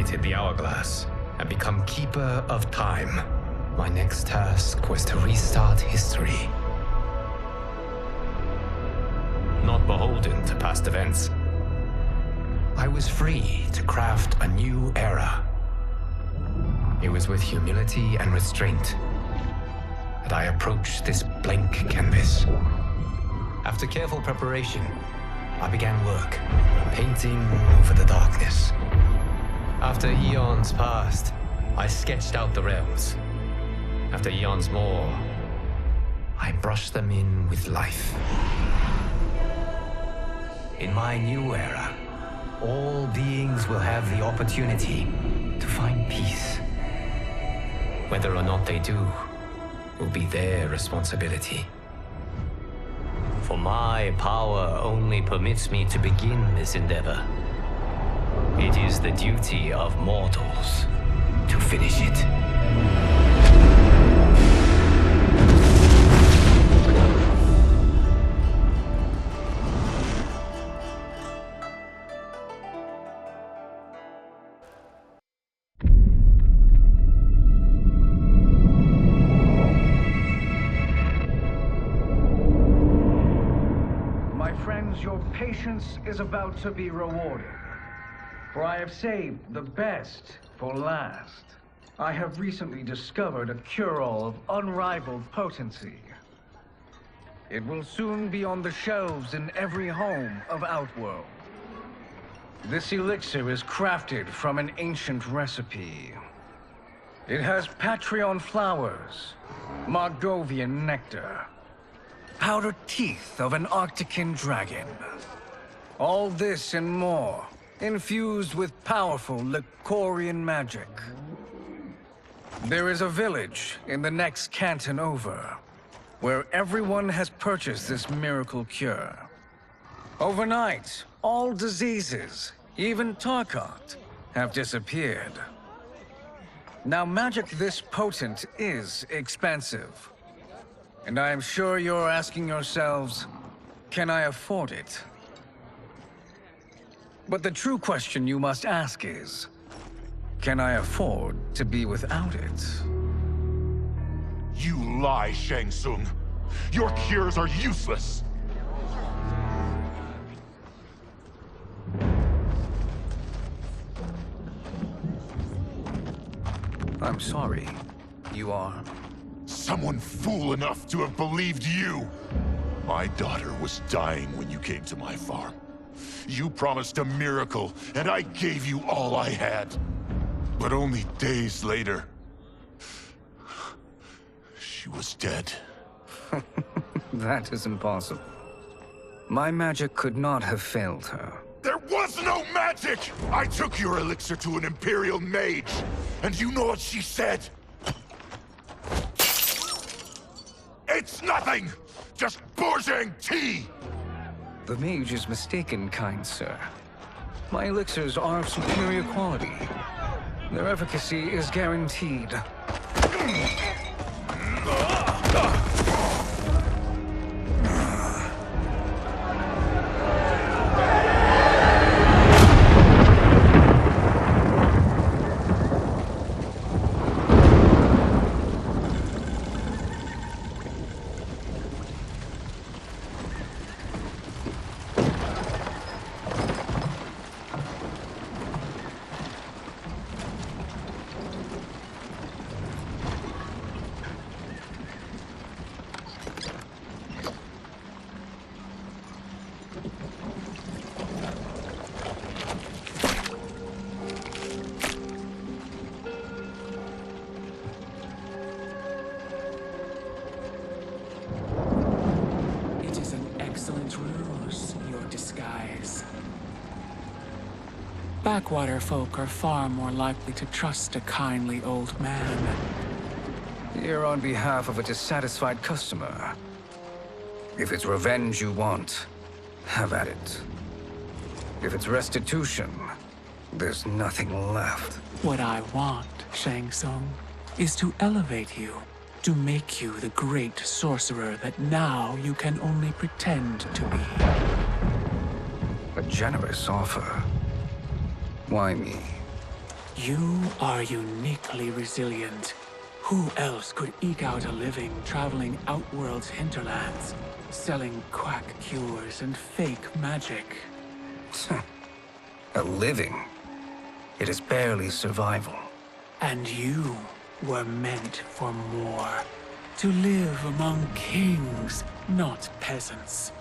manipulated the hourglass and become Keeper of Time. My next task was to restart history. Not beholden to past events. I was free to craft a new era. It was with humility and restraint that I approached this blank canvas. After careful preparation, I began work, painting over the darkness. After eons passed, I sketched out the realms. After eons more, I brushed them in with life. In my new era, all beings will have the opportunity to find peace. Whether or not they do will be their responsibility. For my power only permits me to begin this endeavor. It is the duty of mortals to finish it. Your patience is about to be rewarded, for I have saved the best for last. I have recently discovered a cure-all of unrivaled potency. It will soon be on the shelves in every home of Outworld. This elixir is crafted from an ancient recipe. It has Patreon flowers, Margovian nectar, powdered teeth of an Arctican dragon. All this and more, infused with powerful Lycorian magic. There is a village in the next canton over, where everyone has purchased this miracle cure. Overnight, all diseases, even Tarkat, have disappeared. Now, magic this potent is expensive. And I am sure you're asking yourselves, can I afford it? But the true question you must ask is, can I afford to be without it? You lie, Shang Tsung. Your cures are useless. I'm sorry. You are? Someone fool enough to have believed you! My daughter was dying when you came to my farm. You promised a miracle, and I gave you all I had. But only days later, she was dead. That is impossible. My magic could not have failed her. There was no magic! I took your elixir to an Imperial mage, and you know what she said? It's nothing! Just Bourgeois tea! The mage is mistaken, kind sir. My elixirs are of superior quality. Their efficacy is guaranteed. Backwater folk are far more likely to trust a kindly old man. Here on behalf of a dissatisfied customer. If it's revenge you want, have at it. If it's restitution, there's nothing left. What I want, Shang Tsung, is to elevate you, to make you the great sorcerer that now you can only pretend to be. A generous offer. Why me? You are uniquely resilient. Who else could eke out a living traveling Outworld's hinterlands, selling quack cures and fake magic? A living? It is barely survival. And you were meant for more. To live among kings, not peasants.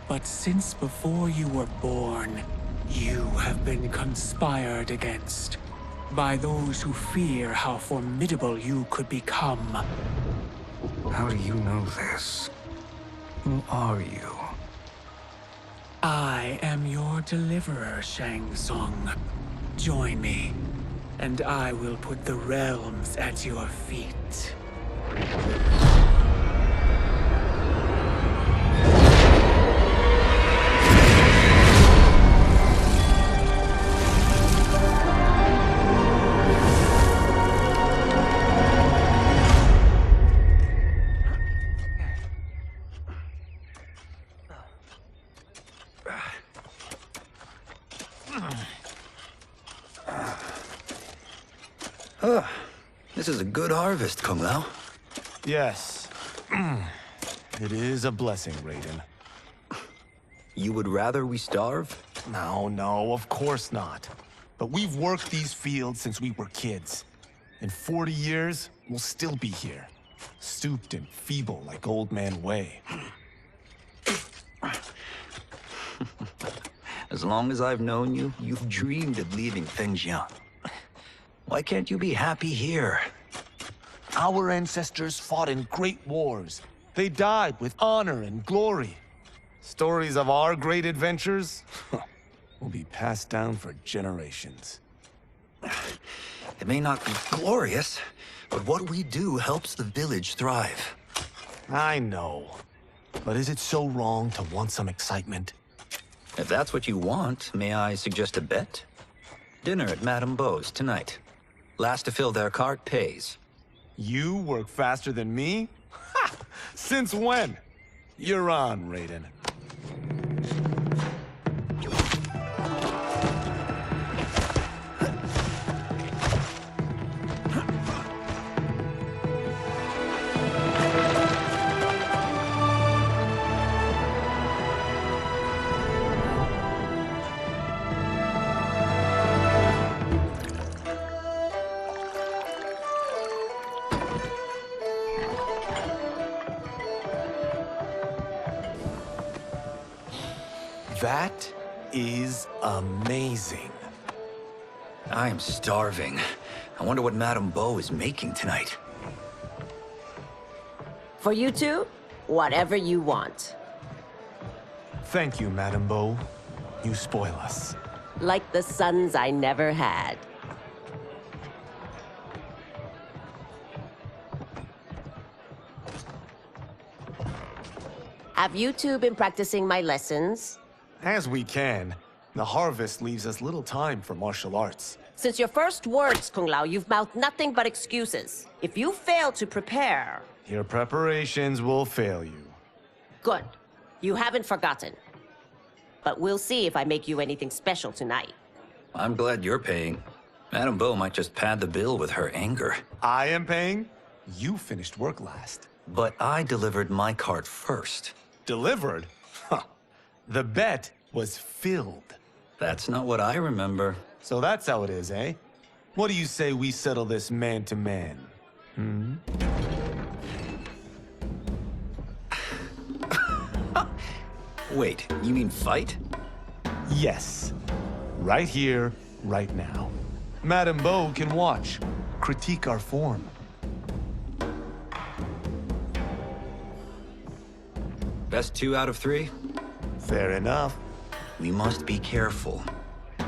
But since before you were born, you have been conspired against by those who fear how formidable you could become. How do you know this? Who are you? I am your deliverer, Shang Tsung. Join me, and I will put the realms at your feet. This is a good harvest, Kung Lao. Yes. It is a blessing, Raiden. You would rather we starve? No, of course not. But we've worked these fields since we were kids. In 40 years, we'll still be here. Stooped and feeble like Old Man Wei. As long as I've known you, you've dreamed of leaving Fengjian. Why can't you be happy here? Our ancestors fought in great wars. They died with honor and glory. Stories of our great adventures will be passed down for generations. It may not be glorious, but what we do helps the village thrive. I know. But is it so wrong to want some excitement? If that's what you want, may I suggest a bet? Dinner at Madame Beau's tonight. Last to fill their cart pays. You work faster than me? Ha! Since when? You're on, Raiden. That is amazing. I am starving. I wonder what Madame Beau is making tonight. For you two, whatever you want. Thank you, Madame Beau. You spoil us. Like the sons I never had. Have you two been practicing my lessons? As we can. The harvest leaves us little time for martial arts. Since your first words, Kung Lao, you've mouthed nothing but excuses. If you fail to prepare... Your preparations will fail you. Good. You haven't forgotten. But we'll see if I make you anything special tonight. I'm glad you're paying. Madame Beau might just pad the bill with her anger. I am paying? You finished work last. But I delivered my cart first. Delivered? Huh. The bet was filled. That's not what I remember. So that's how it is, eh? What do you say we settle this man to man? Wait, you mean fight? Yes. Right here, right now. Madame Beau can watch, critique our form. Best 2 out of 3? Fair enough. We must be careful.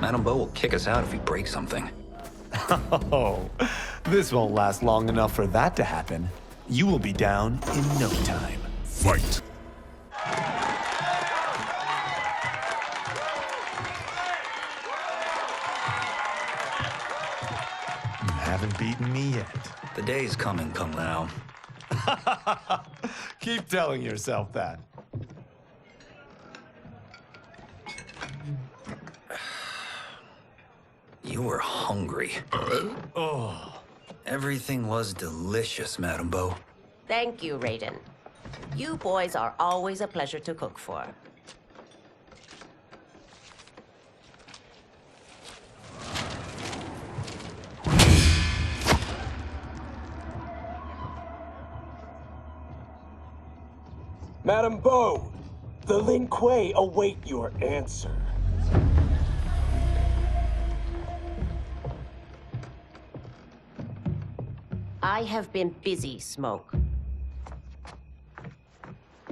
Madame Beau will kick us out if we break something. Oh, this won't last long enough for that to happen. You will be down in no time. Fight! You haven't beaten me yet. The day's coming, Kung Lao. Keep telling yourself that. You were hungry. Oh. Everything was delicious, Madame Bo. Thank you, Raiden. You boys are always a pleasure to cook for. Madame Bo, the Lin Kuei await your answer. I have been busy, Smoke.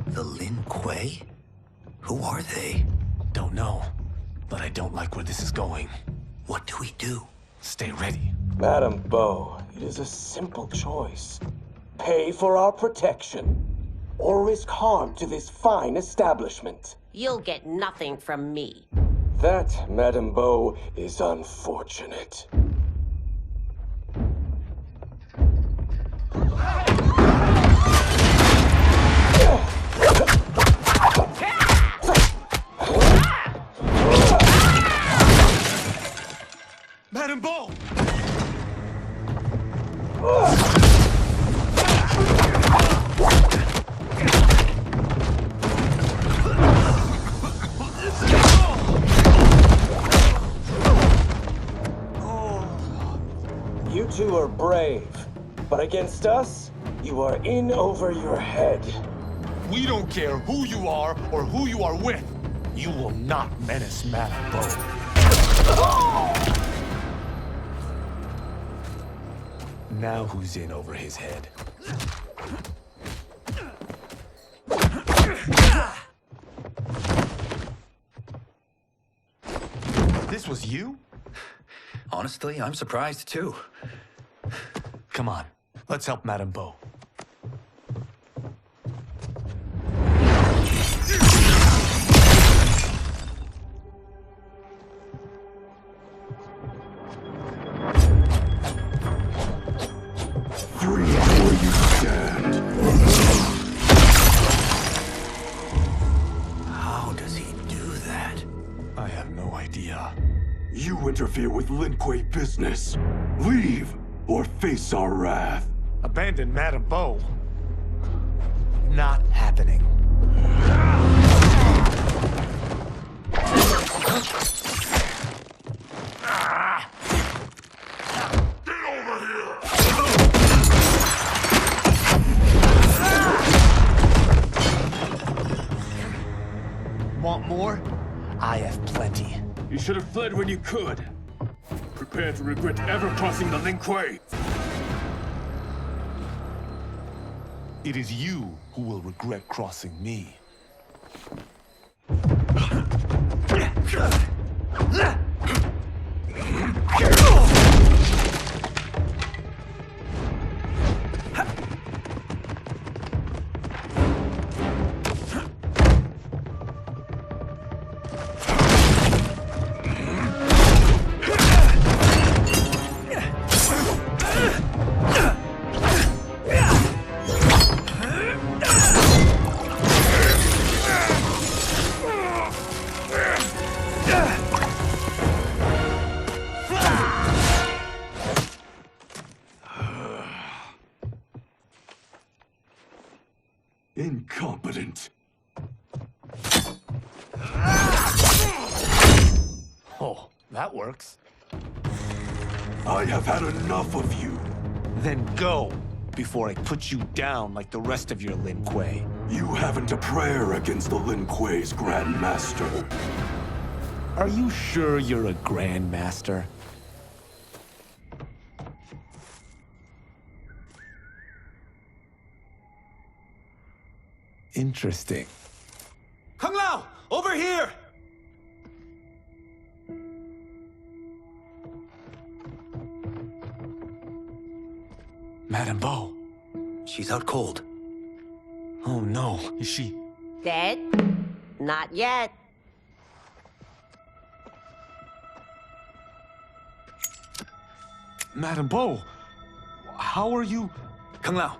The Lin Kuei? Who are they? Don't know, but I don't like where this is going. What do we do? Stay ready. Madame Bo, it is a simple choice. Pay for our protection, or risk harm to this fine establishment. You'll get nothing from me. That, Madame Bo, is unfortunate. Madame Bo! You two are brave, but against us, you are in over your head. We don't care who you are or who you are with. You will not menace Madame Bo. Now who's in over his head? This was you? Honestly, I'm surprised too. Come on, let's help Madame Bo. Free where you stand. How does he do that? I have no idea. You interfere with Lin Kuei business. Leave, or face our wrath. Abandon Madame Bo. Not happening. Want more? I have plenty. You should have fled when you could. Prepare to regret ever crossing the Lin Kuei. It is you who will regret crossing me. Incompetent. Oh, that works. I have had enough of you. Then go, before I put you down like the rest of your Lin Kuei. You haven't a prayer against the Lin Kuei's Grand Master. Are you sure you're a Grand Master? Interesting. Kung Lao! Over here! Madame Bo. She's out cold. Oh no, is she... Dead? Not yet. Madame Bo, how are you... Kung Lao.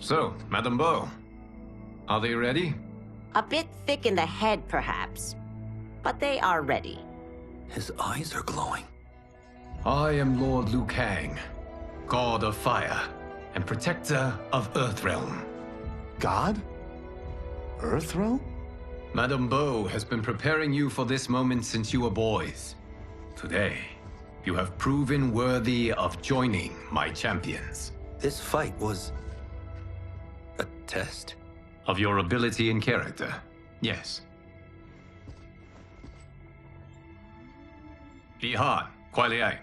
So, Madame Beau, are they ready? A bit thick in the head, perhaps. But they are ready. His eyes are glowing. I am Lord Liu Kang, God of Fire and Protector of Earthrealm. God? Earthrealm? Madame Beau has been preparing you for this moment since you were boys. Today, you have proven worthy of joining my champions. This fight was a test? Of your ability and character, yes. Ihan, Kuai Liang.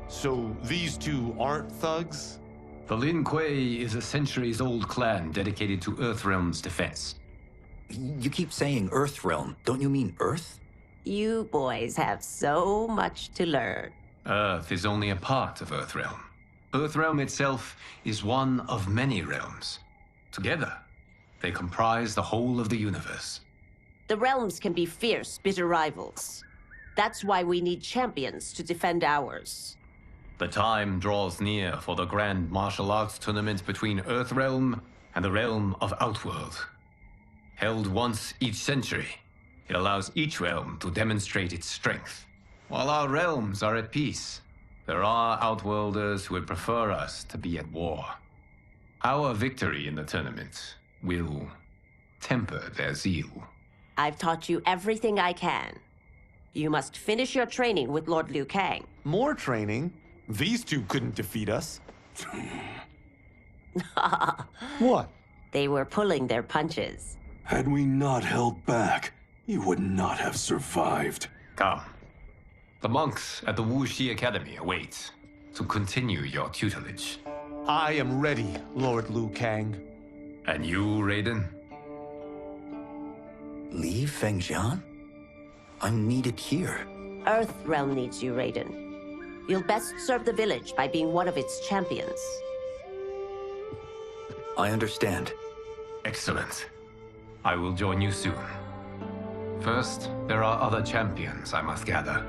So these two aren't thugs? The Lin Kuei is a centuries-old clan dedicated to Earthrealm's defense. You keep saying Earthrealm. Don't you mean Earth? You boys have so much to learn. Earth is only a part of Earthrealm. Earthrealm itself is one of many realms. Together, they comprise the whole of the universe. The realms can be fierce, bitter rivals. That's why we need champions to defend ours. The time draws near for the grand martial arts tournament between Earthrealm and the realm of Outworld. Held once each century, it allows each realm to demonstrate its strength. While our realms are at peace, there are Outworlders who would prefer us to be at war. Our victory in the tournament will temper their zeal. I've taught you everything I can. You must finish your training with Lord Liu Kang. More training? These two couldn't defeat us. What? They were pulling their punches. Had we not held back, you would not have survived. Come. The monks at the Wuxi Academy await to continue your tutelage. I am ready, Lord Liu Kang. And you, Raiden? Li Fengjian? I'm needed here. Earthrealm needs you, Raiden. You'll best serve the village by being one of its champions. I understand. Excellent. I will join you soon. First, there are other champions I must gather.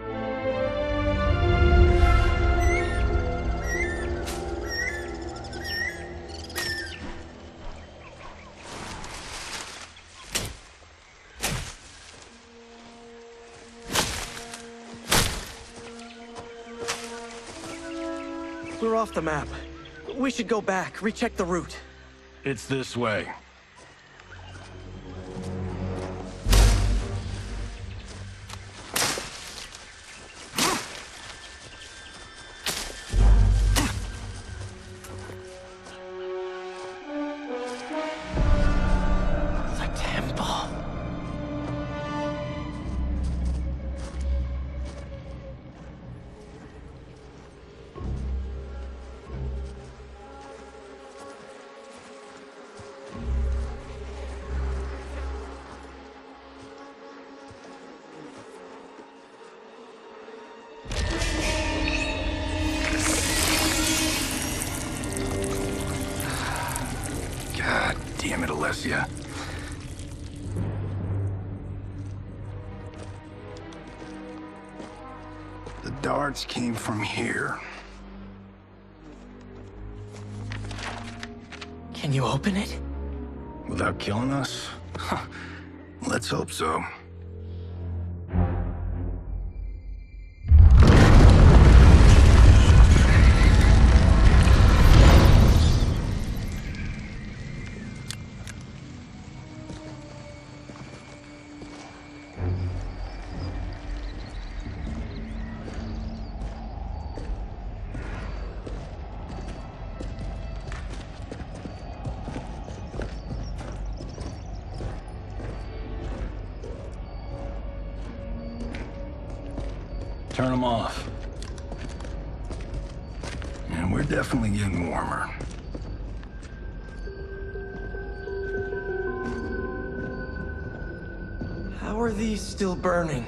We're off the map. We should go back, recheck the route. It's this way. The temple. God damn it, Alessia. The darts came from here. Can you open it? Without killing us? Let's hope so. Turn them off. And we're definitely getting warmer. How are these still burning?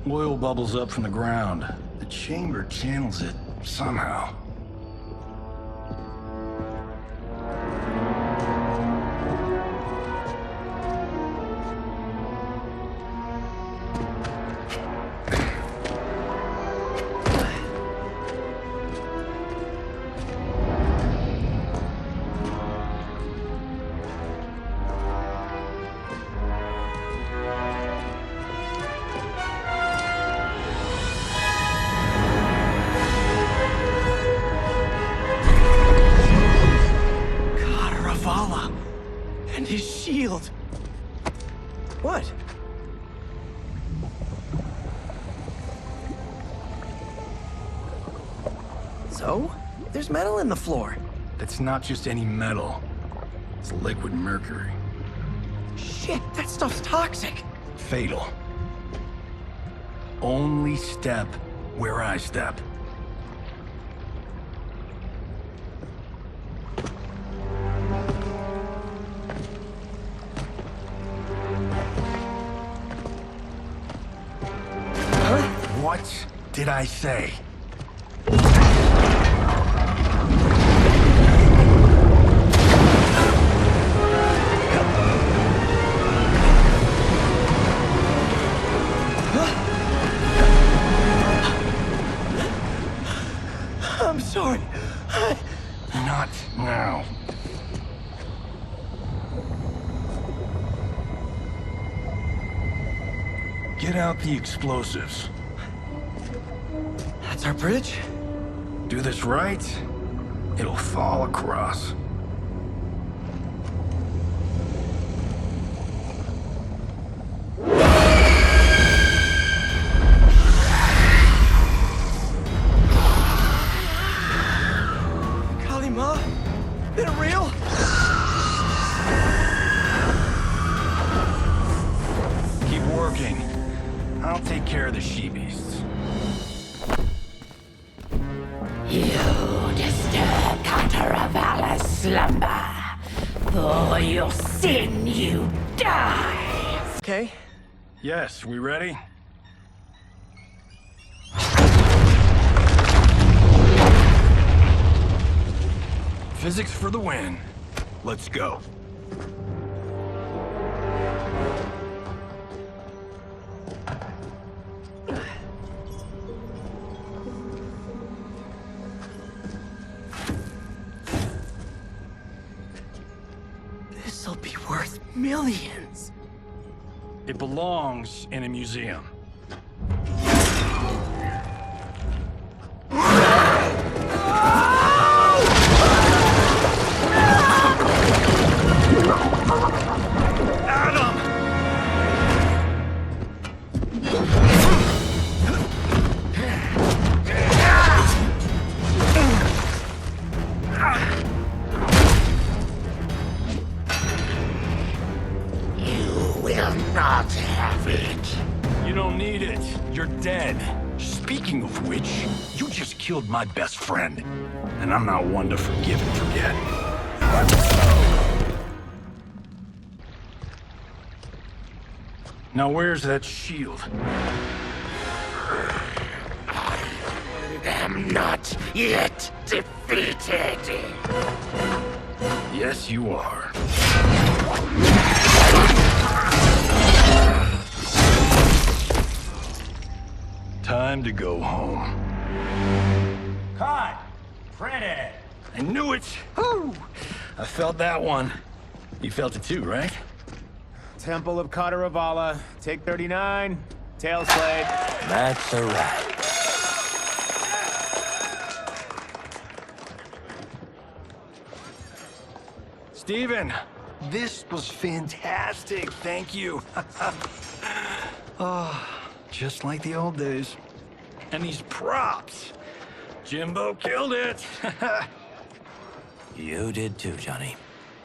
Oil bubbles up from the ground. The chamber channels it somehow. And his shield. What? So? There's metal in the floor. That's not just any metal. It's liquid mercury. Shit, that stuff's toxic. Fatal. Only step where I step. What did I say? I'm sorry. Not now. Get out the explosives. That's our bridge? Do this right, it'll fall across. Kalima? Been real? Keep working. I'll take care of the she-beasts. You disturb Cataravalla's slumber. For your sin, you die. Okay. Yes, we ready? Physics for the win. Let's go. This'll be worth millions. It belongs in a museum. Not have it. You don't need it. You're dead. Speaking of which, you just killed my best friend. And I'm not one to forgive and forget. Now where's that shield? I am not yet defeated. Yes, you are. Time to go home. Cut! Print I knew it! Woo! I felt that one. You felt it too, right? Temple of Kataravala, take 39, tail slate. That's a wrap. Steven, this was fantastic. Thank you. Oh, just like the old days. And these props. Jimbo killed it. You did too, Johnny.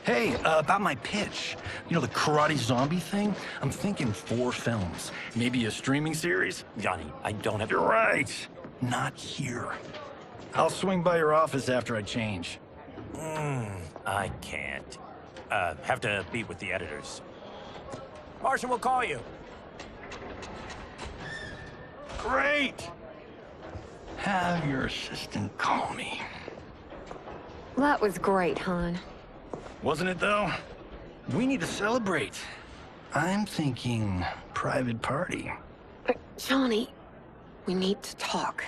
Hey, about my pitch. You know, the karate zombie thing? I'm thinking 4 films. Maybe a streaming series? Johnny, I don't have... You're right. Not here. I'll swing by your office after I change. I can't. Have to meet with the editors. Martian will call you. Great! Have your assistant call me. That was great, hon. Wasn't it, though? We need to celebrate. I'm thinking private party. Johnny, we need to talk.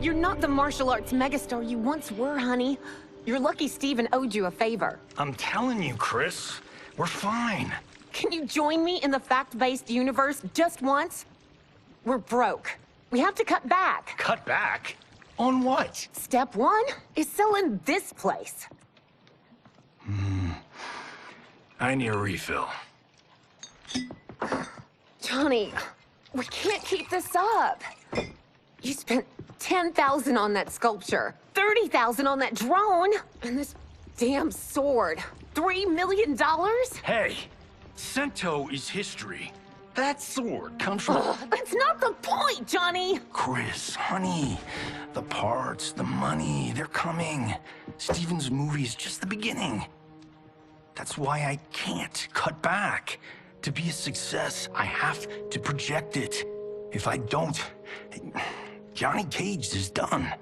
You're not the martial arts megastar you once were, honey. You're lucky Steven owed you a favor. I'm telling you, Chris, we're fine. Can you join me in the fact-based universe just once? We're broke. We have to cut back. Cut back? On what? Step one is selling this place. I need a refill. Johnny, we can't keep this up. You spent $10,000 on that sculpture, $30,000 on that drone, and this damn sword. $3 million? Hey, Sento is history. That sword comes from... That's not the point, Johnny! Chris, honey, the parts, the money, they're coming. Steven's movie is just the beginning. That's why I can't cut back. To be a success, I have to project it. If I don't, Johnny Cage is done.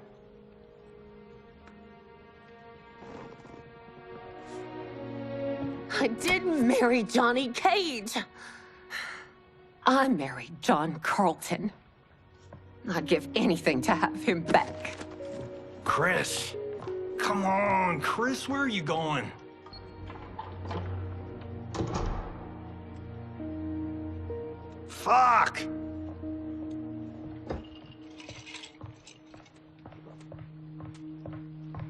I didn't marry Johnny Cage. I married John Carlton. I'd give anything to have him back. Chris, come on, Chris, where are you going? Fuck!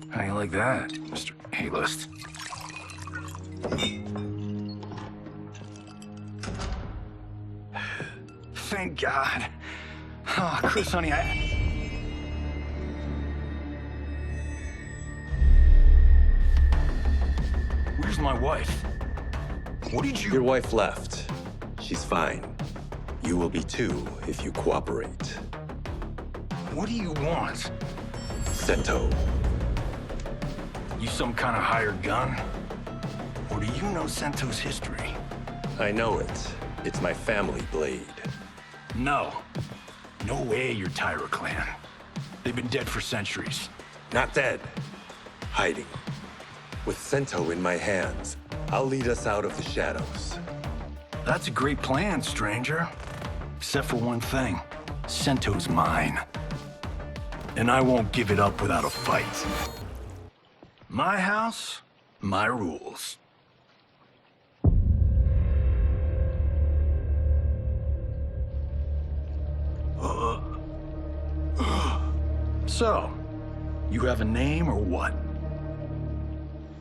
How you like that, Mr. A-list? Thank God. Oh, Chris, honey, Where's my wife? What did you... Your wife left. She's fine. You will be too if you cooperate. What do you want? Sento. You some kind of hired gun? Or do you know Sento's history? I know it. It's my family blade. No. No way you're Tyra clan. They've been dead for centuries. Not dead. Hiding. With Sento in my hands, I'll lead us out of the shadows. That's a great plan, stranger. Except for one thing. Sento's mine. And I won't give it up without a fight. My house, my rules. So, you have a name or what?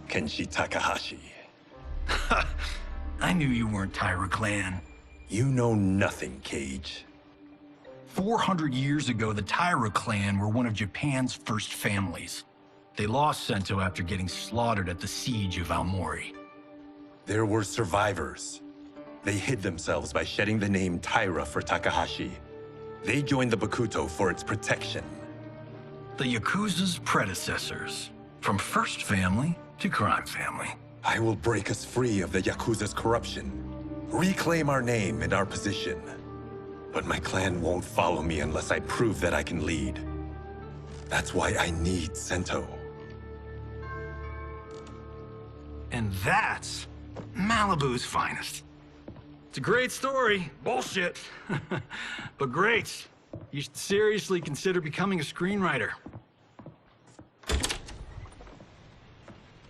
Kenshi Takahashi. I knew you weren't Tyra clan. You know nothing, Cage. 400 years ago, the Tyra clan were one of Japan's first families. They lost Sento after getting slaughtered at the siege of Aomori. There were survivors. They hid themselves by shedding the name Tyra for Takahashi. They joined the Bakuto for its protection. The Yakuza's predecessors. From first family to crime family. I will break us free of the Yakuza's corruption. Reclaim our name and our position. But my clan won't follow me unless I prove that I can lead. That's why I need Sento. And that's Malibu's finest. It's a great story. Bullshit. But great. You should seriously consider becoming a screenwriter.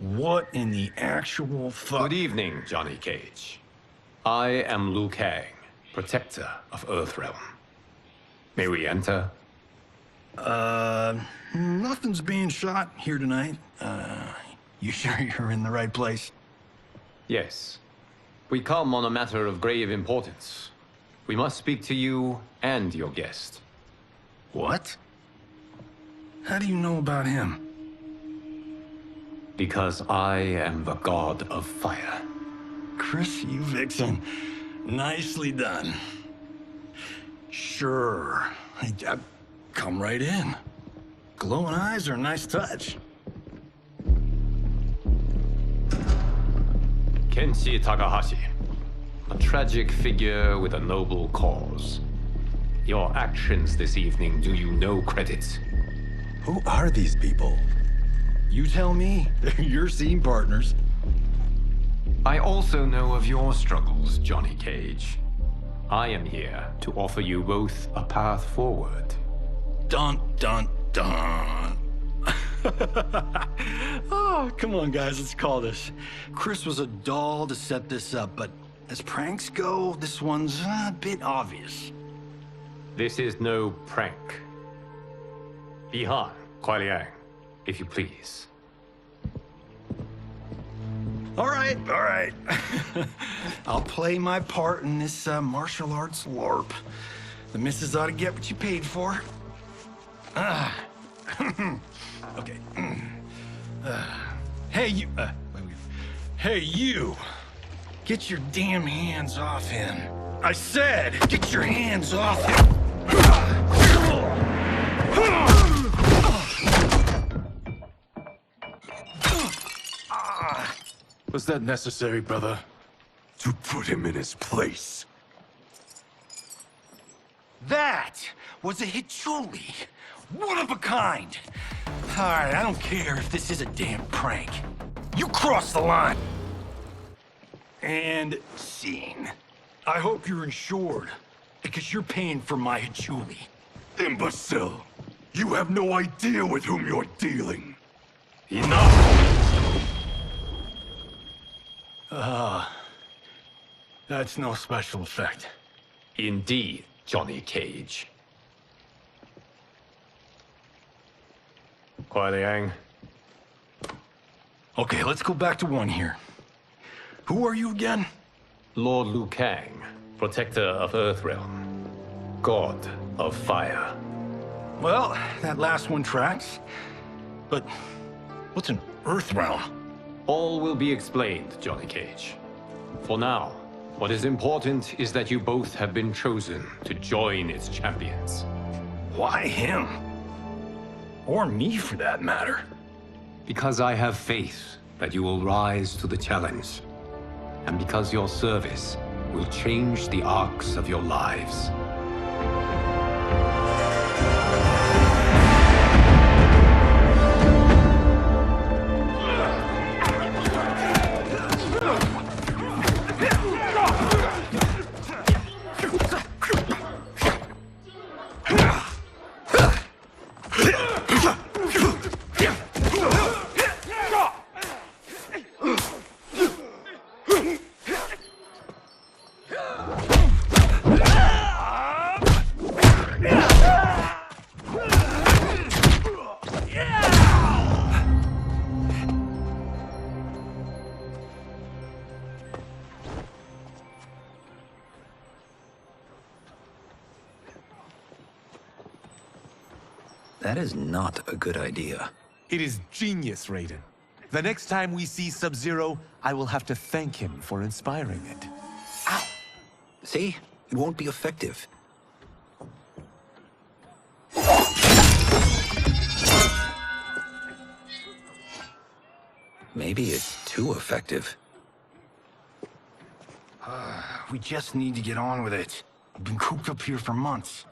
What in the actual fuck? Good evening, Johnny Cage. I am Liu Kang, protector of Earthrealm. May we enter? Nothing's being shot here tonight. You sure you're in the right place? Yes. We come on a matter of grave importance. We must speak to you and your guest. What? How do you know about him? Because I am the god of fire. Chris, you vixen. Nicely done. Sure. Come right in. Glowing eyes are a nice touch. Kenshi Takahashi. A tragic figure with a noble cause. Your actions this evening do you no credit. Who are these people? You tell me. They're your scene partners. I also know of your struggles, Johnny Cage. I am here to offer you both a path forward. Dun, dun, dun. Oh, come on, guys, let's call this. Chris was a doll to set this up, but as pranks go, this one's a bit obvious. This is no prank. Bihan, Kuai Liang, if you please. All right. I'll play my part in this martial arts LARP. The missus ought to get what you paid for. Okay. Hey, you. Hey, you. Get your damn hands off him. I said, get your hands off him. Was that necessary, brother? To put him in his place. That was a Hichuli. One of a kind. All right, I don't care if this is a damn prank. You crossed the line. And scene. I hope you're insured, because you're paying for my Hichuli. Imbecile! You have no idea with whom you're dealing. Enough! That's no special effect. Indeed, Johnny Cage. Kuai Liang. Okay, let's go back to one here. Who are you again? Lord Liu Kang, protector of Earthrealm, god of fire. Well, that last one tracks. But what's an Earthrealm? All will be explained, Johnny Cage. For now, what is important is that you both have been chosen to join its champions. Why him? Or me, for that matter. Because I have faith that you will rise to the challenge. And because your service will change the arcs of your lives. That is not a good idea. It is genius, Raiden. The next time we see Sub-Zero, I will have to thank him for inspiring it. Ow! See? It won't be effective. Maybe it's too effective. We just need to get on with it. I've been cooped up here for months.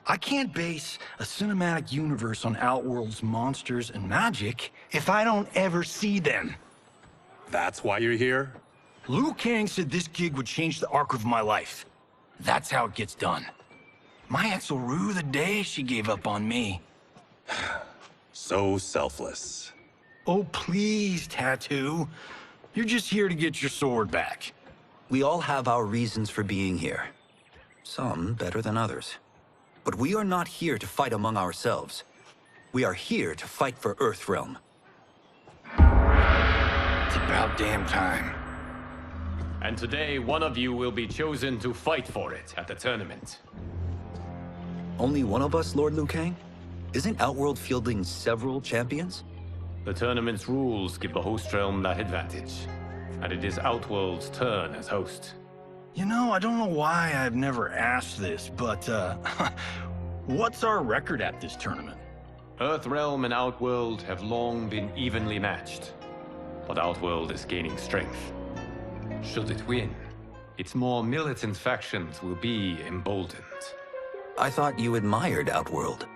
I can't base a cinematic universe on Outworld's monsters and magic if I don't ever see them. That's why you're here? Liu Kang said this gig would change the arc of my life. That's how it gets done. My ex will rue the day she gave up on me. So selfless. Oh, please, Tattoo. You're just here to get your sword back. We all have our reasons for being here. Some better than others. But we are not here to fight among ourselves. We are here to fight for Earthrealm. It's about damn time. And today, one of you will be chosen to fight for it at the tournament. Only one of us, Lord Liu Kang? Isn't Outworld fielding several champions? The tournament's rules give the host realm that advantage. And it is Outworld's turn as host. You know, I don't know why I've never asked this, but, what's our record at this tournament? Earthrealm and Outworld have long been evenly matched. But Outworld is gaining strength. Should it win, its more militant factions will be emboldened. I thought you admired Outworld.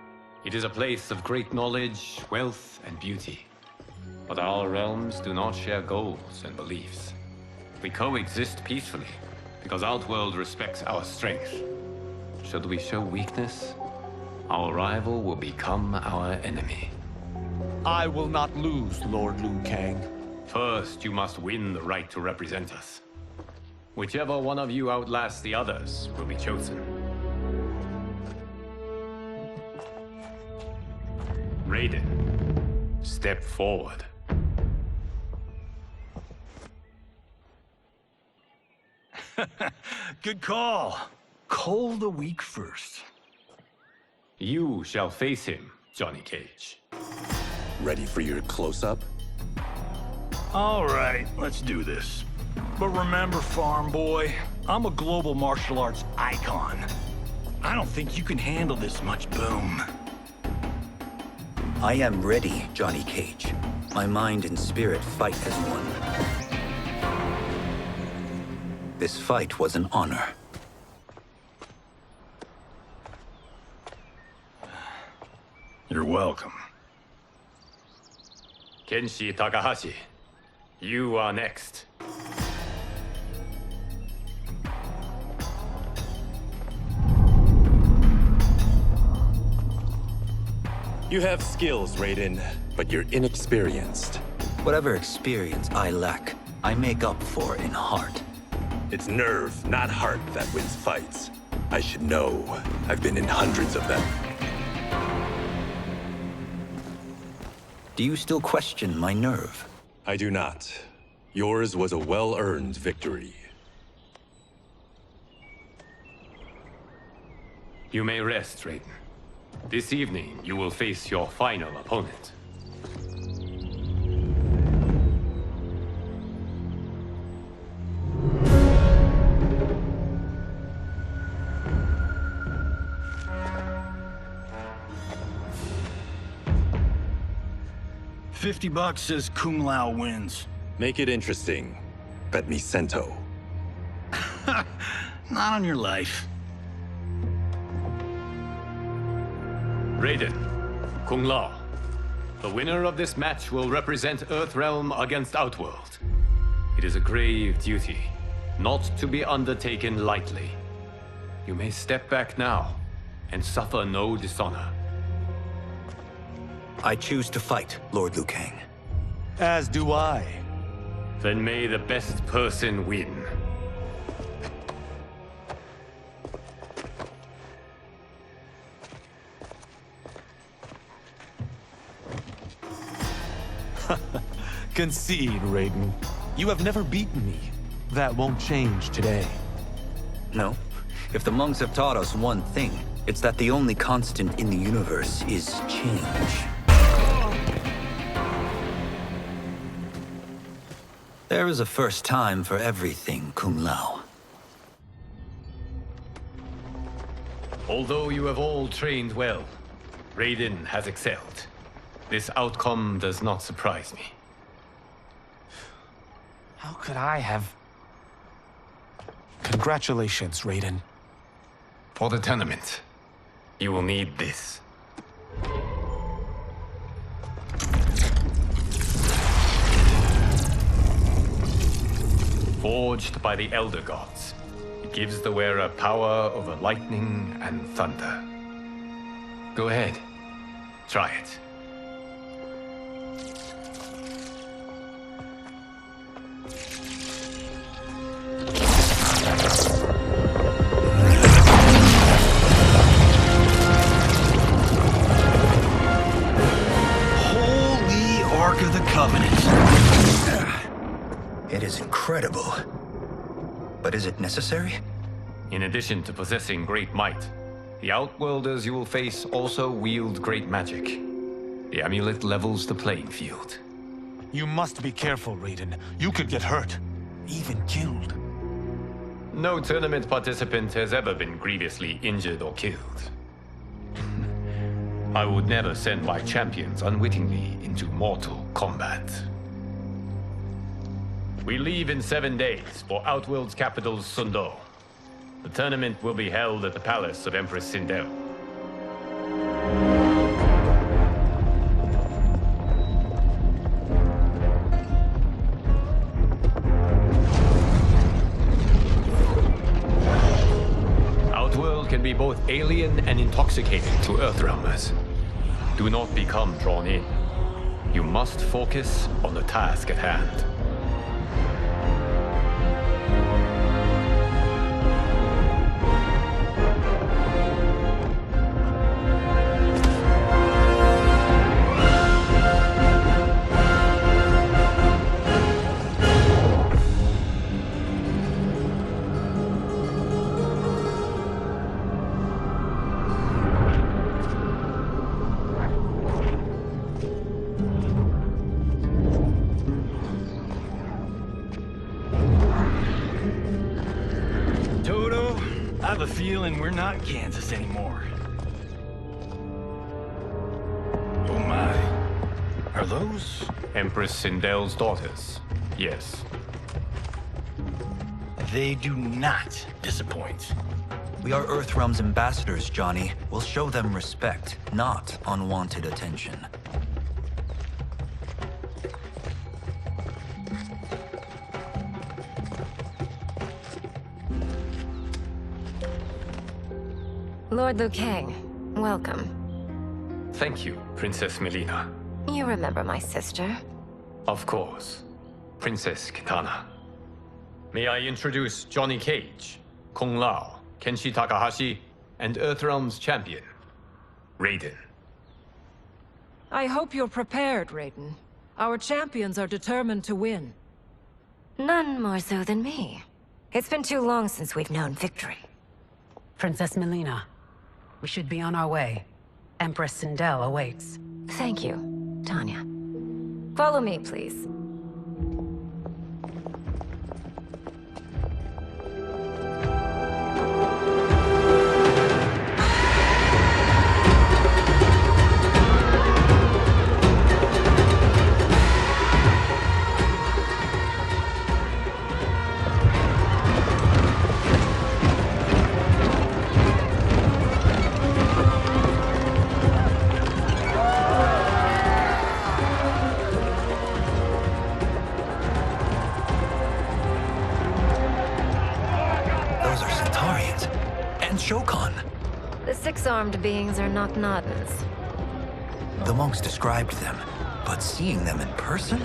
It is a place of great knowledge, wealth, and beauty. But our realms do not share goals and beliefs. We coexist peacefully, because Outworld respects our strength. Should we show weakness, our rival will become our enemy. I will not lose, Lord Liu Kang. First, you must win the right to represent us. Whichever one of you outlasts the others will be chosen. Raiden, step forward. Good call. Cole the weak first. You shall face him, Johnny Cage. Ready for your close-up? All right, let's do this. But remember, farm boy, I'm a global martial arts icon. I don't think you can handle this much boom. I am ready, Johnny Cage. My mind and spirit fight as one. This fight was an honor. You're welcome. Kenshi Takahashi, you are next. You have skills, Raiden, but you're inexperienced. Whatever experience I lack, I make up for in heart. It's nerve, not heart, that wins fights. I should know. I've been in hundreds of them. Do you still question my nerve? I do not. Yours was a well-earned victory. You may rest, Raiden. This evening, you will face your final opponent. $50 says Kung Lao wins. Make it interesting. Bet me cento. Not on your life. Raiden, Kung Lao. The winner of this match will represent Earthrealm against Outworld. It is a grave duty, not to be undertaken lightly. You may step back now and suffer no dishonor. I choose to fight, Lord Liu Kang. As do I. Then may the best person win. Concede, Raiden. You have never beaten me. That won't change today. No. If the monks have taught us one thing, it's that the only constant in the universe is change. There is a first time for everything, Kung Lao. Although you have all trained well, Raiden has excelled. This outcome does not surprise me. How could I have... Congratulations, Raiden. For the tournament, you will need this. Forged by the Elder Gods, it gives the wearer power over lightning and thunder. Go ahead, try it. Holy Ark of the Covenant. It is incredible. But is it necessary? In addition to possessing great might, the Outworlders you will face also wield great magic. The amulet levels the playing field. You must be careful, Raiden. You could get hurt. Even killed. No tournament participant has ever been grievously injured or killed. I would never send my champions unwittingly into Mortal Kombat. We leave in 7 days for Outworld's capital, Sundo. The tournament will be held at the palace of Empress Sindel. Outworld can be both alien and intoxicating to Earthrealmers. Do not become drawn in. You must focus on the task at hand. I have a feeling we're not Kansas anymore. Oh my. Are those? Empress Sindel's daughters, yes. They do not disappoint. We are Earthrealm's ambassadors, Johnny. We'll show them respect, not unwanted attention. Lord Liu Kang, welcome. Thank you, Princess Melina. You remember my sister? Of course. Princess Kitana. May I introduce Johnny Cage, Kung Lao, Kenshi Takahashi, and Earthrealm's champion, Raiden. I hope you're prepared, Raiden. Our champions are determined to win. None more so than me. It's been too long since we've known victory. Princess Melina, we should be on our way. Empress Sindel awaits. Thank you, Tanya. Follow me, please. The six-armed beings are not Nadans. The monks described them, but seeing them in person?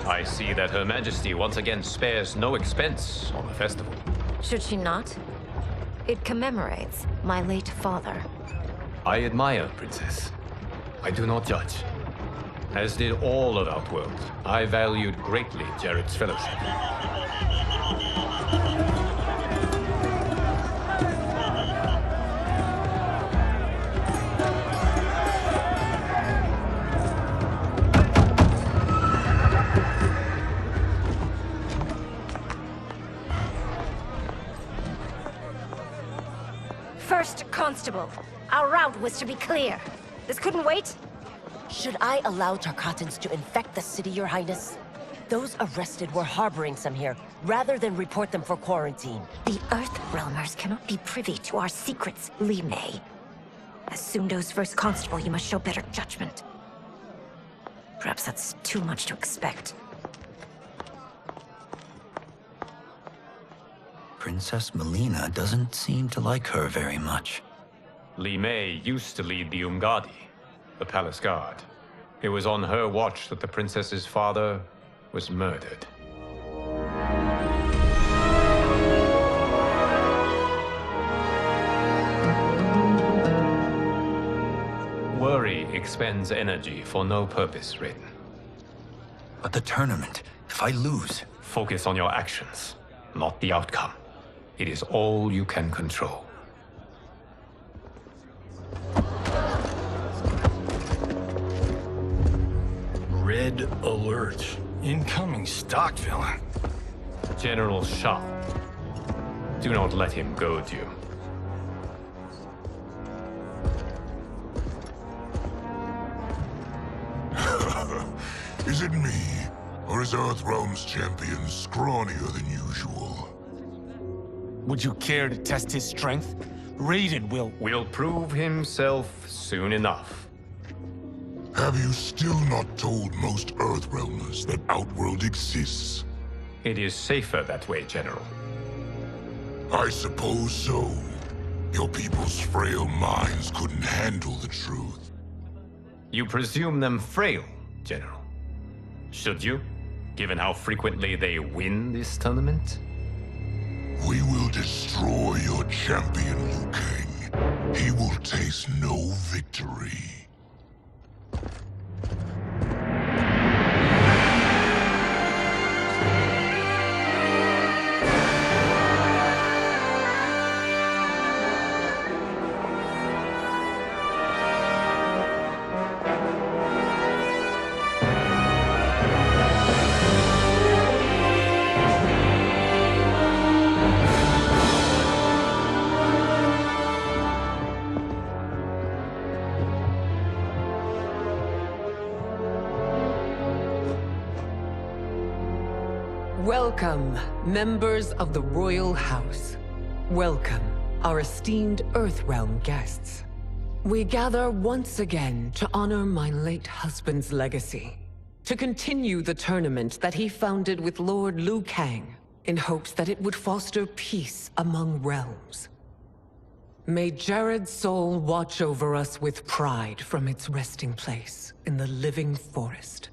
I see that Her Majesty once again spares no expense on the festival. Should she not? It commemorates my late father. I admire, Princess. I do not judge. As did all of Outworld, I valued greatly Jared's fellowship. First Constable, our route was to be clear. This couldn't wait? Should I allow Tarkatans to infect the city, Your Highness? Those arrested were harboring some here, rather than report them for quarantine. The Earthrealmers cannot be privy to our secrets, Li Mei. As Sundo's first constable, you must show better judgment. Perhaps that's too much to expect. Princess Melina doesn't seem to like her very much. Li Mei used to lead the Umgadi, the palace guard. It was on her watch that the princess's father was murdered. Worry expends energy for no purpose, Raiden. But the tournament, if I lose... Focus on your actions, not the outcome. It is all you can control. Red alert. Incoming stock villain. General Shao. Do not let him goad you. Is it me? Or is Earthrealm's champion scrawnier than usual? Would you care to test his strength? Raiden will prove himself soon enough. Have you still not told most Earthrealmers that Outworld exists? It is safer that way, General. I suppose so. Your people's frail minds couldn't handle the truth. You presume them frail, General. Should you, given how frequently they win this tournament? We will destroy your champion, Liu Kang. He will taste no victory. Welcome, members of the Royal House. Welcome, our esteemed Earthrealm guests. We gather once again to honor my late husband's legacy, to continue the tournament that he founded with Lord Liu Kang, in hopes that it would foster peace among realms. May Jared's soul watch over us with pride from its resting place in the living forest.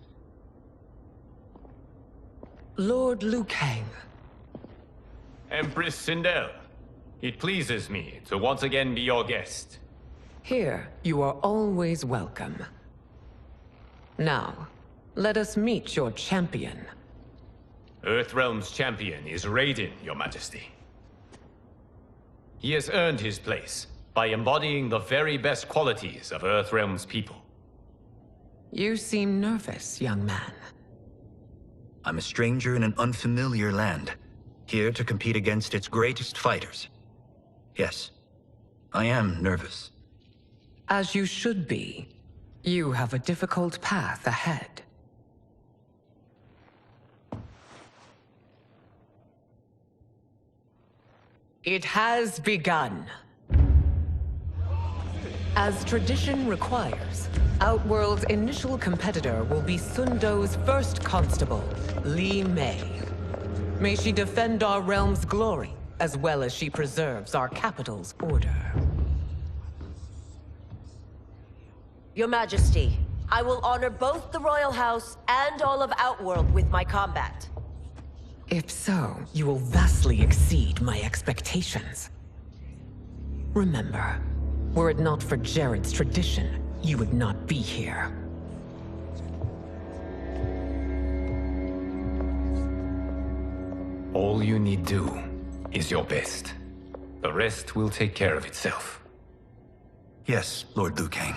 Lord Liu Kang. Empress Sindel, it pleases me to once again be your guest. Here, you are always welcome. Now, let us meet your champion. Earthrealm's champion is Raiden, Your Majesty. He has earned his place by embodying the very best qualities of Earthrealm's people. You seem nervous, young man. I'm a stranger in an unfamiliar land, here to compete against its greatest fighters. Yes, I am nervous. As you should be. You have a difficult path ahead. It has begun. As tradition requires, Outworld's initial competitor will be Sundo's first constable, Li Mei. May she defend our realm's glory, as well as she preserves our capital's order. Your Majesty, I will honor both the Royal House and all of Outworld with my combat. If so, you will vastly exceed my expectations. Remember, were it not for Jared's tradition, you would not be here. All you need do is your best. The rest will take care of itself. Yes, Lord Liu Kang.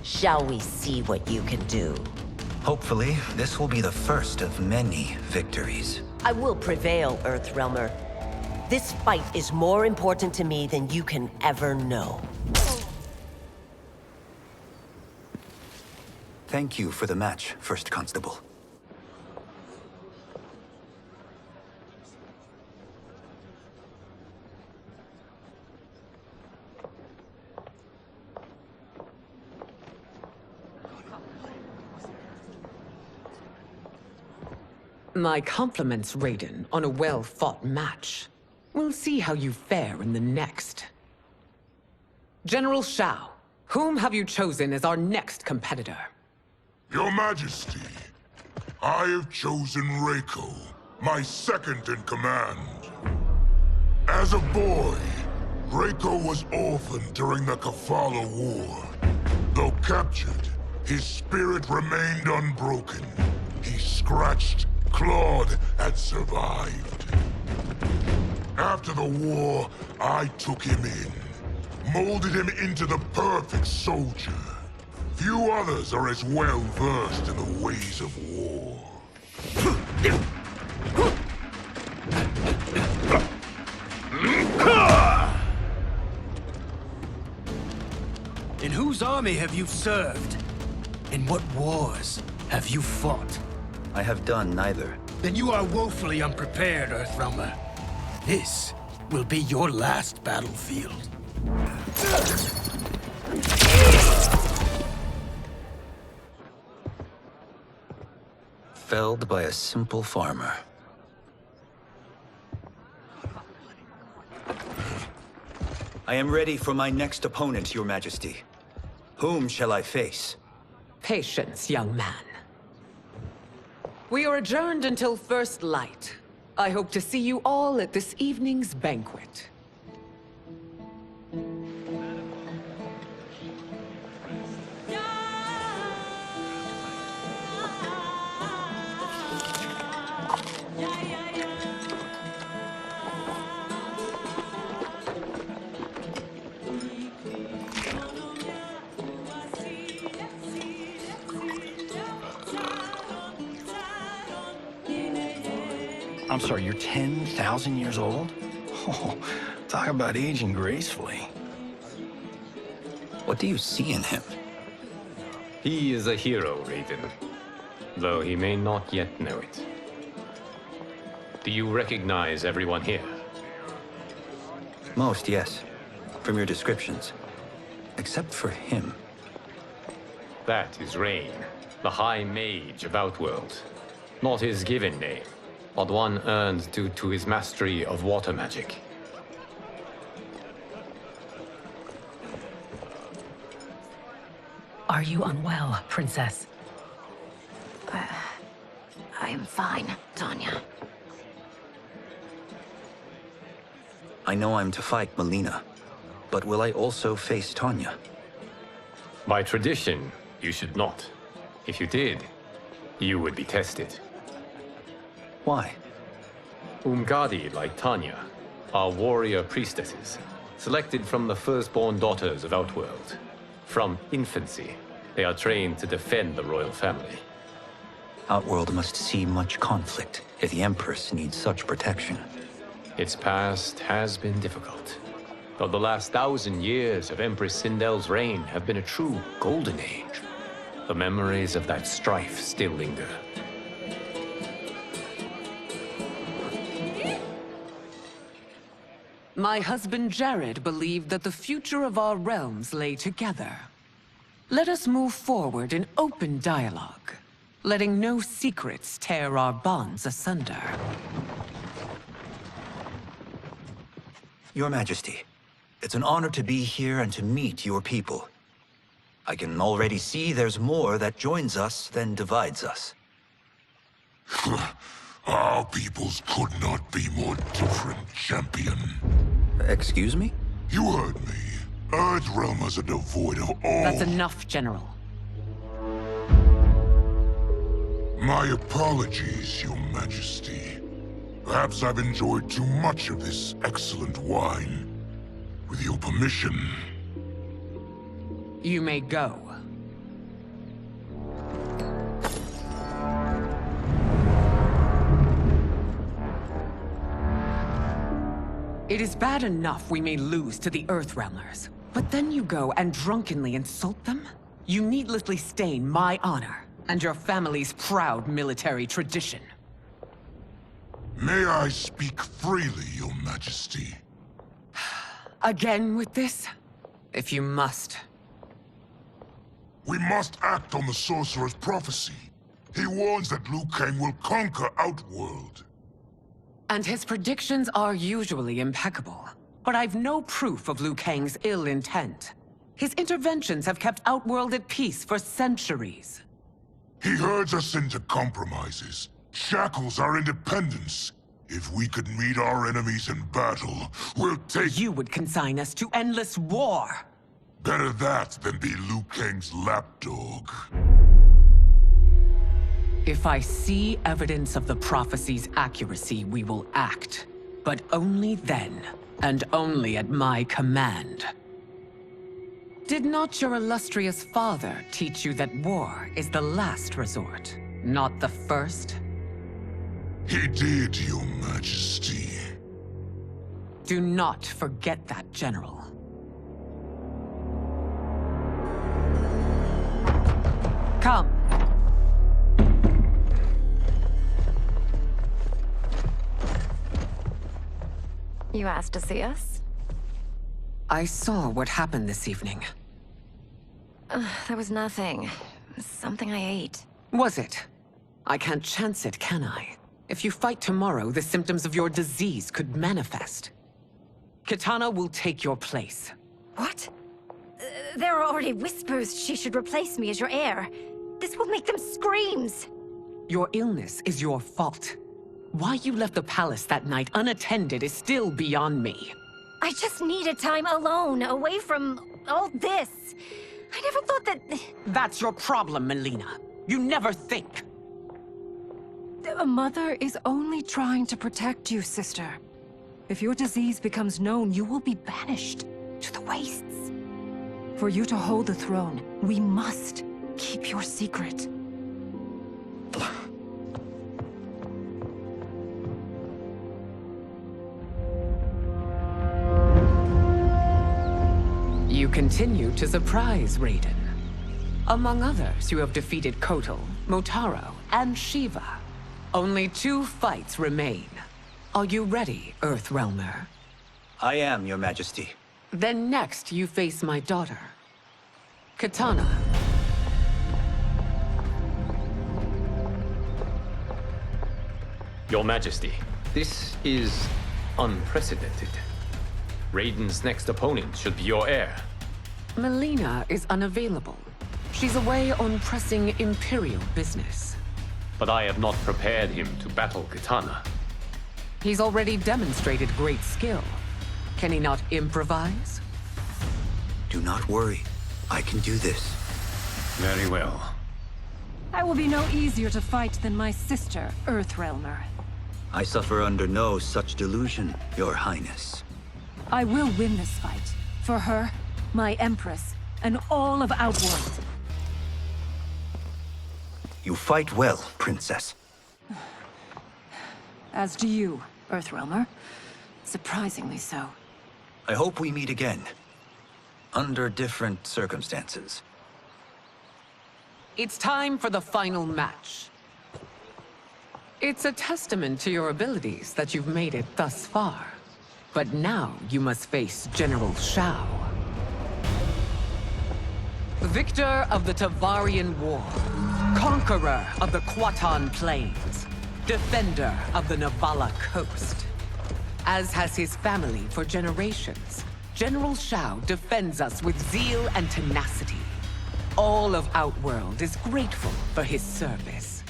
Shall we see what you can do? Hopefully, this will be the first of many victories. I will prevail, Earthrealmer. This fight is more important to me than you can ever know. Thank you for the match, First Constable. My compliments, Raiden, on a well-fought match. We'll see how you fare in the next. General Shao, whom have you chosen as our next competitor? Your Majesty, I have chosen Reiko, my second in command. As a boy, Reiko was orphaned during the Kafala War. Though captured, his spirit remained unbroken. He scratched, clawed, and survived. After the war, I took him in, molded him into the perfect soldier. Few others are as well versed in the ways of war. In whose army have you served? In what wars have you fought? I have done neither. Then you are woefully unprepared, Earthrealmer. This will be your last battlefield. Felled by a simple farmer. I am ready for my next opponent, Your Majesty. Whom shall I face? Patience, young man. We are adjourned until first light. I hope to see you all at this evening's banquet. I'm sorry, you're 10,000 years old? Oh, talk about aging gracefully. What do you see in him? He is a hero, Raiden. Though he may not yet know it. Do you recognize everyone here? Most, yes. From your descriptions. Except for him. That is Rain, the High Mage of Outworld. Not his given name, but one earned due to his mastery of water magic. Are you unwell, Princess? I am fine, Tanya. I know I'm to fight Melina, but will I also face Tanya? By tradition, you should not. If you did, you would be tested. Why? Umgadi, like Tanya, are warrior priestesses, selected from the firstborn daughters of Outworld. From infancy, they are trained to defend the royal family. Outworld must see much conflict if the Empress needs such protection. Its past has been difficult, though the last 1,000 years of Empress Sindel's reign have been a true golden age. The memories of that strife still linger. My husband Jared believed that the future of our realms lay together. Let us move forward in open dialogue, letting no secrets tear our bonds asunder. Your Majesty, it's an honor to be here and to meet your people. I can already see there's more that joins us than divides us. Our peoples could not be more different, champion. Excuse me? You heard me. Earthrealmers are devoid of all... That's enough, General. My apologies, Your Majesty. Perhaps I've enjoyed too much of this excellent wine. With your permission... You may go. It is bad enough we may lose to the Earthrealmers, but then you go and drunkenly insult them? You needlessly stain my honor and your family's proud military tradition. May I speak freely, Your Majesty? Again with this? If you must. We must act on the Sorcerer's prophecy. He warns that Liu Kang will conquer Outworld. And his predictions are usually impeccable. But I've no proof of Liu Kang's ill intent. His interventions have kept Outworld at peace for centuries. He herds us into compromises, shackles our independence. If we could meet our enemies in battle, we'll take... You would consign us to endless war! Better that than be Liu Kang's lapdog. If I see evidence of the prophecy's accuracy, we will act. But only then, and only at my command. Did not your illustrious father teach you that war is the last resort, not the first? He did, Your Majesty. Do not forget that, General. Come. You asked to see us? I saw what happened this evening. There was nothing. Something I ate. Was it? I can't chance it, can I? If you fight tomorrow, the symptoms of your disease could manifest. Kitana will take your place. What? There are already whispers she should replace me as your heir. This will make them screams! Your illness is your fault. Why you left the palace that night unattended is still beyond me. I just needed time alone, away from all this. I never thought that... That's your problem, Melina. You never think. A mother is only trying to protect you, sister. If your disease becomes known, you will be banished to the wastes. For you to hold the throne, we must keep your secret. You continue to surprise Raiden. Among others, you have defeated Kotal, Motaro, and Shiva. Only 2 fights remain. Are you ready, Earthrealmer? I am, Your Majesty. Then next, you face my daughter, Kitana. Your Majesty, this is unprecedented. Raiden's next opponent should be your heir. Melina is unavailable. She's away on pressing Imperial business. But I have not prepared him to battle Kitana. He's already demonstrated great skill. Can he not improvise? Do not worry. I can do this. Very well. I will be no easier to fight than my sister, Earthrealmer. I suffer under no such delusion, Your Highness. I will win this fight. For her, my Empress, and all of Outworld. You fight well, Princess. As do you, Earthrealmer. Surprisingly so. I hope we meet again. Under different circumstances. It's time for the final match. It's a testament to your abilities that you've made it thus far. But now you must face General Shao. Victor of the Tavarian War. Conqueror of the Kwatan Plains. Defender of the Navala Coast. As has his family for generations, General Shao defends us with zeal and tenacity. All of Outworld is grateful for his service.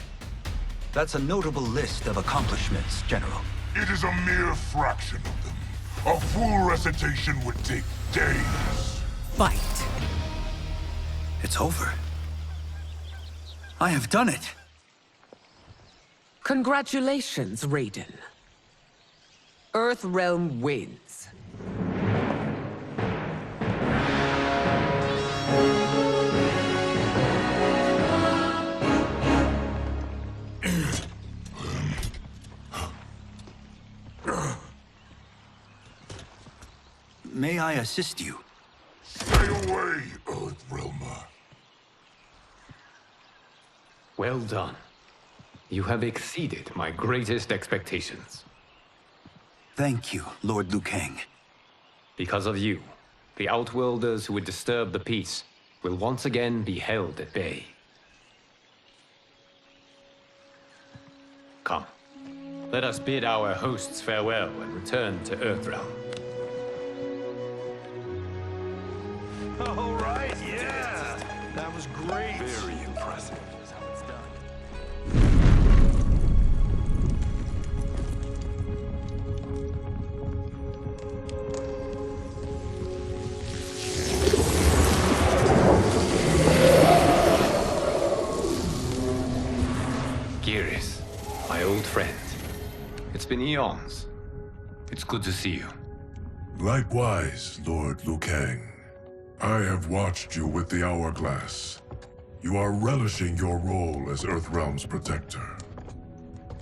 That's a notable list of accomplishments, General. It is a mere fraction of them. A full recitation would take days. Fight. It's over. I have done it. Congratulations, Raiden. Earthrealm wins. May I assist you? Stay away, Earthrealmer. Well done. You have exceeded my greatest expectations. Thank you, Lord Liu Kang. Because of you, the Outworlders who would disturb the peace will once again be held at bay. Come, let us bid our hosts farewell and return to Earthrealm. All right, yeah! That was great! Very impressive. Here's how it's done. Geras, my old friend. It's been eons. It's good to see you. Likewise, Lord Liu Kang. I have watched you with the Hourglass. You are relishing your role as Earthrealm's protector.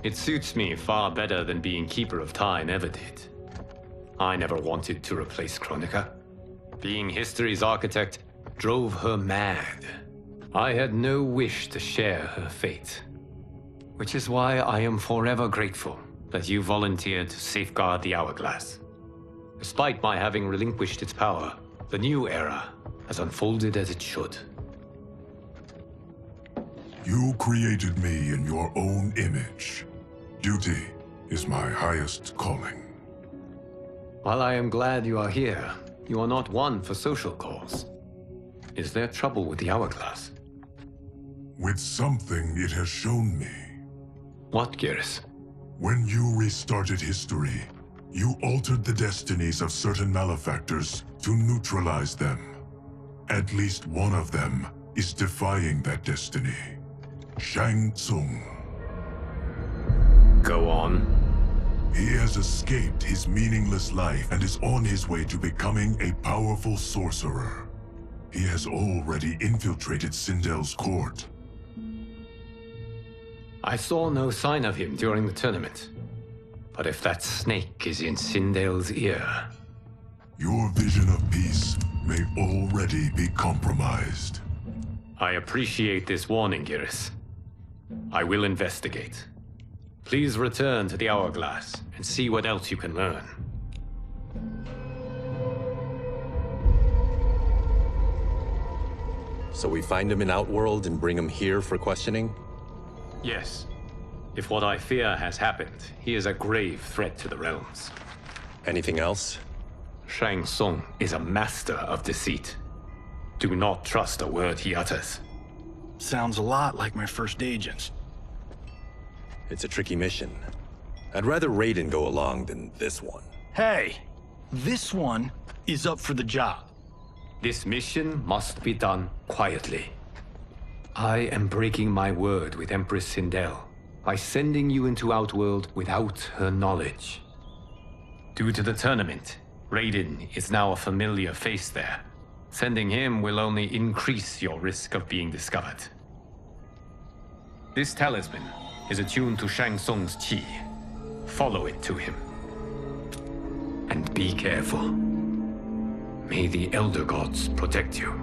It suits me far better than being Keeper of Time ever did. I never wanted to replace Chronica. Being history's architect drove her mad. I had no wish to share her fate. Which is why I am forever grateful that you volunteered to safeguard the Hourglass. Despite my having relinquished its power, the new era has unfolded as it should. You created me in your own image. Duty is my highest calling. While I am glad you are here, you are not one for social calls. Is there trouble with the hourglass? With something it has shown me. What, Geras? When you restarted history, you altered the destinies of certain malefactors to neutralize them. At least one of them is defying that destiny. Shang Tsung. Go on. He has escaped his meaningless life and is on his way to becoming a powerful sorcerer. He has already infiltrated Sindel's court. I saw no sign of him during the tournament. But if that snake is in Sindel's ear... Your vision of peace may already be compromised. I appreciate this warning, Geras. I will investigate. Please return to the hourglass and see what else you can learn. So we find him in Outworld and bring him here for questioning? Yes. If what I fear has happened, he is a grave threat to the realms. Anything else? Shang Tsung is a master of deceit. Do not trust a word he utters. Sounds a lot like my first agents. It's a tricky mission. I'd rather Raiden go along than this one. Hey, this one is up for the job. This mission must be done quietly. I am breaking my word with Empress Sindel by sending you into Outworld without her knowledge. Due to the tournament, Raiden is now a familiar face there. Sending him will only increase your risk of being discovered. This talisman is attuned to Shang Tsung's chi. Follow it to him. And be careful. May the Elder Gods protect you.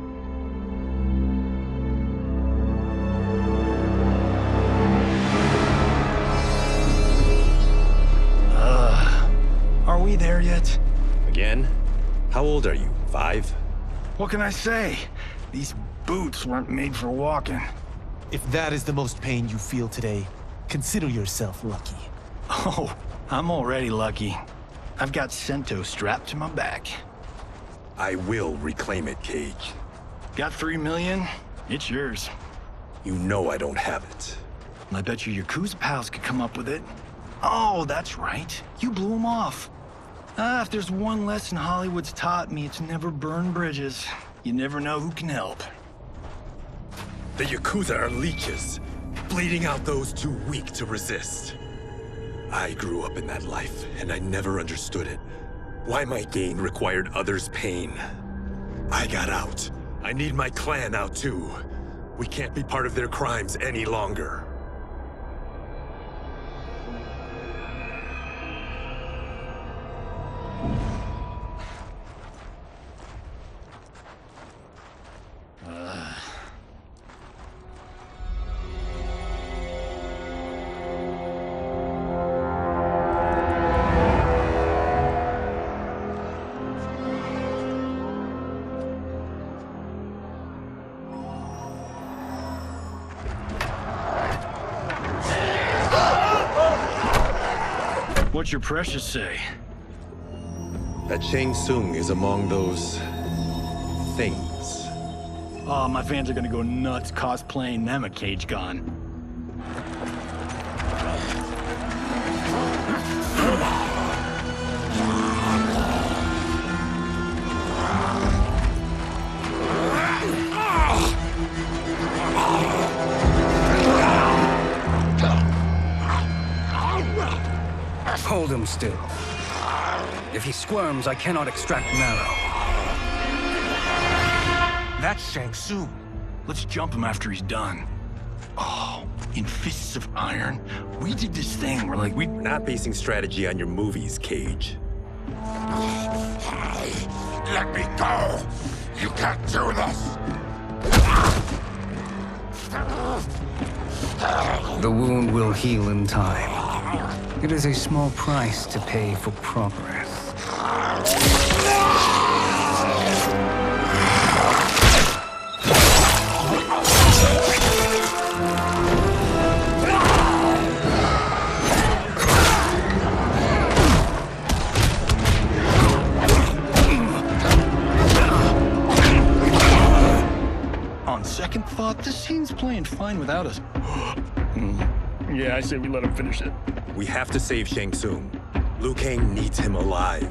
Are we there yet? Again? How old are you? 5? What can I say? These boots weren't made for walking. If that is the most pain you feel today, consider yourself lucky. Oh, I'm already lucky. I've got Sento strapped to my back. I will reclaim it, Cage. Got 3 million? It's yours. You know I don't have it. I bet your Yakuza pals could come up with it. Oh, that's right. You blew them off. If there's one lesson Hollywood's taught me, it's never burn bridges. You never know who can help. The Yakuza are leeches, bleeding out those too weak to resist. I grew up in that life, and I never understood it. Why my gain required others' pain. I got out. I need my clan out too. We can't be part of their crimes any longer. What's your precious say? That Shang Tsung is among those... things. Oh, my fans are gonna go nuts cosplaying them a Cage Gun. Hold him still. If he squirms, I cannot extract marrow. That's Shang Tsung. Let's jump him after he's done. Oh, in Fists of Iron, we did this thing where like We're not basing strategy on your movies, Cage. Let me go! You can't do this! The wound will heal in time. It is a small price to pay for progress. On second thought, this scene's playing fine without us. Yeah, I say we let him finish it. We have to save Shang Tsung. Liu Kang needs him alive.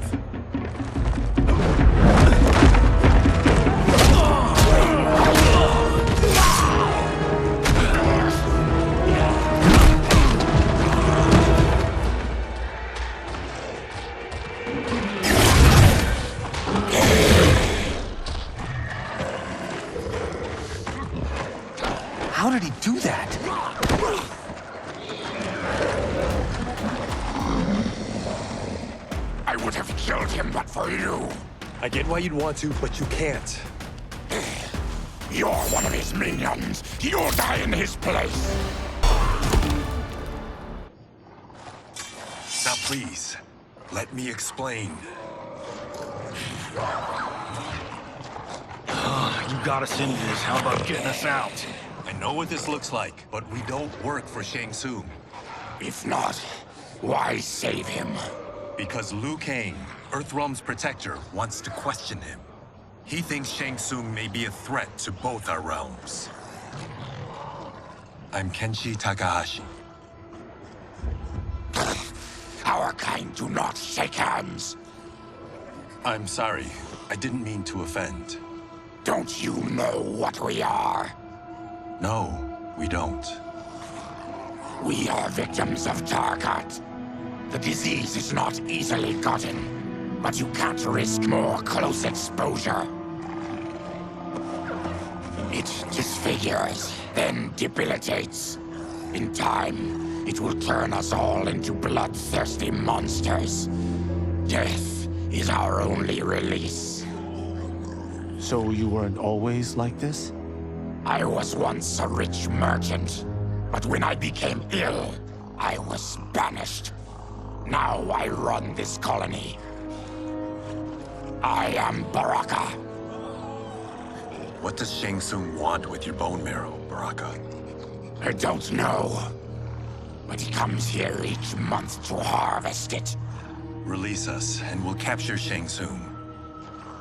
How did he do that? I would have killed him but for you. I get why you'd want to, but you can't. You're one of his minions. You'll die in his place. Now please, let me explain. You got us into this. How about getting us out? I know what this looks like, but we don't work for Shang Tsung. If not, why save him? Because Liu Kang, Earthrealm's protector, wants to question him. He thinks Shang Tsung may be a threat to both our realms. I'm Kenshi Takahashi. Our kind do not shake hands. I'm sorry. I didn't mean to offend. Don't you know what we are? No, we don't. We are victims of Tarkat. The disease is not easily gotten, but you can't risk more close exposure. It disfigures, then debilitates. In time, it will turn us all into bloodthirsty monsters. Death is our only release. So you weren't always like this? I was once a rich merchant, but when I became ill, I was banished. Now I run this colony. I am Baraka. What does Shang Tsung want with your bone marrow, Baraka? I don't know. But he comes here each month to harvest it. Release us, and we'll capture Shang Tsung.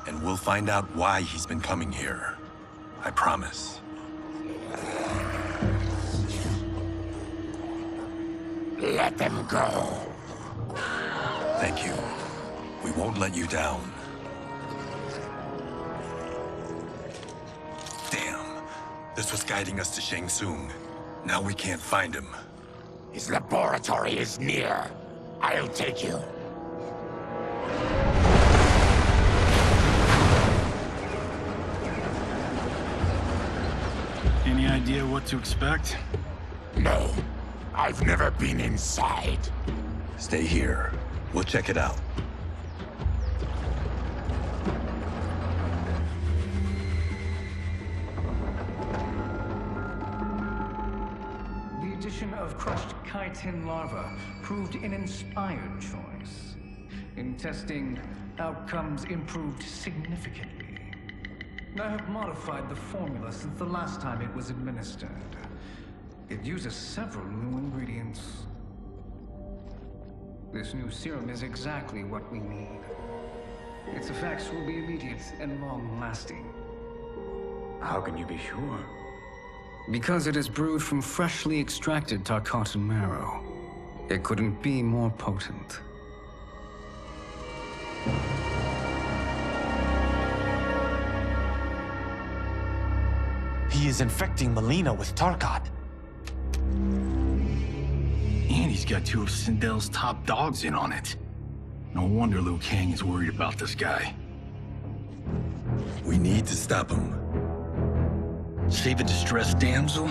And we'll find out why he's been coming here. I promise. Let them go. Thank you. We won't let you down. Damn. This was guiding us to Shang Tsung. Now we can't find him. His laboratory is near. I'll take you. Any idea what to expect? No. I've never been inside. Stay here. We'll check it out. The addition of crushed chitin larva proved an inspired choice. In testing, outcomes improved significantly. I have modified the formula since the last time it was administered. It uses several new ingredients. This new serum is exactly what we need. Its effects will be immediate and long-lasting. How can you be sure? Because it is brewed from freshly extracted Tarkatan marrow. It couldn't be more potent. He is infecting Melina with Tarkat. And he's got two of Sindel's top dogs in on it. No wonder Liu Kang is worried about this guy. We need to stop him. Save a distressed damsel?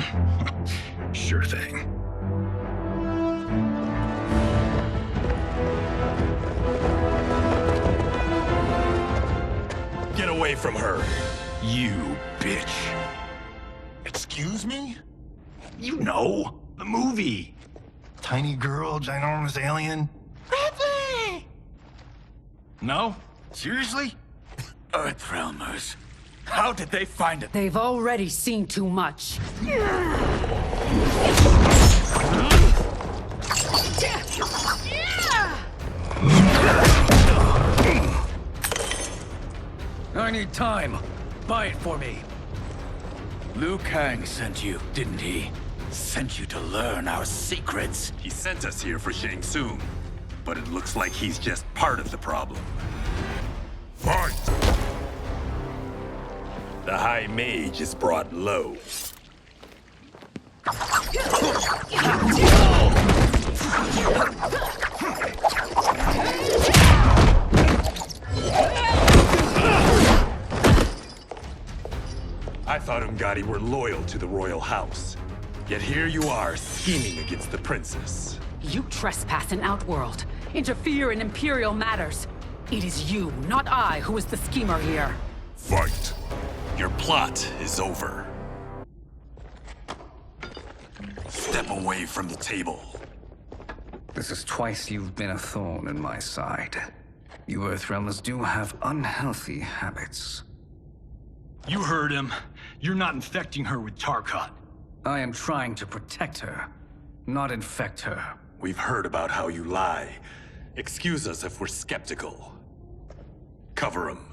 Sure thing. Get away from her! You bitch. Excuse me? You know, the movie. Tiny girl, ginormous alien. Ready! No? Seriously? Earthrealmers. How did they find it? They've already seen too much. I need time. Buy it for me. Liu Kang sent you, didn't he? Sent you to learn our secrets. He sent us here for Shang Tsung, but it looks like he's just part of the problem. Fight! The High Mage is brought low. I thought Ungadi were loyal to the royal house. Yet here you are, scheming against the princess. You trespass in Outworld, interfere in Imperial matters. It is you, not I, who is the schemer here. Fight! Your plot is over. Step away from the table. This is twice you've been a thorn in my side. You Earthrealmers do have unhealthy habits. You heard him. You're not infecting her with Tarkat. I am trying to protect her, not infect her. We've heard about how you lie. Excuse us if we're skeptical. Cover him.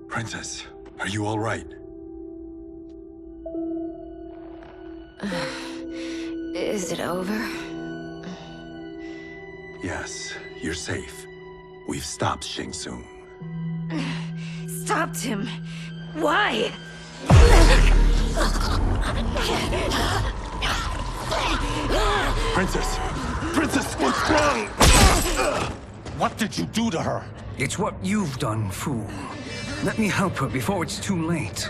Princess, are you all right? Is it over? Yes, you're safe. We've stopped Shang Tsung. Stopped him? Why? Princess! Princess, what's wrong? What did you do to her? It's what you've done, fool. Let me help her before it's too late.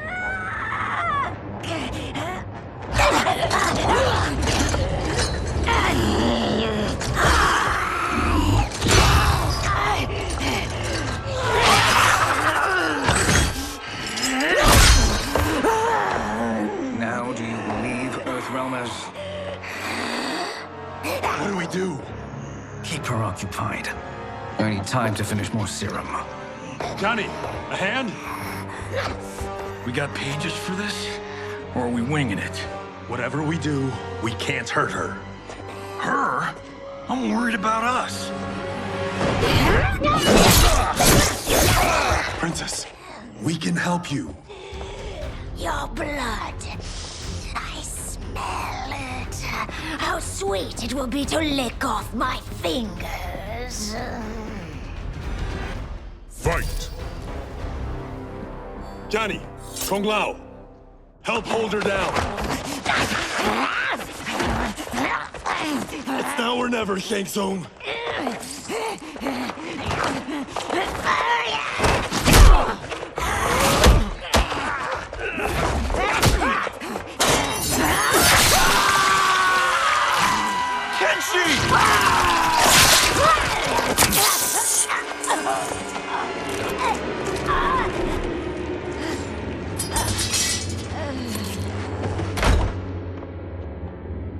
Now do you believe, Earthrealmers? What do we do? Keep her occupied. I need time to finish more serum. Johnny, a hand? We got pages for this? Or are we winging it? Whatever we do, we can't hurt her. Her? I'm worried about us. Princess, we can help you. Your blood. I smell it. How sweet it will be to lick off my fingers. Fight! Johnny, Kung Lao, help hold her down. It's now or never, Shang Tsung.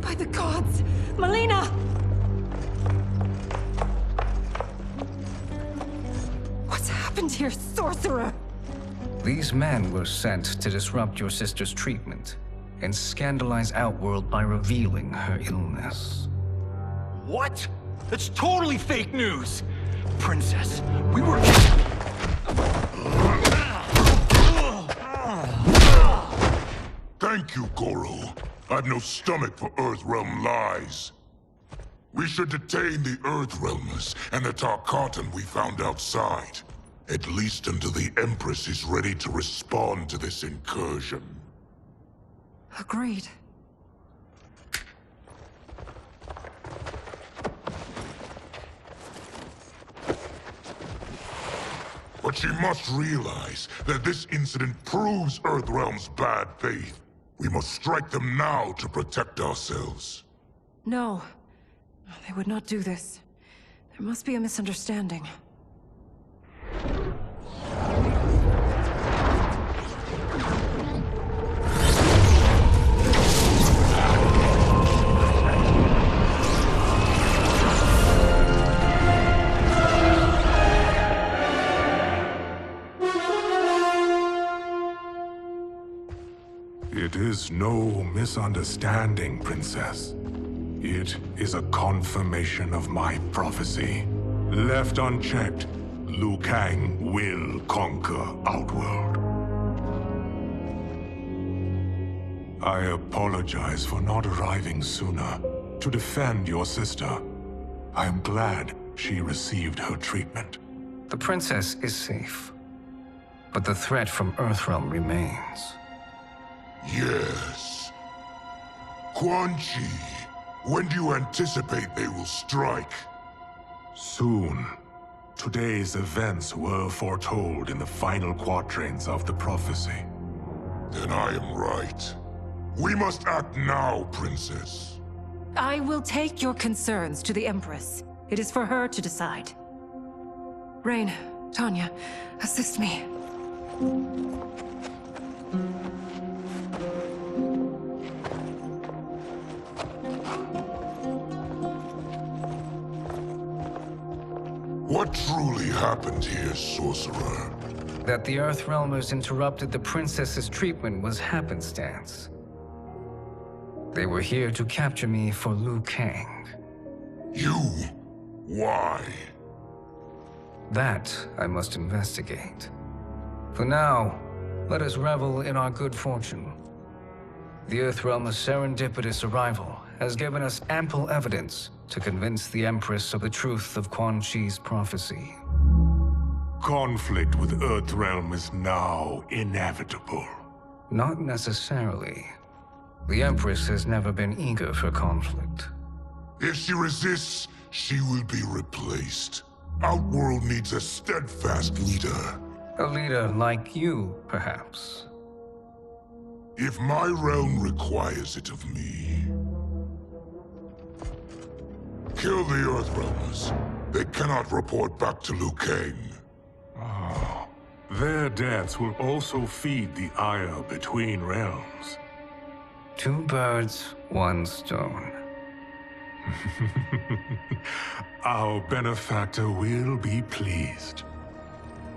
By the gods! Melina! What's happened here, sorcerer? These men were sent to disrupt your sister's treatment and scandalize Outworld by revealing her illness. What? That's totally fake news! Princess, we were... Thank you, Goro. I've no stomach for Earthrealm lies. We should detain the Earthrealmers and the Tarkatan we found outside. At least until the Empress is ready to respond to this incursion. Agreed. But she must realize that this incident proves Earthrealm's bad faith. We must strike them now to protect ourselves. No. They would not do this. There must be a misunderstanding. It is no misunderstanding, Princess. It is a confirmation of my prophecy. Left unchecked, Liu Kang will conquer Outworld. I apologize for not arriving sooner to defend your sister. I am glad she received her treatment. The princess is safe, but the threat from Earthrealm remains. Yes. Quan Chi, when do you anticipate they will strike? Soon. Today's events were foretold in the final quatrains of the prophecy. Then I am right. We must act now, Princess. I will take your concerns to the Empress. It is for her to decide. Rain, Tanya, assist me. What truly happened here, Sorcerer? That the Earthrealmers interrupted the princess's treatment was happenstance. They were here to capture me for Liu Kang. You? Why? That I must investigate. For now, let us revel in our good fortune. The Earthrealm's serendipitous arrival has given us ample evidence to convince the Empress of the truth of Quan Chi's prophecy. Conflict with Earthrealm is now inevitable. Not necessarily. The Empress has never been eager for conflict. If she resists, she will be replaced. Outworld needs a steadfast leader. A leader like you, perhaps. If my realm requires it of me. Kill the Earthrealmers. They cannot report back to Liu Kang. Oh, their deaths will also feed the ire between realms. 2 birds, 1 stone. Our benefactor will be pleased.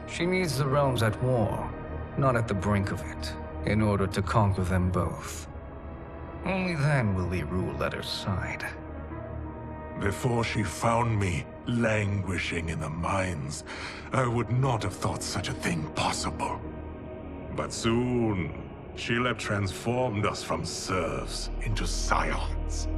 She needs the realms at war, not at the brink of it, in order to conquer them both. Only then will we rule at her side. Before she found me languishing in the mines, I would not have thought such a thing possible. But soon, she'll have transformed us from serfs into scions.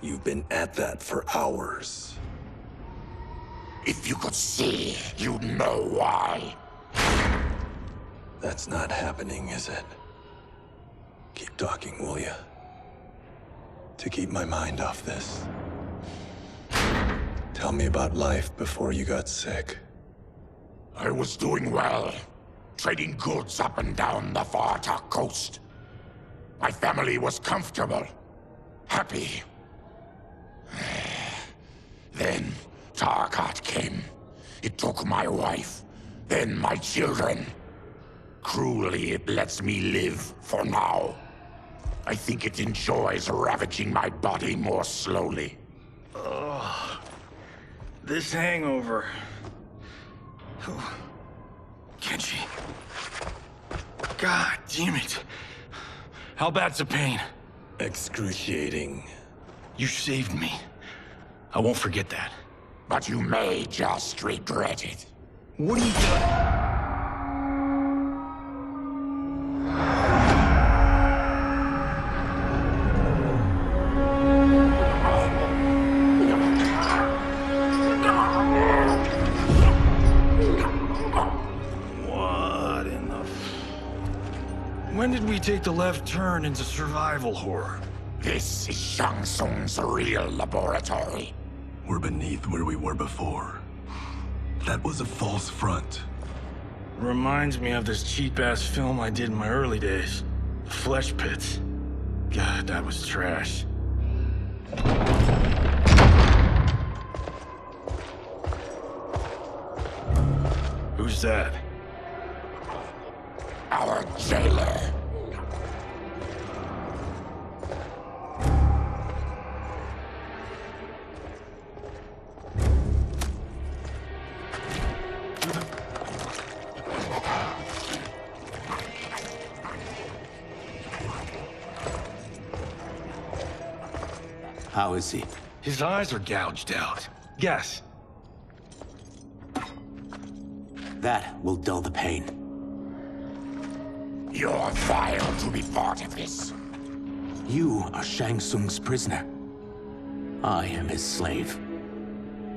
You've been at that for hours. If you could see, you'd know why. That's not happening, is it? Keep talking, will ya? To keep my mind off this. Tell me about life before you got sick. I was doing well, trading goods up and down the Varta coast. My family was comfortable, happy. Then Tarkat came. It took my wife, then my children. Cruelly, it lets me live for now. I think it enjoys ravaging my body more slowly. Ugh. This hangover. Kenshi. God damn it. How bad's the pain? Excruciating. You saved me. I won't forget that. But you may just regret it. What are you doing? When did we take the left turn into survival horror? This is Shang Tsung's real laboratory. We're beneath where we were before. That was a false front. Reminds me of this cheap-ass film I did in my early days. Flesh pits. God, that was trash. Who's that? Our jailer. How is he? His eyes are gouged out. Guess. That will dull the pain. You're vile to be part of this. You are Shang Tsung's prisoner. I am his slave.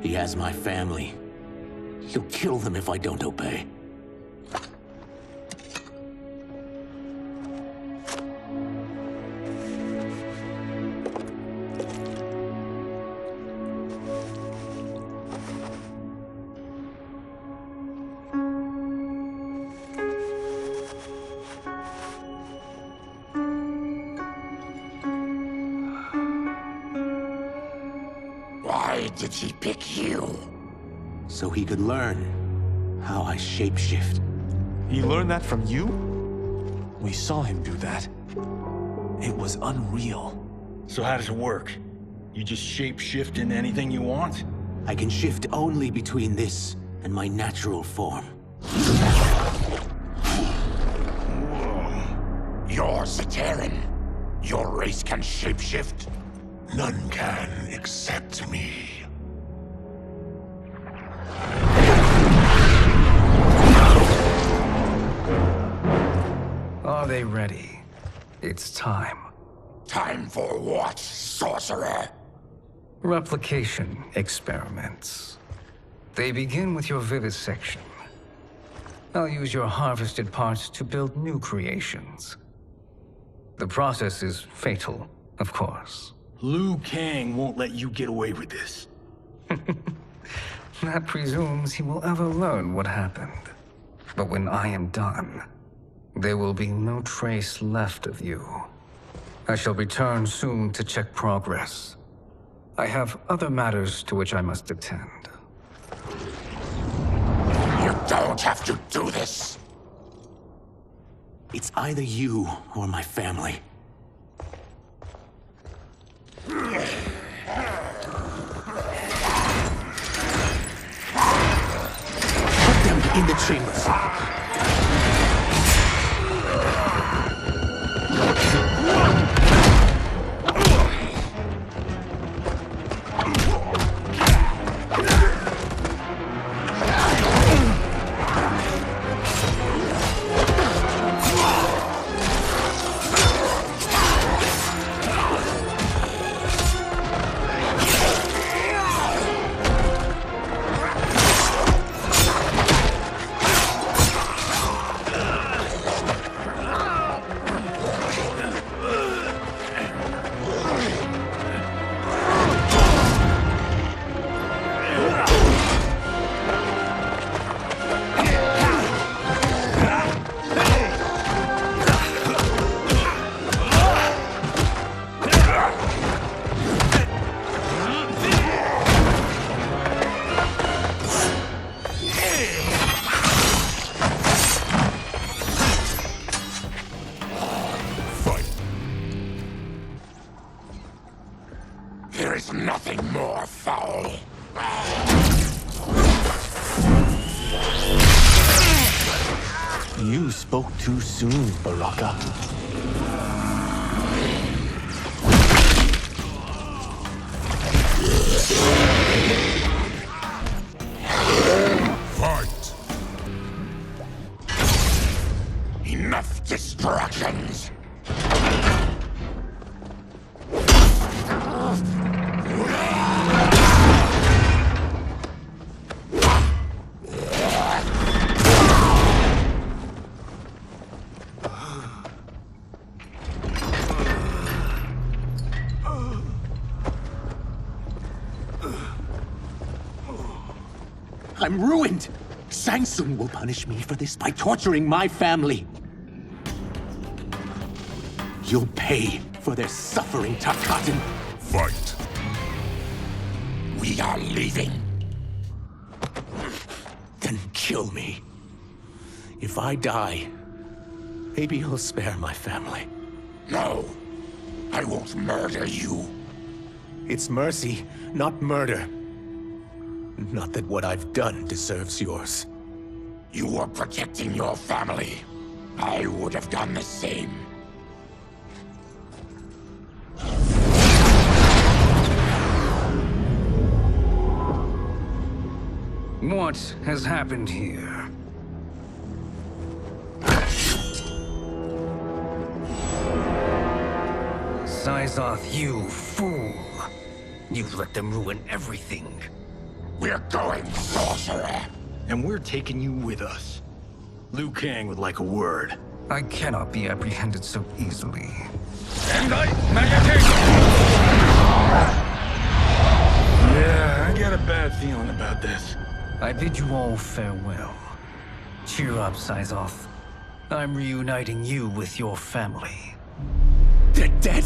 He has my family. He'll kill them if I don't obey. Why did he pick you? So he could learn how I shapeshift. He learned that from you? We saw him do that. It was unreal. So how does it work? You just shape-shift into anything you want? I can shift only between this and my natural form. You're Zaterran. Your race can shapeshift. None can except me. Are they ready? It's time. Time for what, sorcerer? Replication experiments. They begin with your vivisection. I'll use your harvested parts to build new creations. The process is fatal, of course. Liu Kang won't let you get away with this. That presumes he will ever learn what happened. But when I am done, there will be no trace left of you. I shall return soon to check progress. I have other matters to which I must attend. You don't have to do this. It's either you or my family. Put them in the chambers. There is nothing more foul. You spoke too soon, Baraka. Fight! Enough distractions! I'm ruined! Shang Tsung will punish me for this by torturing my family. you'll pay for their suffering, Tarkatan. Fight. We are leaving. Then kill me. If I die, maybe you'll spare my family. No, I won't murder you. It's mercy, not murder. Not that what I've done deserves yours. You were protecting your family. I would have done the same. What has happened here? Syzoth, you fool! You let them ruin everything. We're going, sorcerer. And we're taking you with us. Liu Kang would like a word. I cannot be apprehended so easily. Yeah, I got a bad feeling about this. I bid you all farewell. Cheer up, Syzoth. I'm reuniting you with your family. They're dead?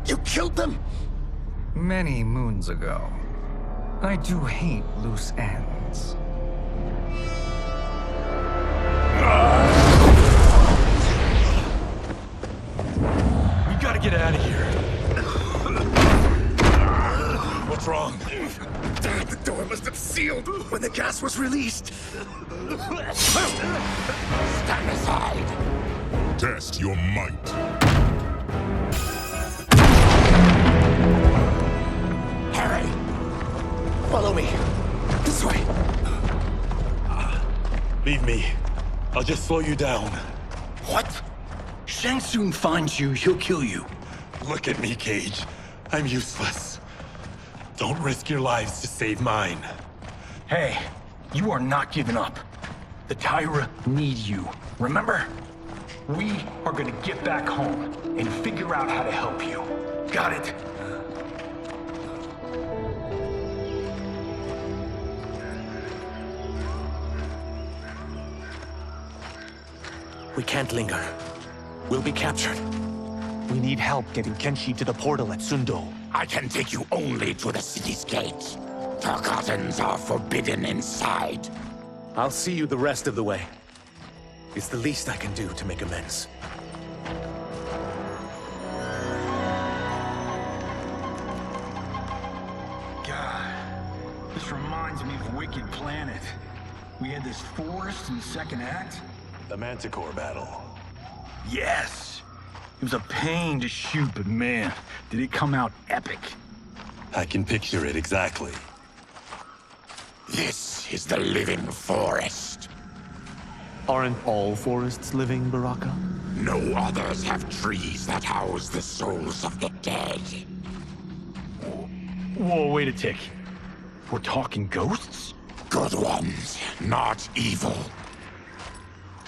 You killed them? Many moons ago. I do hate loose ends. We gotta get out of here. What's wrong? The door must have sealed when the gas was released. Stand aside. Test your might. Harry! Follow me. This way. Leave me. I'll just slow you down. What? Shang Tsung finds you, he'll kill you. Look at me, Cage. I'm useless. Don't risk your lives to save mine. Hey, you are not giving up. The Tyra need you, remember? We are gonna get back home and figure out how to help you. Got it? We can't linger. We'll be captured. We need help getting Kenshi to the portal at Sundo. I can take you only to the city's gate. Tarkatans are forbidden inside. I'll see you the rest of the way. It's the least I can do to make amends. God, this reminds me of Wicked Planet. We had this forest in the second act. The Manticore battle. Yes! It was a pain to shoot, but man, did it come out epic. I can picture it exactly. This is the living forest. Aren't all forests living, Baraka? No others have trees that house the souls of the dead. Whoa, wait a tick. We're talking ghosts? Good ones, not evil.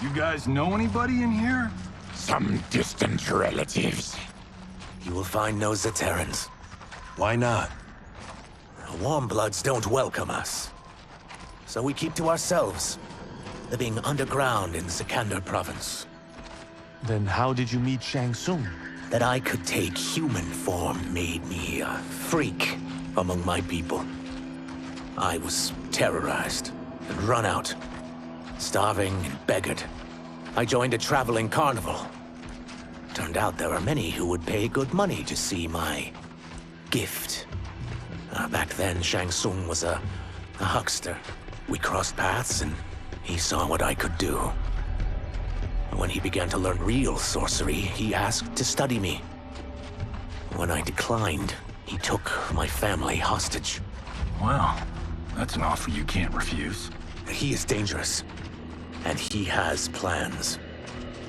You guys know anybody in here? Some distant relatives. You will find no Zaterrans. Why not? Warm bloods don't welcome us. So we keep to ourselves, living underground in Sikander province. Then how did you meet Shang Tsung? That I could take human form made me a freak among my people. I was terrorized and run out, starving and beggared. I joined a traveling carnival. Turned out there are many who would pay good money to see my gift. Back then, Shang Tsung was a huckster. We crossed paths and he saw what I could do. When he began to learn real sorcery, he asked to study me. When I declined, he took my family hostage. Wow, that's an offer you can't refuse. He is dangerous, and he has plans.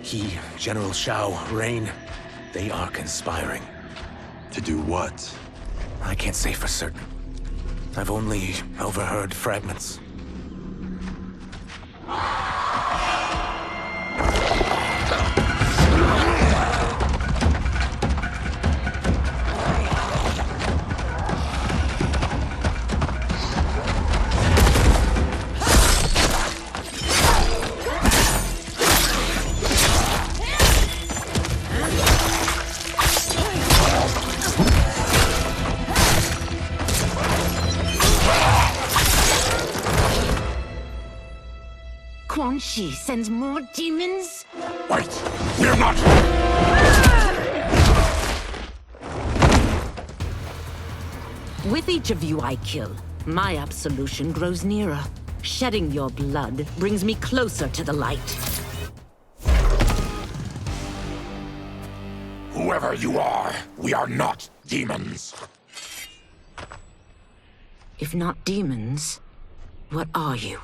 He, General Shao, Rain, they are conspiring. To do what? I can't say for certain. I've only overheard fragments. Shi sends more demons? Wait! We're not... With each of you I kill, my absolution grows nearer. Shedding your blood brings me closer to the light. Whoever you are, we are not demons. If not demons, what are you?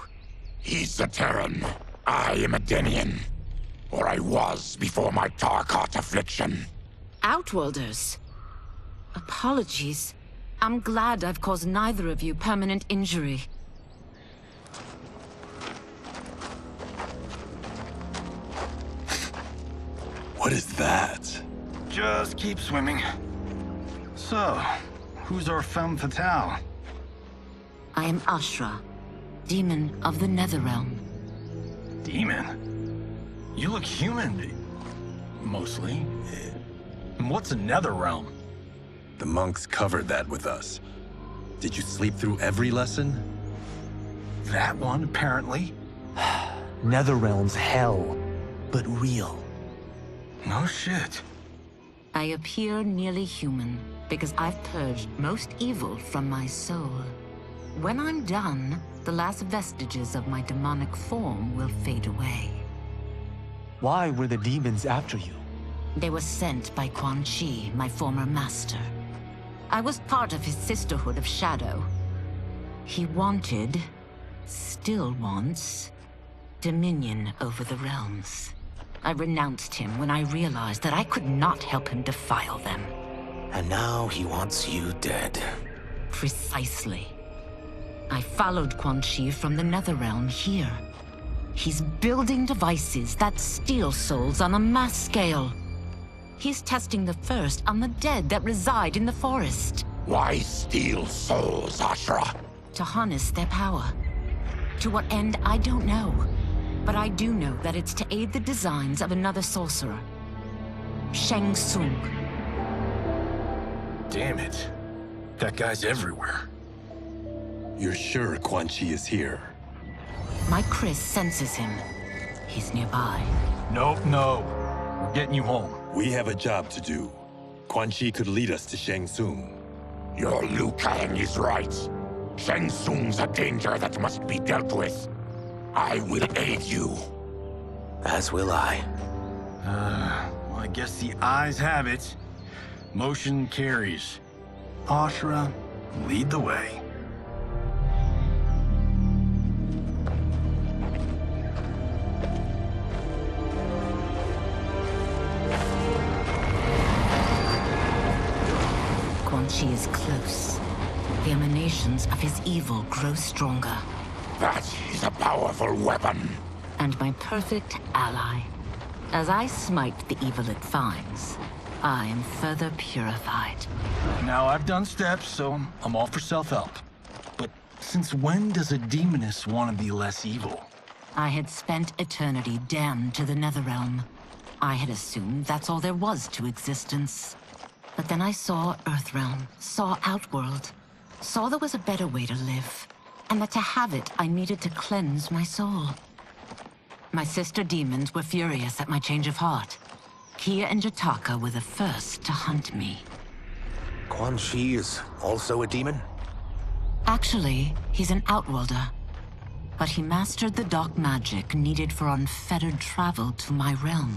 He's a Terran. I am a Denian. Or I was before my Tarkat affliction. Outworlders. Apologies. I'm glad I've caused neither of you permanent injury. What is that? Just keep swimming. So, who's our femme fatale? I am Ashra, demon of the Netherrealm. Demon? You look human. Mostly. And what's a Netherrealm? The monks covered that with us. Did you sleep through every lesson? That one, apparently. Netherrealm's hell, but real. No shit. I appear nearly human because I've purged most evil from my soul. When I'm done, the last vestiges of my demonic form will fade away. Why were the demons after you? They were sent by Quan Chi, my former master. I was part of his Sisterhood of Shadow. He wanted, still wants, dominion over the realms. I renounced him when I realized that I could not help him defile them. And now he wants you dead. Precisely. I followed Quan Chi from the Netherrealm here. He's building devices that steal souls on a mass scale. He's testing the first on the dead that reside in the forest. Why steal souls, Ashra? To harness their power. To what end, I don't know. But I do know that it's to aid the designs of another sorcerer. Shang Tsung. Damn it. That guy's everywhere. You're sure Quan Chi is here? My Chris senses him. He's nearby. Nope, no. We're getting you home. We have a job to do. Quan Chi could lead us to Shang Tsung. Your Liu Kang is right. Shang Tsung's a danger that must be dealt with. I will aid you. As will I. Well, I guess the eyes have it. Motion carries. Ashra, lead the way. Quan Chi is close. The emanations of his evil grow stronger. That is a powerful weapon. And my perfect ally. As I smite the evil it finds, I am further purified. Now, I've done steps, so I'm all for self-help. But since when does a demoness want to be less evil? I had spent eternity damned to the Netherrealm. I had assumed that's all there was to existence. But then I saw Earthrealm, saw Outworld, saw there was a better way to live, and that to have it, I needed to cleanse my soul. My sister demons were furious at my change of heart. Kia and Jataka were the first to hunt me. Quan Chi is also a demon? Actually, he's an Outworlder. But he mastered the dark magic needed for unfettered travel to my realm.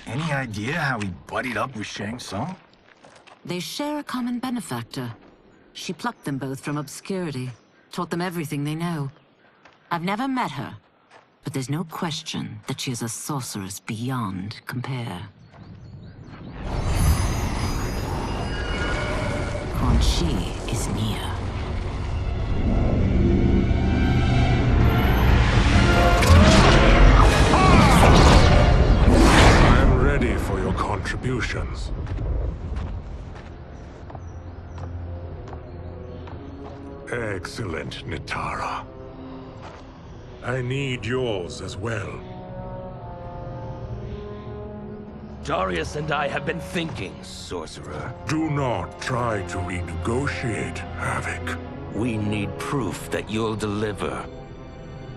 Any idea how he buddied up with Shang Tsung? They share a common benefactor. She plucked them both from obscurity, taught them everything they know. I've never met her, but there's no question that she is a sorceress beyond compare. Quan Chi is near. I'm ready for your contributions. Excellent, Nitara. I need yours as well. Darius and I have been thinking, sorcerer. Do not try to renegotiate, Havoc. We need proof that you'll deliver.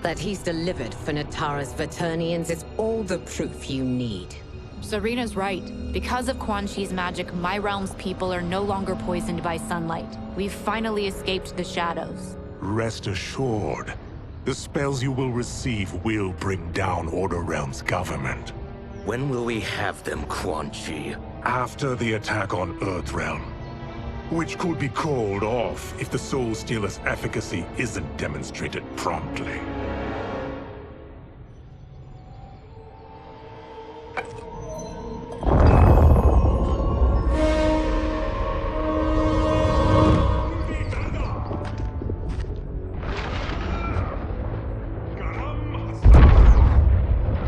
That he's delivered for Natara's Vaternians is all the proof you need. Serena's right. Because of Quan Chi's magic, my realm's people are no longer poisoned by sunlight. We've finally escaped the shadows. Rest assured, the spells you will receive will bring down Order Realm's government. When will we have them, Quan Chi? After the attack on Earthrealm, which could be called off if the Soul Stealer's efficacy isn't demonstrated promptly.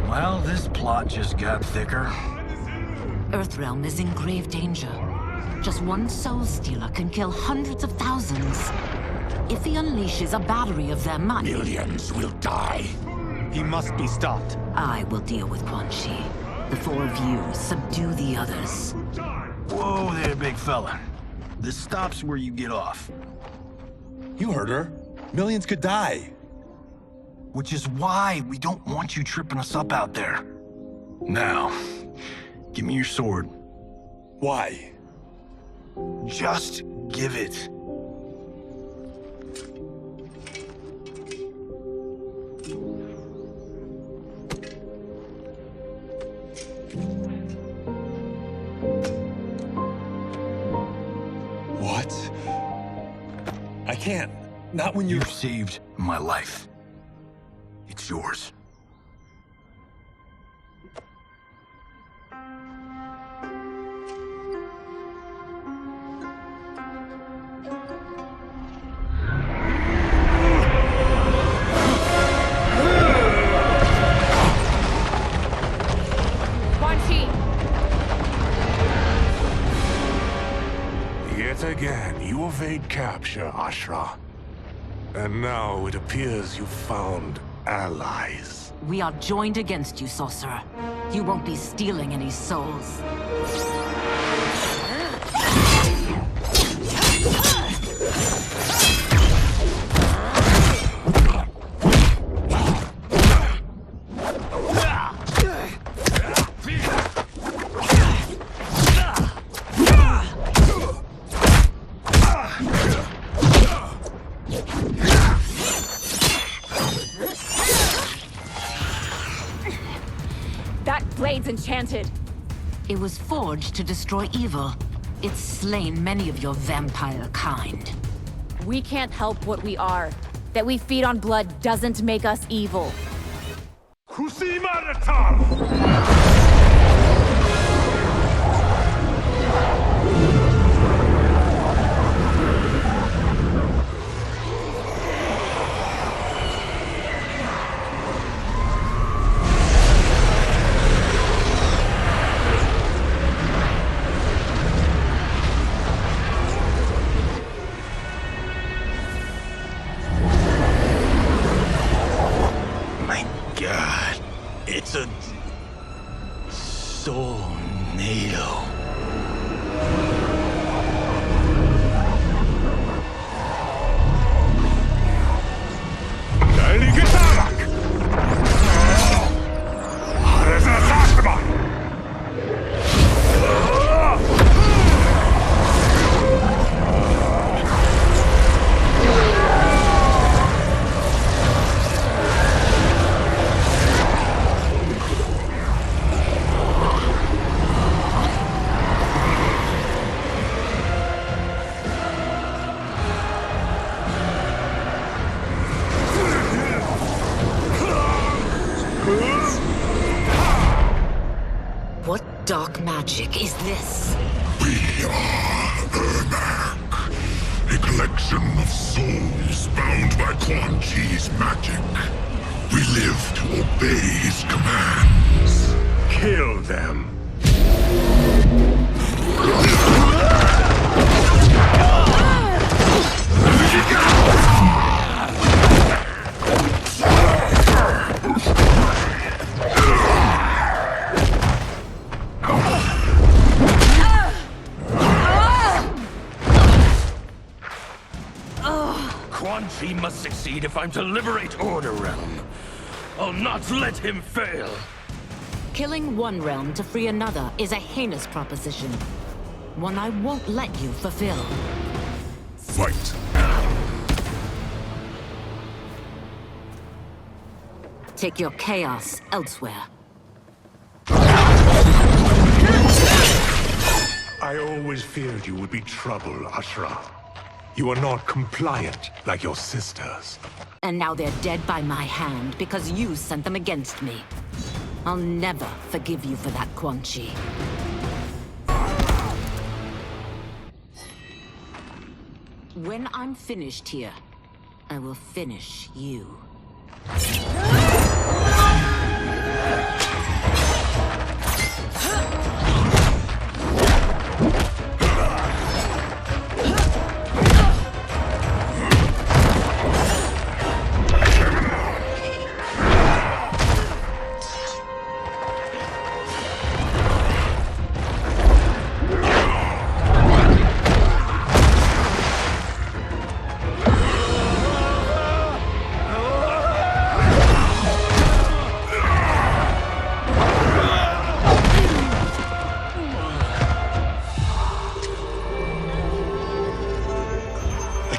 Well, this plot just got thicker. Earthrealm is in grave danger. Just one Soul Stealer can kill hundreds of thousands. If he unleashes a battery of them, millions will die. He must be stopped. I will deal with Quan Chi. The four of you subdue the others. Whoa there, big fella. This stops where you get off. You heard her. Millions could die. Which is why we don't want you tripping us up out there. Now, give me your sword. Why? Just give it. What? I can't. Not when You've saved my life. It's yours. Yet again, you evade capture, Ashra. And now it appears you've found allies. We are joined against you, Sorcerer. You won't be stealing any souls. Enchanted. It was forged to destroy evil. It's slain many of your vampire kind. We can't help what we are. That we feed on blood doesn't make us evil. It's a soul-nado. What dark magic is this? We are Ermac, a collection of souls bound by Quan Chi's magic. We live to obey his commands. Kill them. He must succeed if I'm to liberate Order Realm. I'll not let him fail. Killing one realm to free another is a heinous proposition. One I won't let you fulfill. Fight. Take your chaos elsewhere. I always feared you would be trouble, Ashra. You are not compliant like your sisters. And now they're dead by my hand because you sent them against me. I'll never forgive you for that, Quan Chi. When I'm finished here, I will finish you.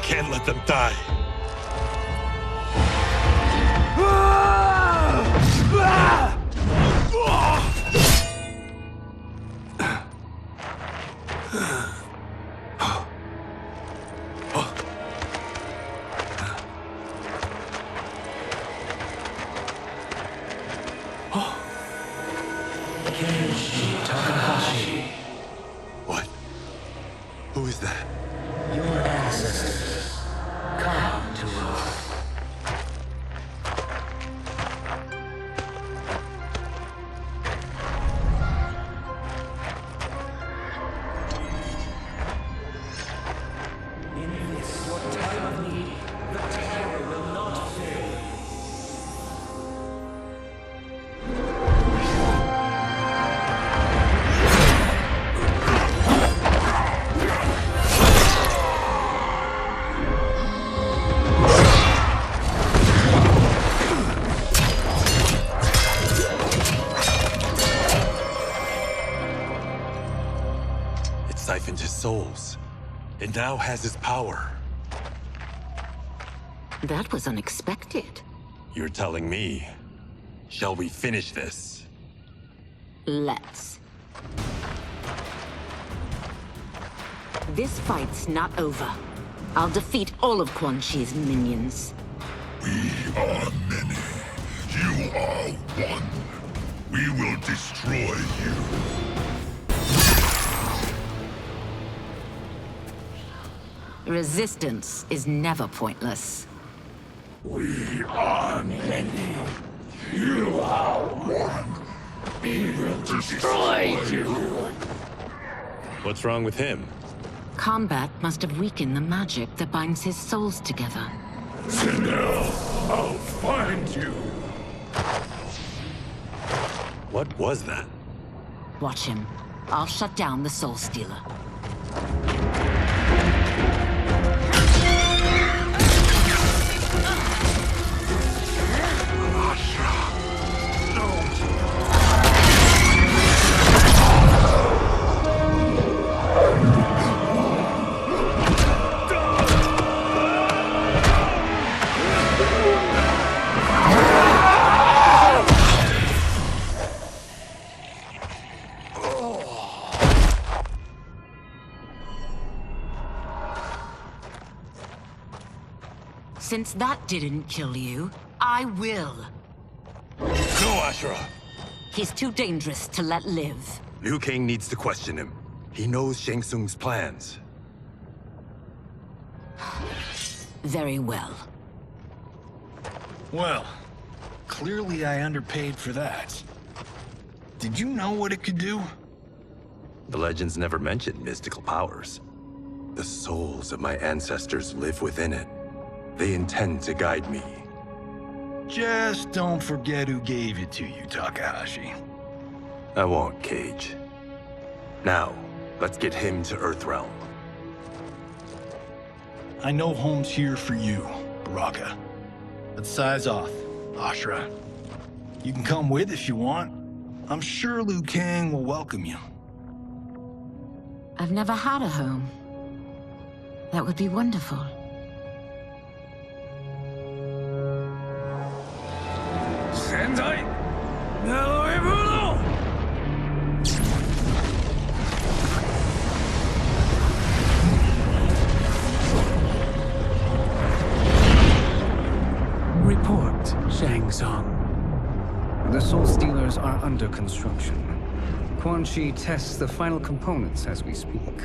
Can't let them die. What? Who is that? Your ancestors. Come to us. In this, your time of need, the terror will not fail. Siphoned his souls. It now has his power. That was unexpected. You're telling me. Shall we finish this? Let's. This fight's not over. I'll defeat all of Quan Chi's minions. We are many. You are one. We will destroy you. Resistance is never pointless. We are many. You are one. We will destroy you. What's wrong with him? Combat must have weakened the magic that binds his souls together. Sinel, I'll find you. What was that? Watch him. I'll shut down the Soul Stealer. Since that didn't kill you, I will. No, Ashra! He's too dangerous to let live. Liu Kang needs to question him. He knows Shang Tsung's plans. Very well. Well, clearly I underpaid for that. Did you know what it could do? The legends never mentioned mystical powers. The souls of my ancestors live within it. They intend to guide me. Just don't forget who gave it to you, Takahashi. I won't, Cage. Now, let's get him to Earthrealm. I know home's here for you, Baraka. But size off, Ashra. You can come with if you want. I'm sure Liu Kang will welcome you. I've never had a home. That would be wonderful. Sendai! Naloibuno! Report, Shang Tsung. The Soul Stealers are under construction. Quan Chi tests the final components as we speak.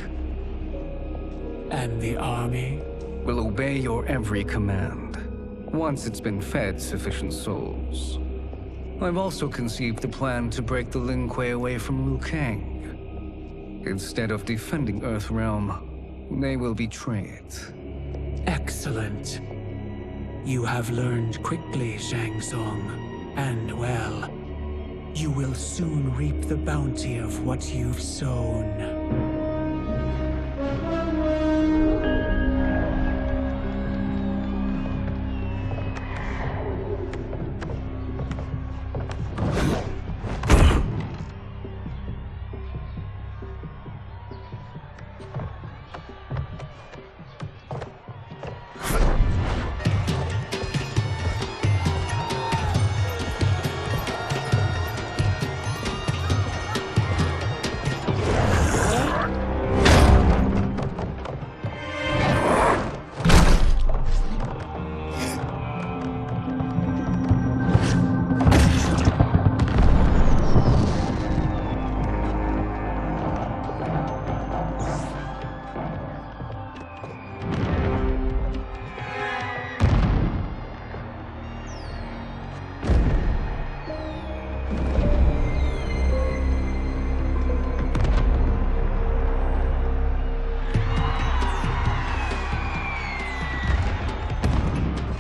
And the army will obey your every command, once it's been fed sufficient souls. I've also conceived the plan to break the Lin Kuei away from Liu Kang. Instead of defending Earthrealm, they will betray it. Excellent. You have learned quickly, Shang Tsung. And well, you will soon reap the bounty of what you've sown.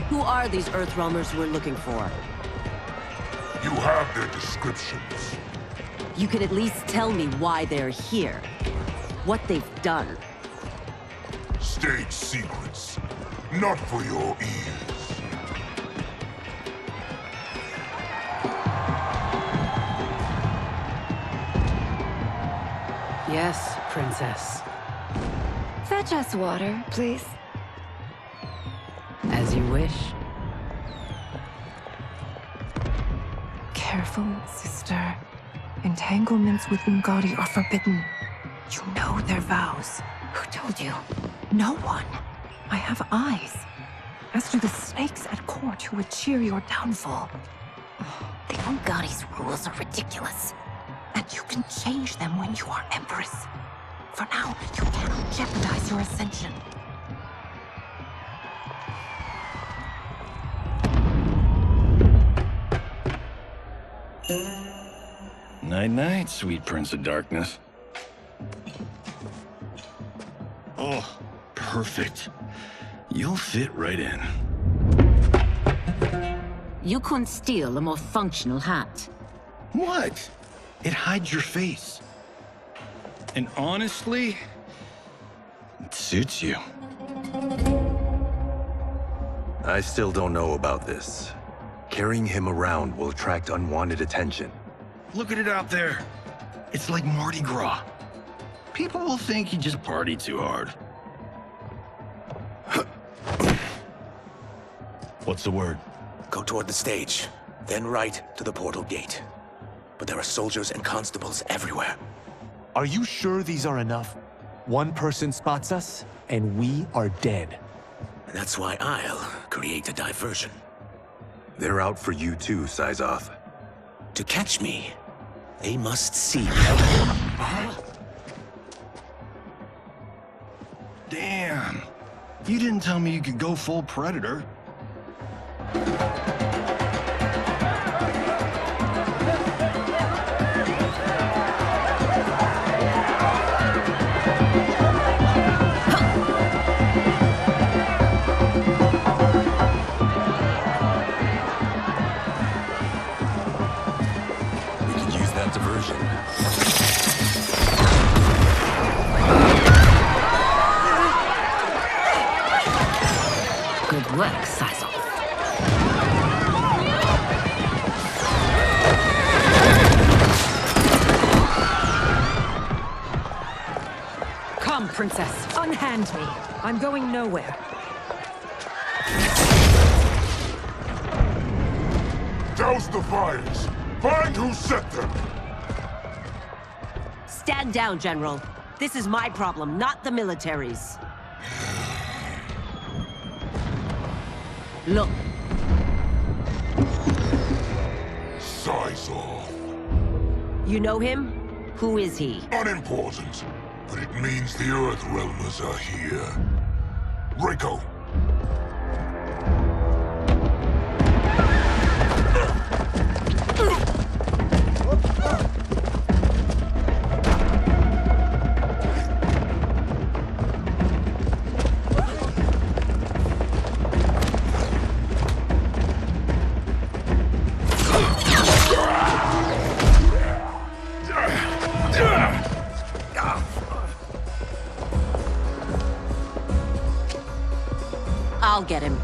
Who are these Earthrealmers we're looking for? You have their descriptions. You can at least tell me why they're here. What they've done. State secrets. Not for your ears. Yes, Princess. Fetch us water, please. As you wish. Careful, sister. Entanglements with Ungadi are forbidden. You know their vows. Who told you? No one. I have eyes. As do the snakes at court who would cheer your downfall. The Ungadi's rules are ridiculous. And you can change them when you are Empress. For now, you cannot jeopardize your ascension. Night-night, sweet Prince of Darkness. Oh, perfect. You'll fit right in. You couldn't steal a more functional hat. What? It hides your face. And honestly, it suits you. I still don't know about this. Carrying him around will attract unwanted attention. Look at it out there. It's like Mardi Gras. People will think you just party too hard. What's the word? Go toward the stage, then right to the portal gate. But there are soldiers and constables everywhere. Are you sure these are enough? One person spots us, and we are dead. That's why I'll create a diversion. They're out for you too, Syzoth. To catch me, they must see me. Damn. You didn't tell me you could go full Predator. Diversion. Good work, Syzoth. Princess. Unhand me. I'm going nowhere. Douse the fires! Find who set them! Stand down, General. This is my problem, not the military's. Look. Sizal. You know him? Who is he? Unimportant, but it means the Earthrealmers are here. Reiko. I'll get him.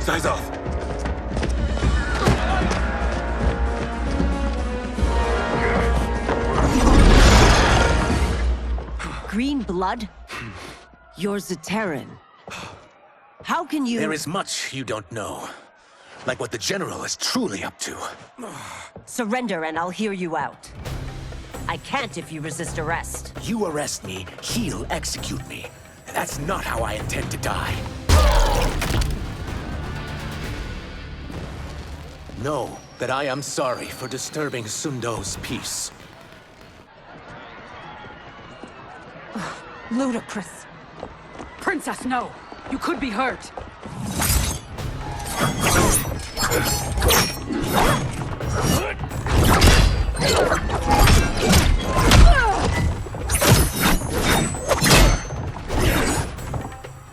Size off. Green blood? You're Zaterran. How can you— There is much you don't know. Like what the General is truly up to. Surrender and I'll hear you out. I can't if you resist arrest. You arrest me, he'll execute me. And that's not how I intend to die. Know that I am sorry for disturbing Sundo's peace. Ludicrous. Princess, no! You could be hurt!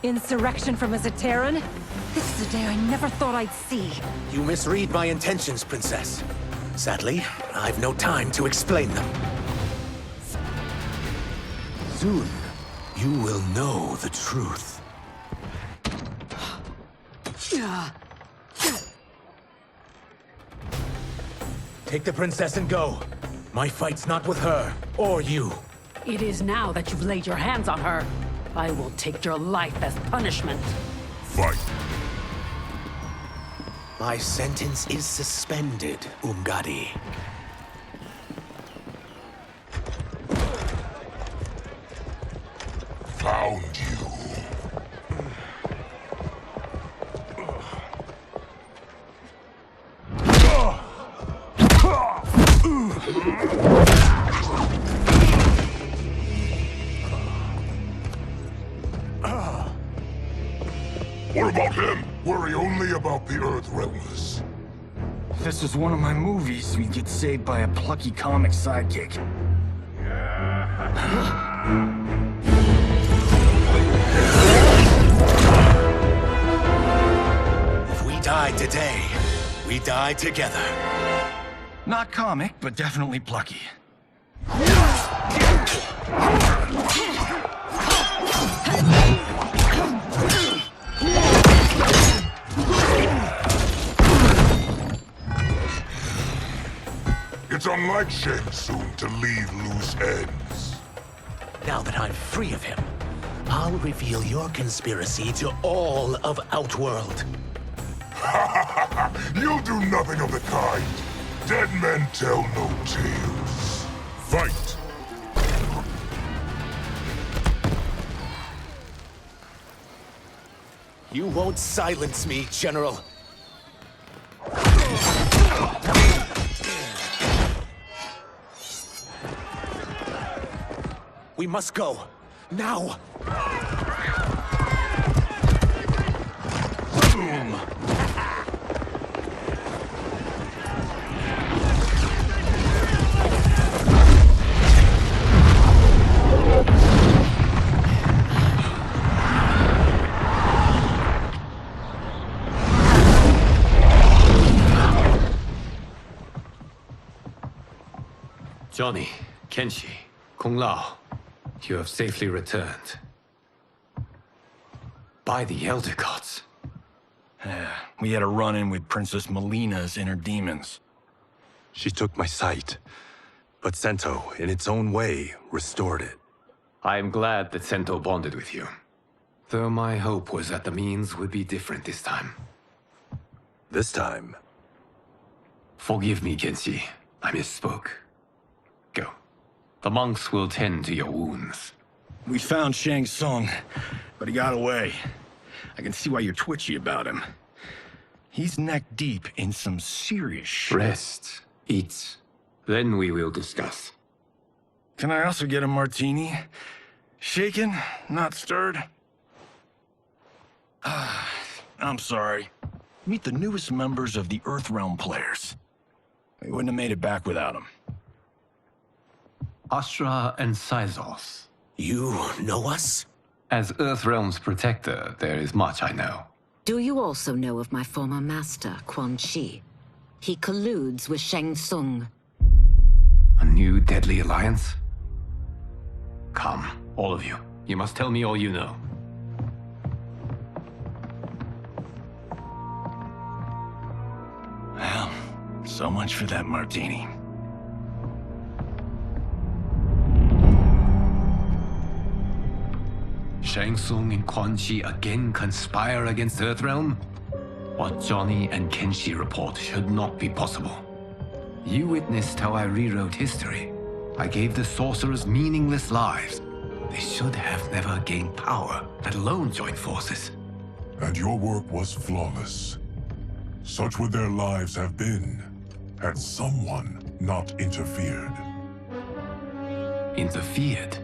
Insurrection from a Zaterran? This is a day I never thought I'd see. You misread my intentions, Princess. Sadly, I've no time to explain them. Soon, you will know the truth. Take the princess and go. My fight's not with her, or you. It is now that you've laid your hands on her. I will take your life as punishment. Fight. My sentence is suspended, Umgadi. Found you. What about him? Worry only about the Earthrealmers. If this was one of my movies, we'd get saved by a plucky comic sidekick. If we die today, we die together. Not comic, but definitely plucky. It's unlike Shang Tsung to leave loose ends. Now that I'm free of him, I'll reveal your conspiracy to all of Outworld. You'll do nothing of the kind. Dead men tell no tales. Fight! You won't silence me, General. We must go. Now! Boom! Johnny, Kenshi, Kung Lao, you have safely returned. By the Elder Gods. We had a run-in with Princess Melina's inner demons. She took my sight, but Sento, in its own way, restored it. I am glad that Sento bonded with you. Though my hope was that the means would be different this time. This time? Forgive me, Kenshi. I misspoke. Go. The monks will tend to your wounds. We found Shang Tsung, but he got away. I can see why you're twitchy about him. He's neck-deep in some serious shit. Rest. Eat. Then we will discuss. Can I also get a martini? Shaken, not stirred? I'm sorry. Meet the newest members of the Earthrealm players. We wouldn't have made it back without them. Astra and Syzos. You know us? As Earthrealm's protector, there is much I know. Do you also know of my former master, Quan Chi? He colludes with Shang Tsung. A new deadly alliance? Come, all of you. You must tell me all you know. Well, so much for that martini. Shang Tsung and Quan Chi again conspire against Earthrealm? What Johnny and Kenshi report should not be possible. You witnessed how I rewrote history. I gave the sorcerers meaningless lives. They should have never gained power, let alone join forces. And your work was flawless. Such would their lives have been, had someone not interfered. Interfered?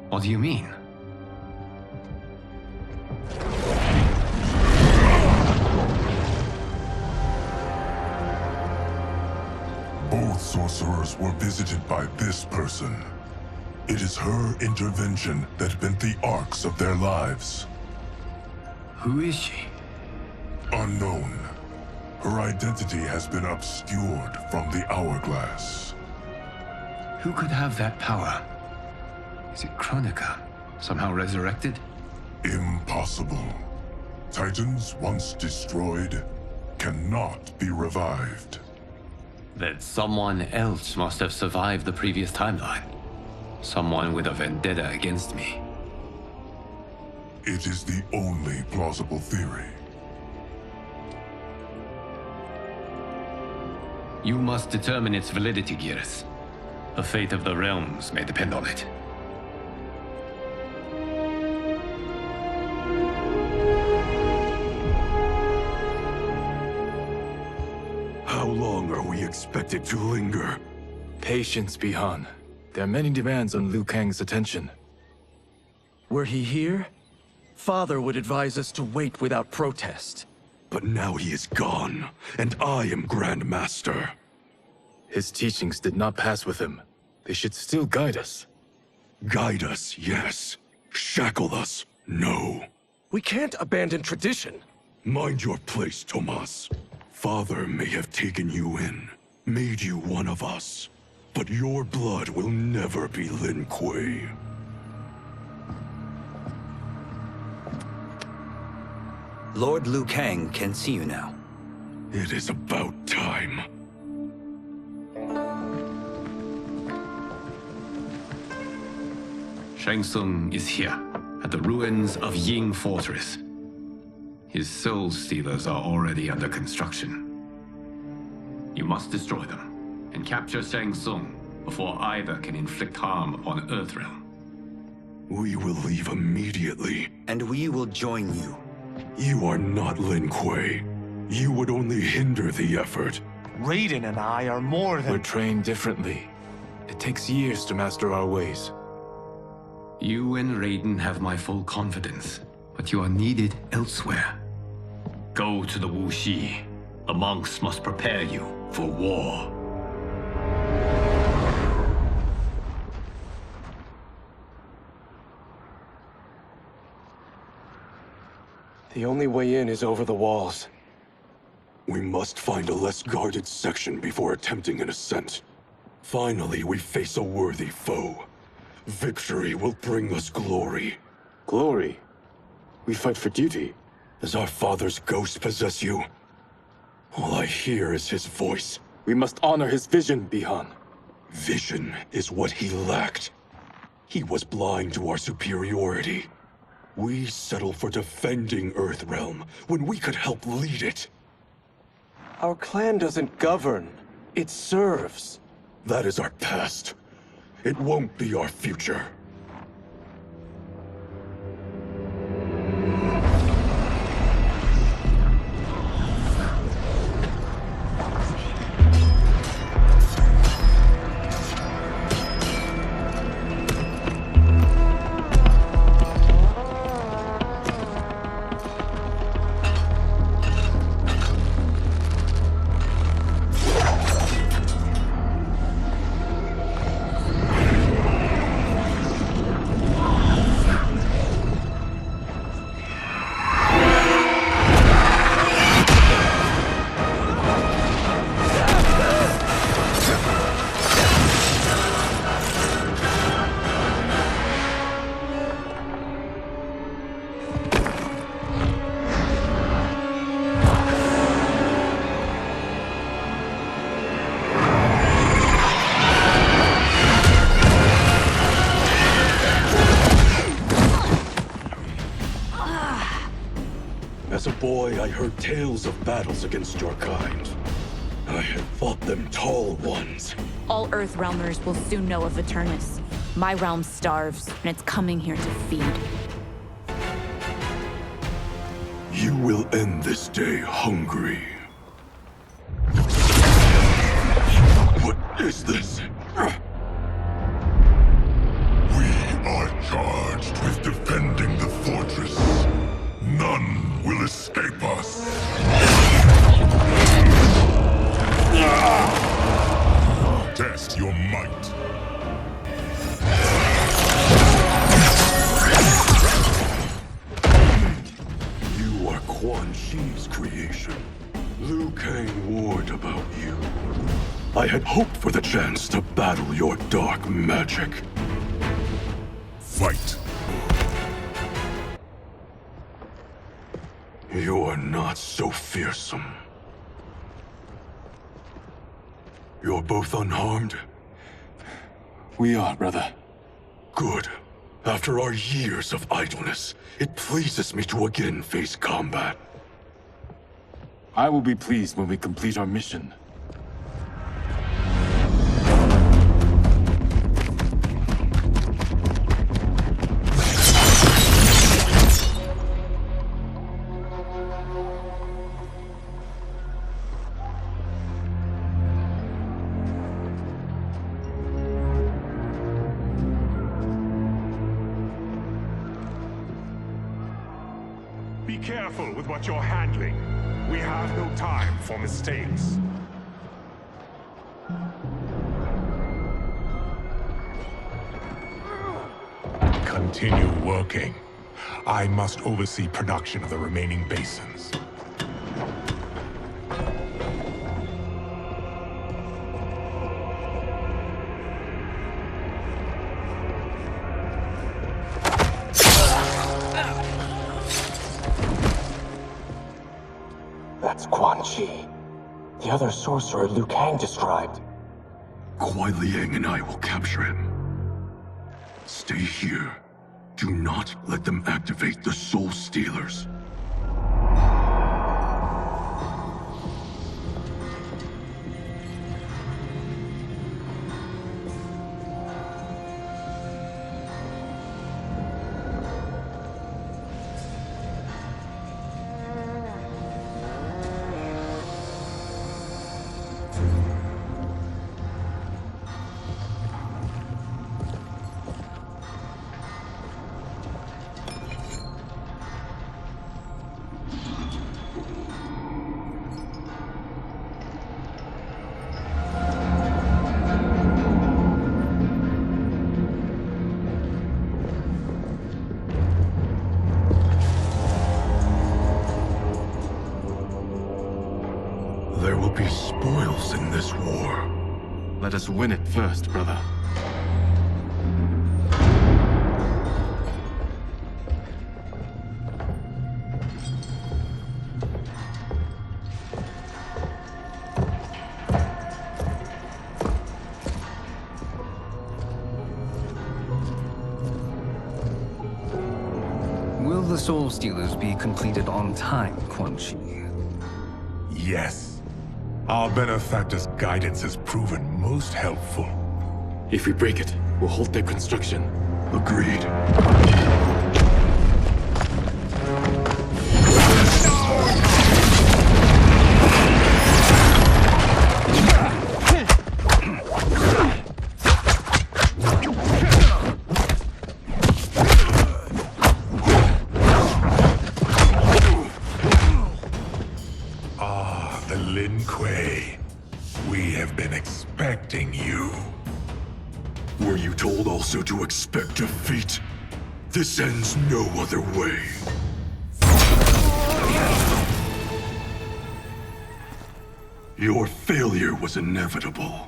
What do you mean? Both sorcerers were visited by this person. It is her intervention that bent the arcs of their lives. Who is she? Unknown. Her identity has been obscured from the hourglass. Who could have that power? Is it Kronika? Somehow resurrected? Impossible. Titans, once destroyed, cannot be revived. Then someone else must have survived the previous timeline. Someone with a vendetta against me. It is the only plausible theory. You must determine its validity, Geras. The fate of the realms may depend on it. How long are we expected to linger? Patience, Bihan. There are many demands on Liu Kang's attention. Were he here, Father would advise us to wait without protest. But now he is gone, and I am Grand Master. His teachings did not pass with him. They should still guide us. Guide us, yes. Shackle us, no. We can't abandon tradition. Mind your place, Tomas. Father may have taken you in, made you one of us. But your blood will never be Lin Kuei. Lord Liu Kang can see you now. It is about time. Shang Tsung is here, at the ruins of Ying Fortress. His soul stealers are already under construction. You must destroy them, and capture Shang Tsung before either can inflict harm upon Earthrealm. We will leave immediately. And we will join you. You are not Lin Kuei. You would only hinder the effort. Raiden and I are more than— We're trained differently. It takes years to master our ways. You and Raiden have my full confidence, but you are needed elsewhere. Go to the Wuxi. The monks must prepare you for war. The only way in is over the walls. We must find a less guarded section before attempting an ascent. Finally, we face a worthy foe. Victory will bring us glory. Glory? We fight for duty. Does our father's ghost possess you? All I hear is his voice. We must honor his vision, Bihan. Vision is what he lacked. He was blind to our superiority. We settle for defending Earthrealm when we could help lead it. Our clan doesn't govern. It serves. That is our past. It won't be our future. As a boy, I heard tales of battles against your kind. I had fought them tall ones. All Earthrealmers will soon know of Eternus. My realm starves, and it's coming here to feed. You will end this day hungry. What is this? We are charged with defending the fortress. None will escape us. Test your might. You are Quan Chi's creation. Liu Kang warned about you. I had hoped for the chance to battle your dark magic. Fight. You are not so fearsome. You're both unharmed? We are, brother. Good. After our years of idleness, it pleases me to again face combat. I will be pleased when we complete our mission. Be careful with what you're handling. We have no time for mistakes. Continue working. I must oversee production of the remaining basins. That's Quan Chi. The other sorcerer Liu Kang described. Kuai Liang and I will capture him. Stay here. Do not let them activate the Soul Stealers. There will be spoils in this war. Let us win it first, brother. Will the Soul Stealers be completed on time, Quan Chi? Yes. Our benefactor's guidance has proven most helpful. If we break it, we'll halt their construction. Agreed. We have been expecting you. Were you told also to expect defeat? This ends no other way. Your failure was inevitable.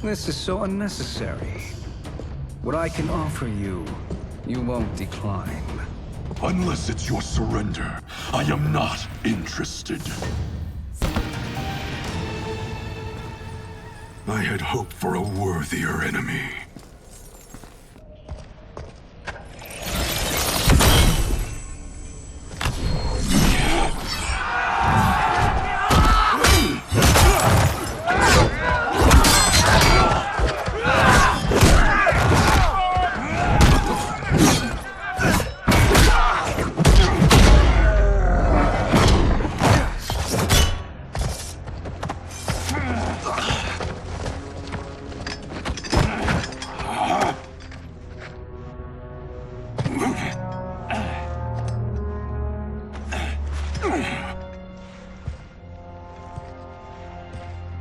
This is so unnecessary. What I can offer you, you won't decline. Unless it's your surrender, I am not interested. I had hoped for a worthier enemy.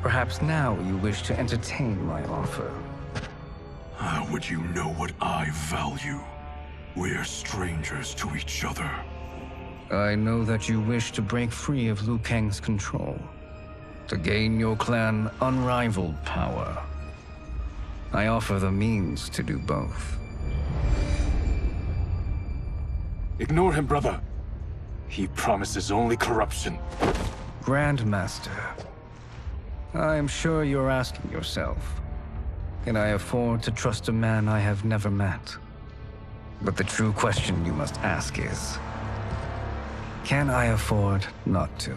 Perhaps now you wish to entertain my offer. How would you know what I value? We're strangers to each other. I know that you wish to break free of Liu Kang's control, to gain your clan unrivaled power. I offer the means to do both. Ignore him, brother. He promises only corruption. Grandmaster, I am sure you're asking yourself, can I afford to trust a man I have never met? But the true question you must ask is, can I afford not to?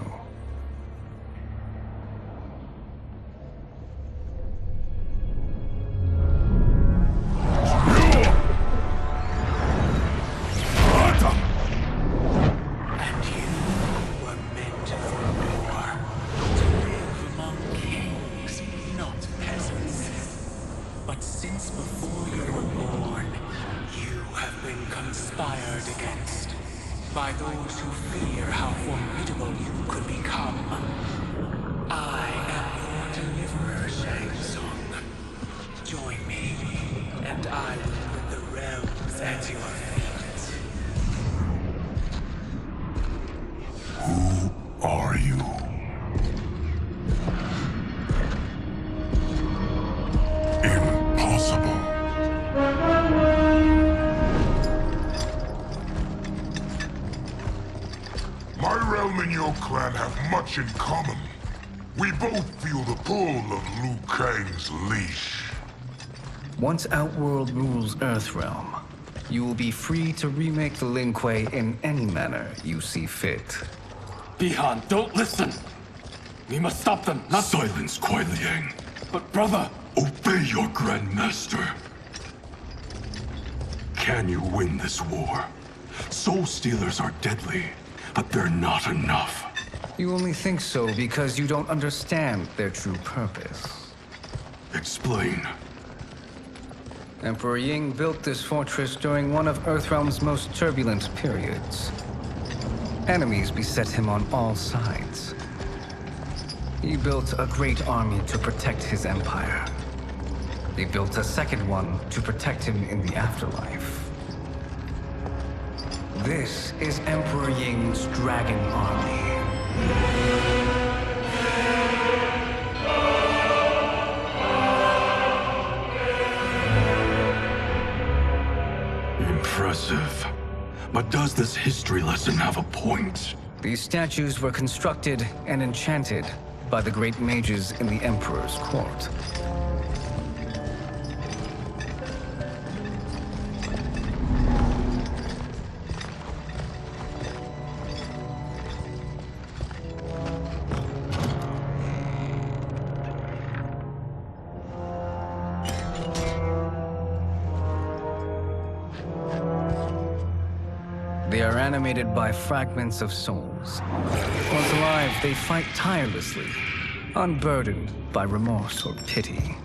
By those who fear how formidable you could become. I am your deliverer, Shang Tsung. Join me, and I will put the realms at your feet. Who are you? Impossible. My realm and your clan have much in common. We both feel the pull of Liu Kang's leash. Once Outworld rules Earthrealm, you will be free to remake the Lin Kuei in any manner you see fit. Bihan, don't listen! We must stop them, not— Silence, Kuai Liang. But brother— Obey your Grandmaster. Can you win this war? Soul Stealers are deadly, but they're not enough. You only think so because you don't understand their true purpose. Explain. Emperor Ying built this fortress during one of Earthrealm's most turbulent periods. Enemies beset him on all sides. He built a great army to protect his empire. He built a second one to protect him in the afterlife. This is Emperor Ying's Dragon Army. Impressive. But does this history lesson have a point? These statues were constructed and enchanted by the great mages in the Emperor's court. They are animated by fragments of souls. Once alive, they fight tirelessly, unburdened by remorse or pity.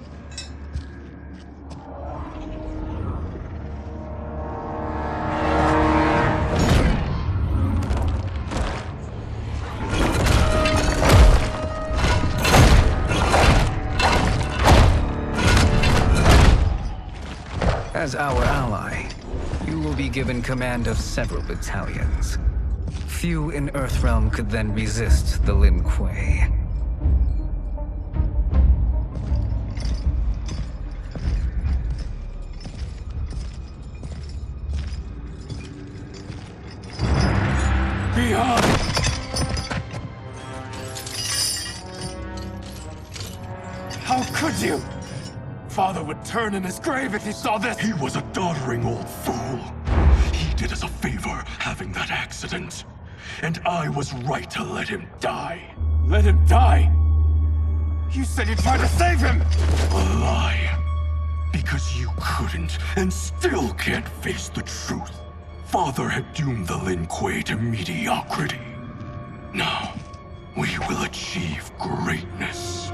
As our ally, you will be given command of several battalions. Few in Earthrealm could then resist the Lin Kuei. Behind! How could you? Father would turn in his grave if he saw this! He was a doddering old fool. He did us a favor having that accident. And I was right to let him die. Let him die? You said you tried to save him! A lie. Because you couldn't and still can't face the truth. Father had doomed the Lin Kuei to mediocrity. Now, we will achieve greatness.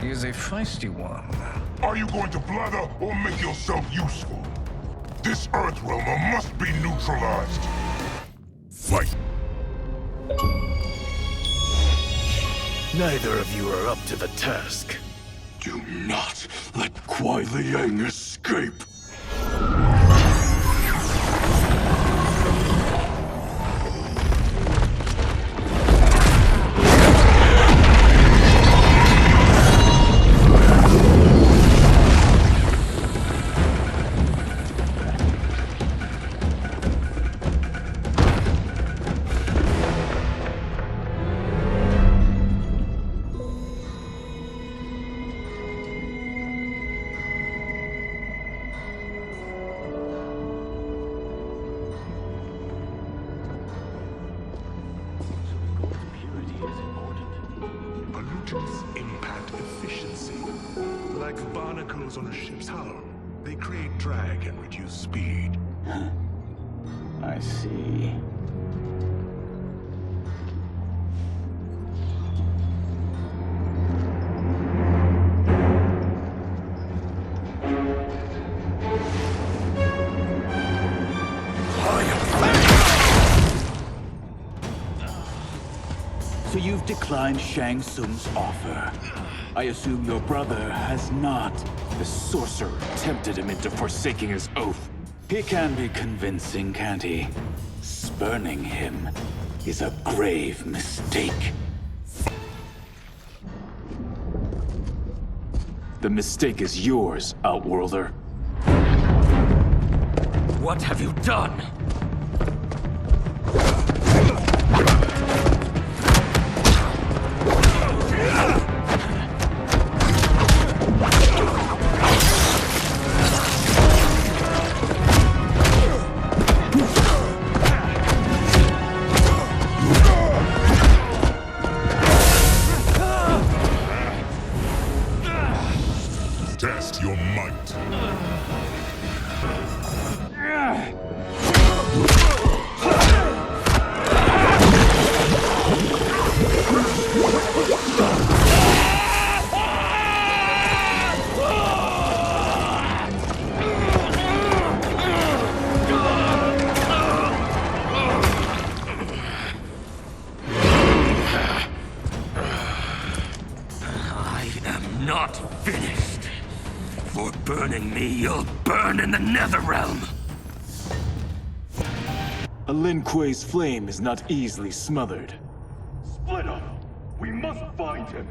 He is a feisty one. Are you going to blather or make yourself useful? This Earthrealmer must be neutralized. Fight! Neither of you are up to the task. Do not let Kuai Liang escape. Pollutants impact efficiency. Like barnacles on a ship's hull, they create drag and reduce speed. I see. So you've declined Shang Tsung's offer. I assume your brother has not. The sorcerer tempted him into forsaking his oath. He can be convincing, can't he? Spurning him is a grave mistake. The mistake is yours, Outworlder. What have you done? burn in the Netherrealm! A Lin Kuei's flame is not easily smothered. Split up! We must find him!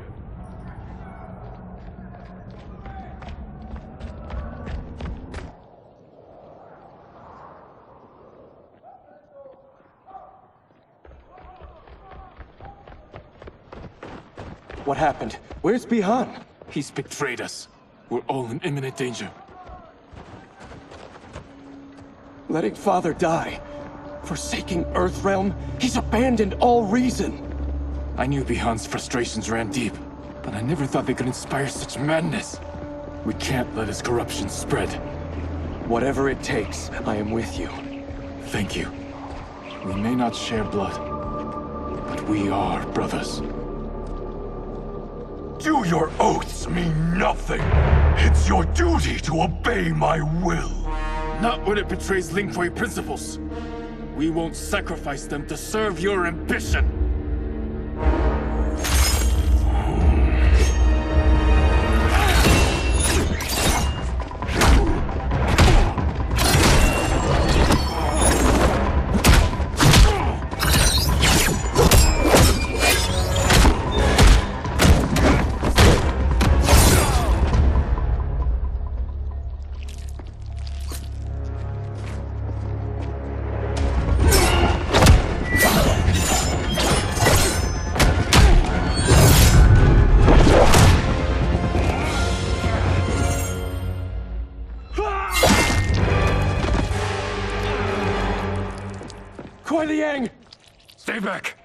What happened? Where's Bihan? He's betrayed us. We're all in imminent danger. Letting Father die, forsaking Earthrealm, he's abandoned all reason. I knew Bihan's frustrations ran deep, but I never thought they could inspire such madness. We can't let his corruption spread. Whatever it takes, I am with you. Thank you. We may not share blood, but we are brothers. Do your oaths mean nothing? It's your duty to obey my will. Not when it betrays Lin Kuei principles. We won't sacrifice them to serve your ambition. Stay back.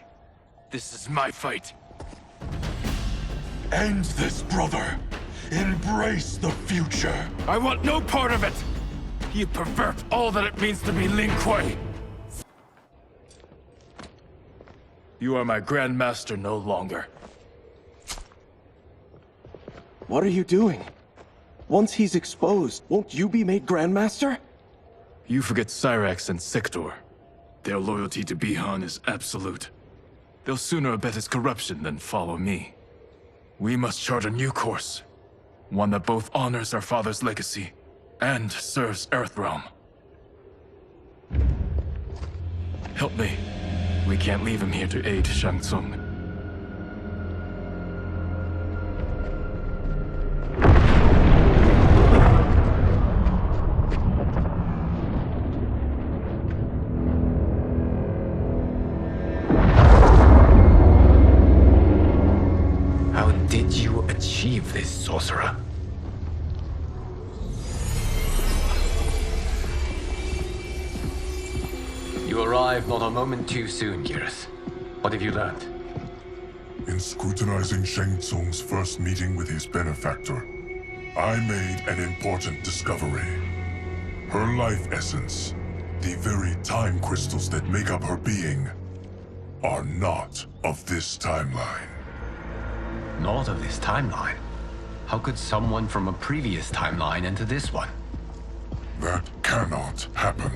This is my fight. End this, brother. Embrace the future. I want no part of it. You pervert all that it means to be Lin Kuei. You are my Grand Master no longer. What are you doing? Once he's exposed, won't you be made Grandmaster? You forget Cyrax and Sector. Their loyalty to Bihan is absolute. They'll sooner abet his corruption than follow me. We must chart a new course. One that both honors our father's legacy and serves Earthrealm. Help me. We can't leave him here to aid Shang Tsung. Did you achieve this, sorcerer? You arrived not a moment too soon, Geras. What have you learned? In scrutinizing Shang Tsung's first meeting with his benefactor, I made an important discovery. Her life essence, the very time crystals that make up her being, are not of this timeline. Not of this timeline? How could someone from a previous timeline enter this one? That cannot happen.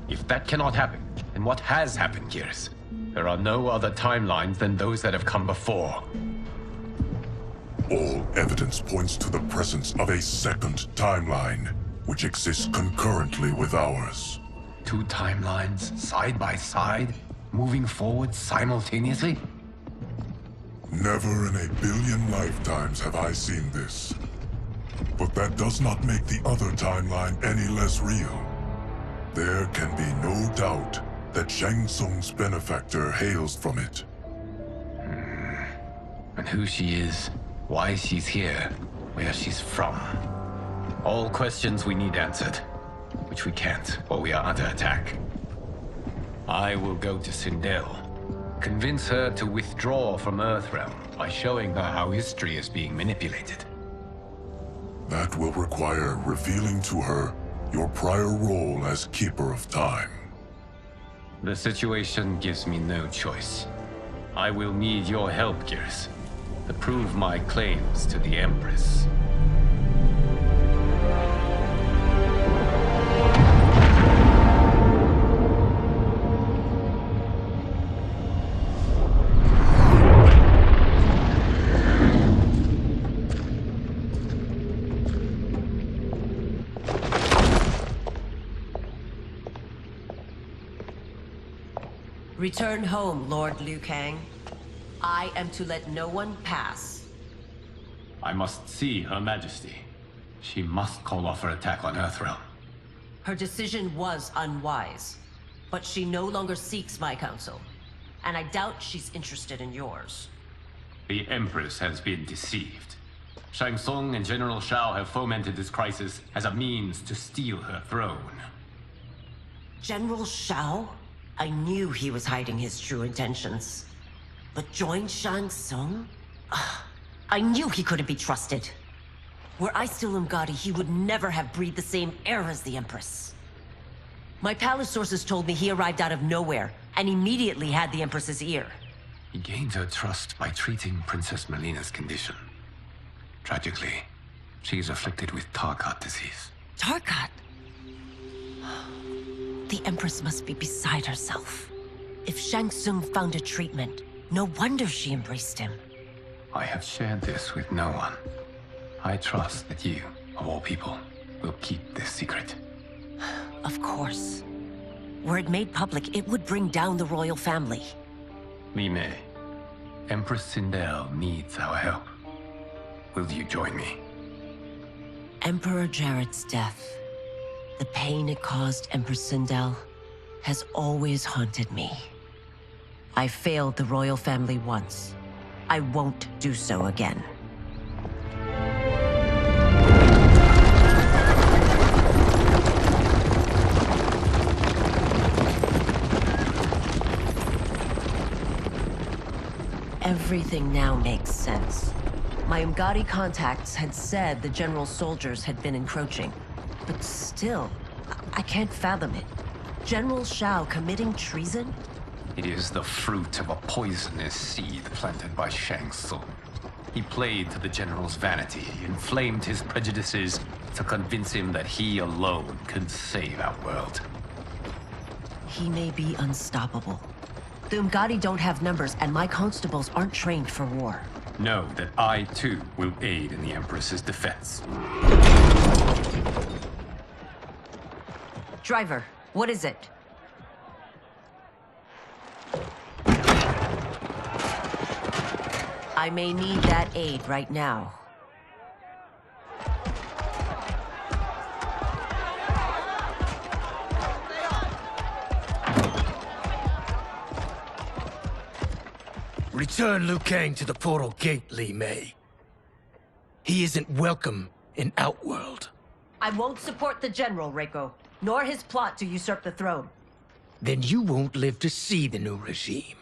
If that cannot happen, then what has happened, Geras? There are no other timelines than those that have come before. All evidence points to the presence of a second timeline, which exists concurrently with ours. Two timelines, side by side, moving forward simultaneously? Never in a billion lifetimes have I seen this. But that does not make the other timeline any less real. There can be no doubt that Shang Tsung's benefactor hails from it. And who she is, why she's here, where she's from. All questions we need answered, which we can't while we are under attack. I will go to Sindel. Convince her to withdraw from Earthrealm by showing her how history is being manipulated. That will require revealing to her your prior role as Keeper of Time. The situation gives me no choice. I will need your help, Geras, to prove my claims to the Empress. Return home, Lord Liu Kang. I am to let no one pass. I must see Her Majesty. She must call off her attack on Earthrealm. Her decision was unwise, but she no longer seeks my counsel, and I doubt she's interested in yours. The Empress has been deceived. Shang Tsung and General Shao have fomented this crisis as a means to steal her throne. General Shao? I knew he was hiding his true intentions. But join Shang Tsung? I knew he couldn't be trusted. Were I still Umgadi, he would never have breathed the same air as the Empress. My palace sources told me he arrived out of nowhere, and immediately had the Empress's ear. He gained her trust by treating Princess Melina's condition. Tragically, she is afflicted with Tarkat disease. Tarkat? The Empress must be beside herself. If Shang Tsung found a treatment, no wonder she embraced him. I have shared this with no one. I trust that you, of all people, will keep this secret. Of course. Were it made public, it would bring down the royal family. Li Mei, Empress Sindel needs our help. Will you join me? Emperor Jarrett's death, the pain it caused Empress Sindel, has always haunted me. I failed the royal family once. I won't do so again. Everything now makes sense. My Umgadi contacts had said the general's soldiers had been encroaching. But still, I can't fathom it. General Shao committing treason? It is the fruit of a poisonous seed planted by Shang Tsung. He played to the general's vanity, inflamed his prejudices to convince him that he alone could save our world. He may be unstoppable. The Umgadi don't have numbers, and my constables aren't trained for war. Know that I, too, will aid in the Empress's defense. Driver, what is it? I may need that aid right now. Return Liu Kang to the portal gate, Li Mei. He isn't welcome in Outworld. I won't support the General, Reiko, nor his plot to usurp the throne. Then you won't live to see the new regime.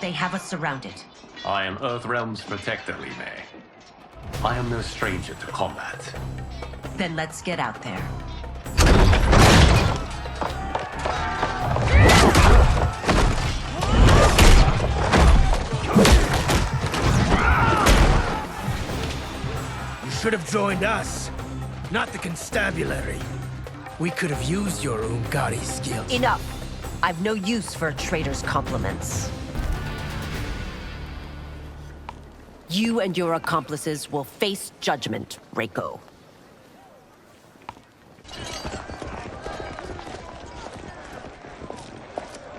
They have us surrounded. I am Earthrealm's protector, Li Mei. I am no stranger to combat. Then let's get out there. You should have joined us, not the constabulary. We could have used your Umgadi skills. Enough! I've no use for a traitor's compliments. You and your accomplices will face judgment, Reiko.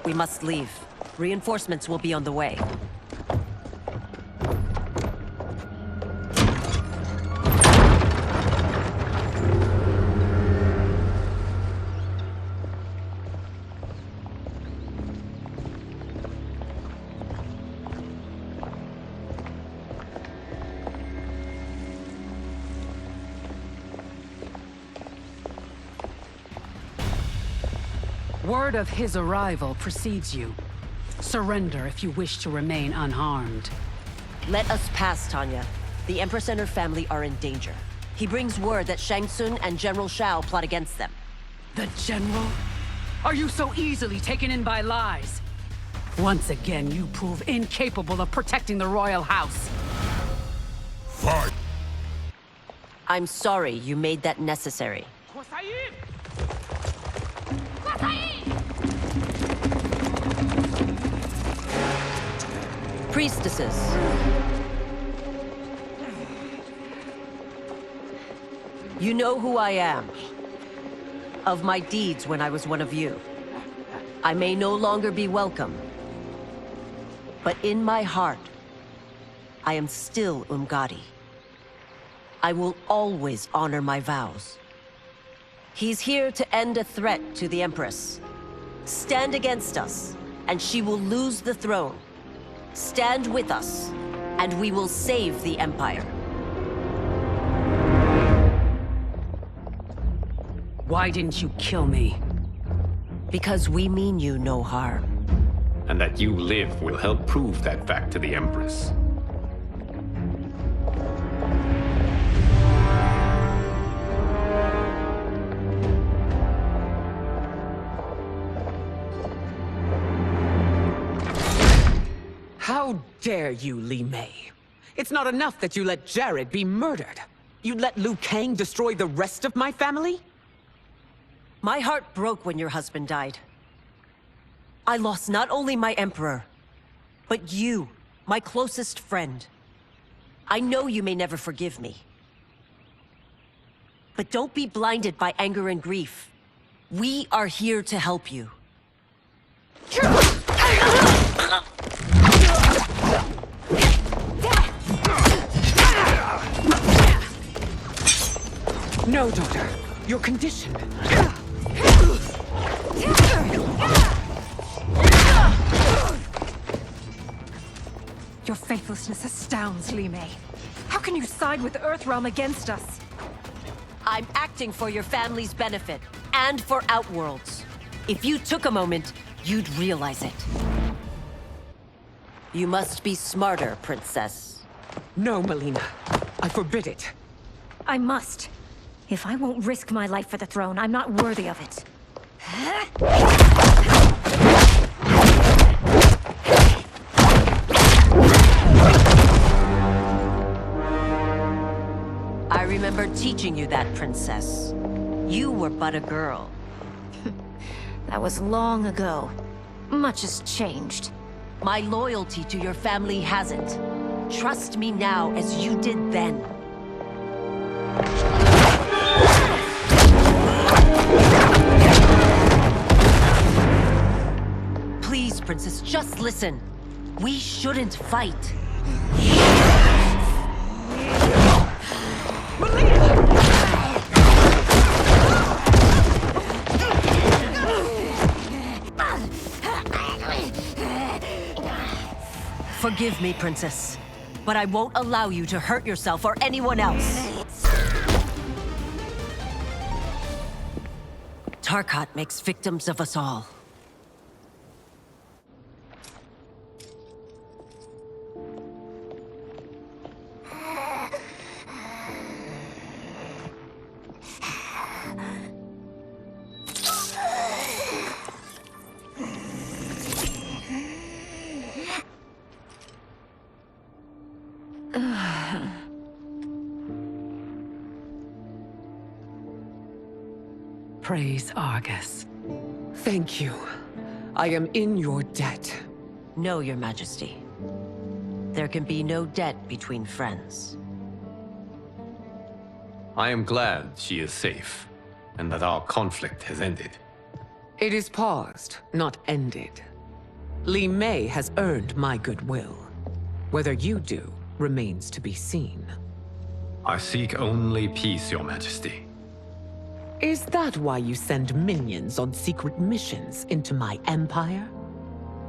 We must leave. Reinforcements will be on the way. Word of his arrival precedes you. Surrender if you wish to remain unharmed. Let us pass, Tanya. The Empress and her family are in danger. He brings word that Shang Tsung and General Shao plot against them. The General? Are you so easily taken in by lies? Once again, you prove incapable of protecting the royal house. Fight! I'm sorry you made that necessary. Priestesses. You know who I am. Of my deeds when I was one of you. I may no longer be welcome. But in my heart, I am still Umgadi. I will always honor my vows. He's here to end a threat to the Empress. Stand against us, and she will lose the throne. Stand with us, and we will save the Empire. Why didn't you kill me? Because we mean you no harm. And that you live will help prove that fact to the Empress. How dare you, Li Mei? It's not enough that you let Jared be murdered. You'd let Liu Kang destroy the rest of my family? My heart broke when your husband died. I lost not only my Emperor, but you, my closest friend. I know you may never forgive me. But don't be blinded by anger and grief. We are here to help you. No, daughter. Your condition. Your faithlessness astounds, Li Mei. How can you side with Earthrealm against us? I'm acting for your family's benefit, and for Outworld's. If you took a moment, you'd realize it. You must be smarter, Princess. No, Melina. I forbid it. I must. If I won't risk my life for the throne, I'm not worthy of it. I remember teaching you that, Princess. You were but a girl. That was long ago. Much has changed. My loyalty to your family hasn't. Trust me now as you did then. Please, Princess, just listen. We shouldn't fight. Forgive me, Princess, but I won't allow you to hurt yourself or anyone else. Tarkat makes victims of us all. Praise Argus. Thank you. I am in your debt. No, Your Majesty. There can be no debt between friends. I am glad she is safe, and that our conflict has ended. It is paused, not ended. Li Mei has earned my goodwill. Whether you do remains to be seen. I seek only peace, Your Majesty. Is that why you send minions on secret missions into my empire?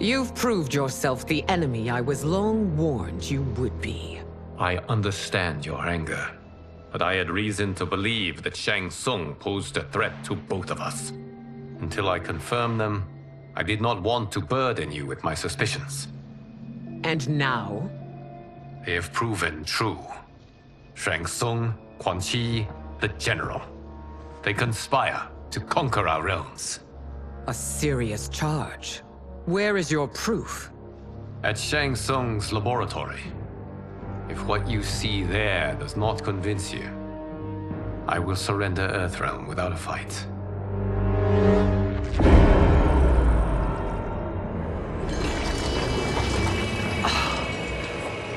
You've proved yourself the enemy I was long warned you would be. I understand your anger, but I had reason to believe that Shang Tsung posed a threat to both of us. Until I confirmed them, I did not want to burden you with my suspicions. And now? They have proven true. Shang Tsung, Quan Chi, the General. They conspire to conquer our realms. A serious charge. Where is your proof? At Shang Tsung's laboratory. If what you see there does not convince you, I will surrender Earthrealm without a fight.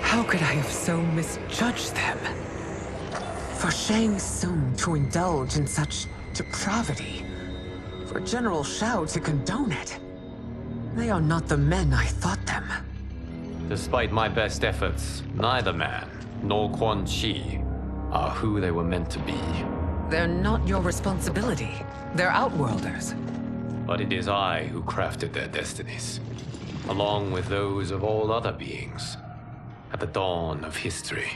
How could I have so misjudged them? For Shang Tsung to indulge in such depravity, for General Shao to condone it, they are not the men I thought them. Despite my best efforts, neither man nor Quan Chi are who they were meant to be. They're not your responsibility. They're Outworlders. But it is I who crafted their destinies, along with those of all other beings, at the dawn of history.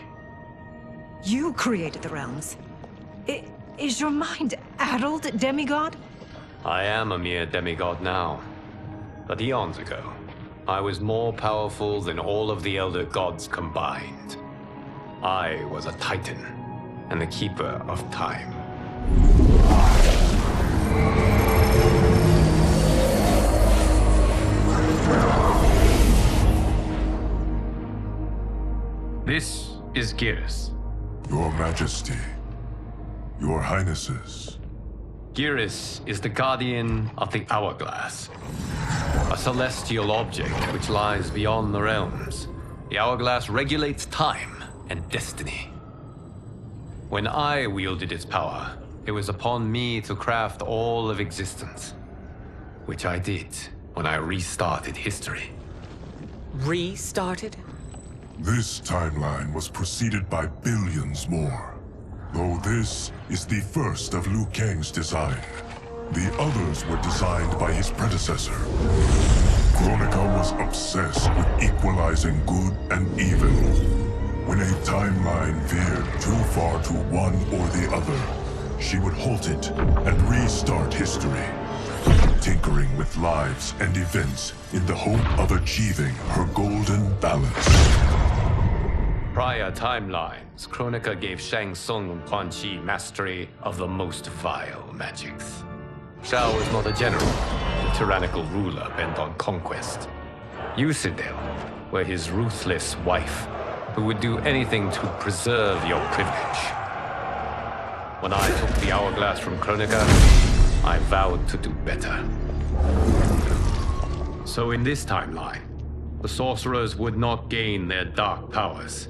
You created the realms. Is your mind addled, demigod? I am a mere demigod now, but eons ago, I was more powerful than all of the Elder Gods combined. I was a Titan, and the Keeper of Time. This is Geras. Your Majesty, Your Highnesses. Geras is the guardian of the Hourglass, a celestial object which lies beyond the realms. The Hourglass regulates time and destiny. When I wielded its power, it was upon me to craft all of existence, which I did when I restarted history. Restarted? This timeline was preceded by billions more. Though this is the first of Liu Kang's design. The others were designed by his predecessor. Kronika was obsessed with equalizing good and evil. When a timeline veered too far to one or the other, she would halt it and restart history, tinkering with lives and events in the hope of achieving her golden balance. Prior timelines, Kronika gave Shang Tsung and Quan Chi mastery of the most vile magics. Shao was not a general, a tyrannical ruler bent on conquest. You, Citadel, were his ruthless wife, who would do anything to preserve your privilege. When I took the Hourglass from Kronika, I vowed to do better. So in this timeline, the sorcerers would not gain their dark powers.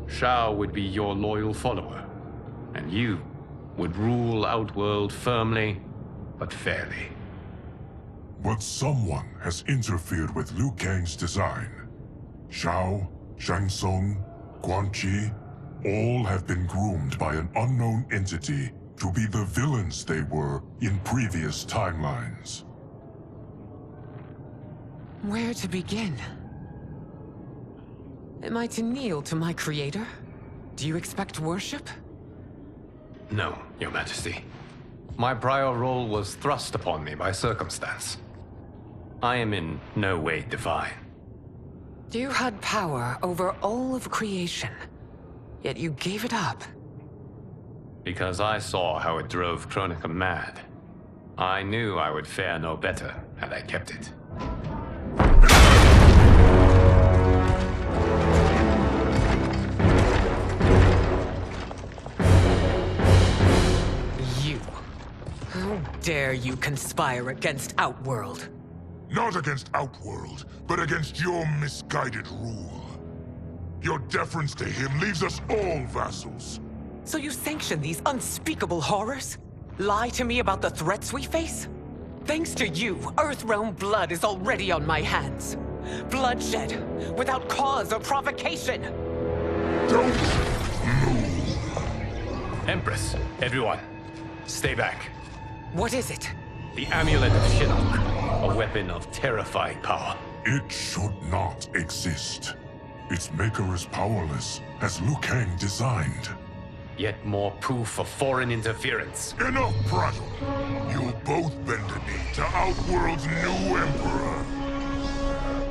Shao would be your loyal follower, and you would rule Outworld firmly, but fairly. But someone has interfered with Liu Kang's design. Shao, Shang Tsung, Quan Chi, all have been groomed by an unknown entity to be the villains they were in previous timelines. Where to begin? Am I to kneel to my creator? Do you expect worship? No, Your Majesty. My prior role was thrust upon me by circumstance. I am in no way divine. You had power over all of creation, yet you gave it up. Because I saw how it drove Kronika mad. I knew I would fare no better had I kept it. How dare you conspire against Outworld? Not against Outworld, but against your misguided rule. Your deference to him leaves us all vassals. So you sanction these unspeakable horrors? Lie to me about the threats we face? Thanks to you, Earthrealm blood is already on my hands. Bloodshed, without cause or provocation. Don't move. Empress, everyone, stay back. What is it? The Amulet of Shinnok, a weapon of terrifying power. It should not exist. Its maker is powerless, as Liu Kang designed. Yet more proof of foreign interference. Enough prattle. You'll both bend a knee to Outworld's new emperor.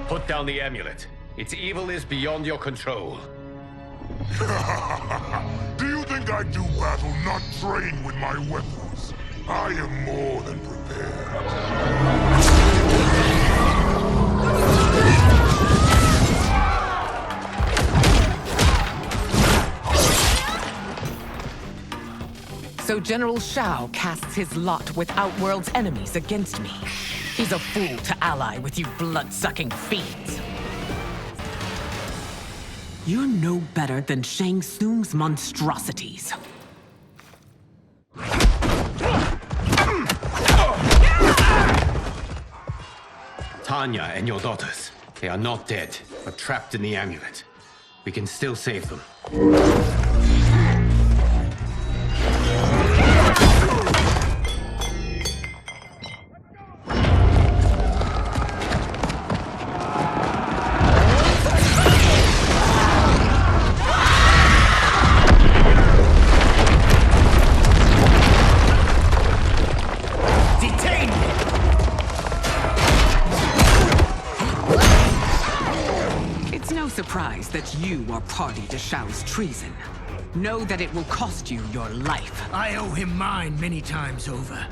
Put down the amulet. Its evil is beyond your control. Do you think I do battle not trained with my weapons? I am more than prepared. So General Shao casts his lot with Outworld's enemies against me. He's a fool to ally with you blood-sucking fiends. You're no better than Shang Tsung's monstrosities. Tanya and your daughters, they are not dead, but trapped in the amulet. We can still save them. Surprise that you are party to Shao's treason. Know that it will cost you your life. I owe him mine many times over.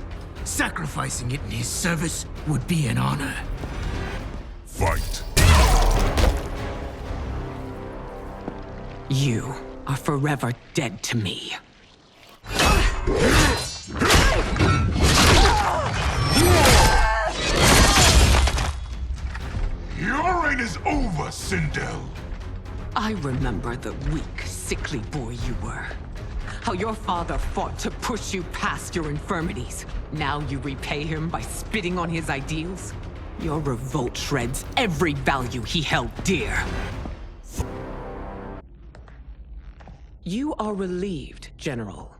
Sacrificing it in his service would be an honor. Fight. You are forever dead to me. Your reign is over, Sindel. I remember the weak, sickly boy you were. How your father fought to push you past your infirmities. Now you repay him by spitting on his ideals? Your revolt shreds every value he held dear. You are relieved, General.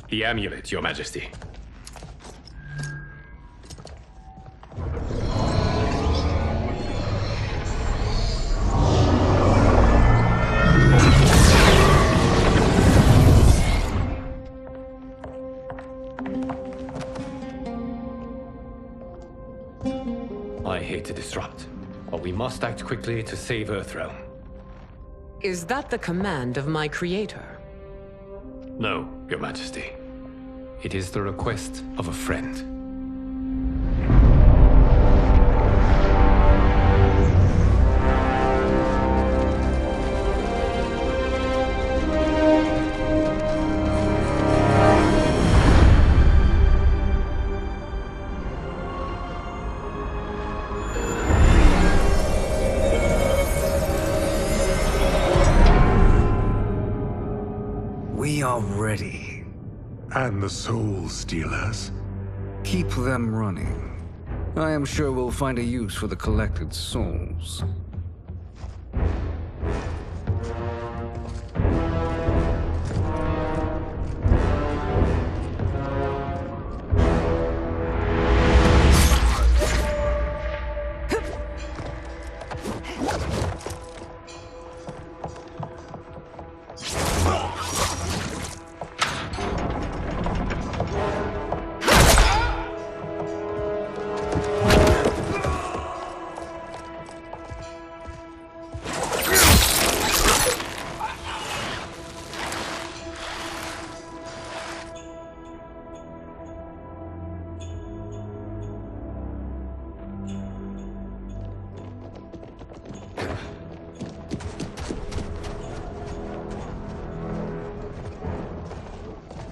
The amulet, Your Majesty. I hate to disrupt, but we must act quickly to save Earthrealm. Is that the command of my creator? No, Your Majesty. It is the request of a friend. We are ready. And the Soul Stealers? Keep them running. I am sure we'll find a use for the collected souls.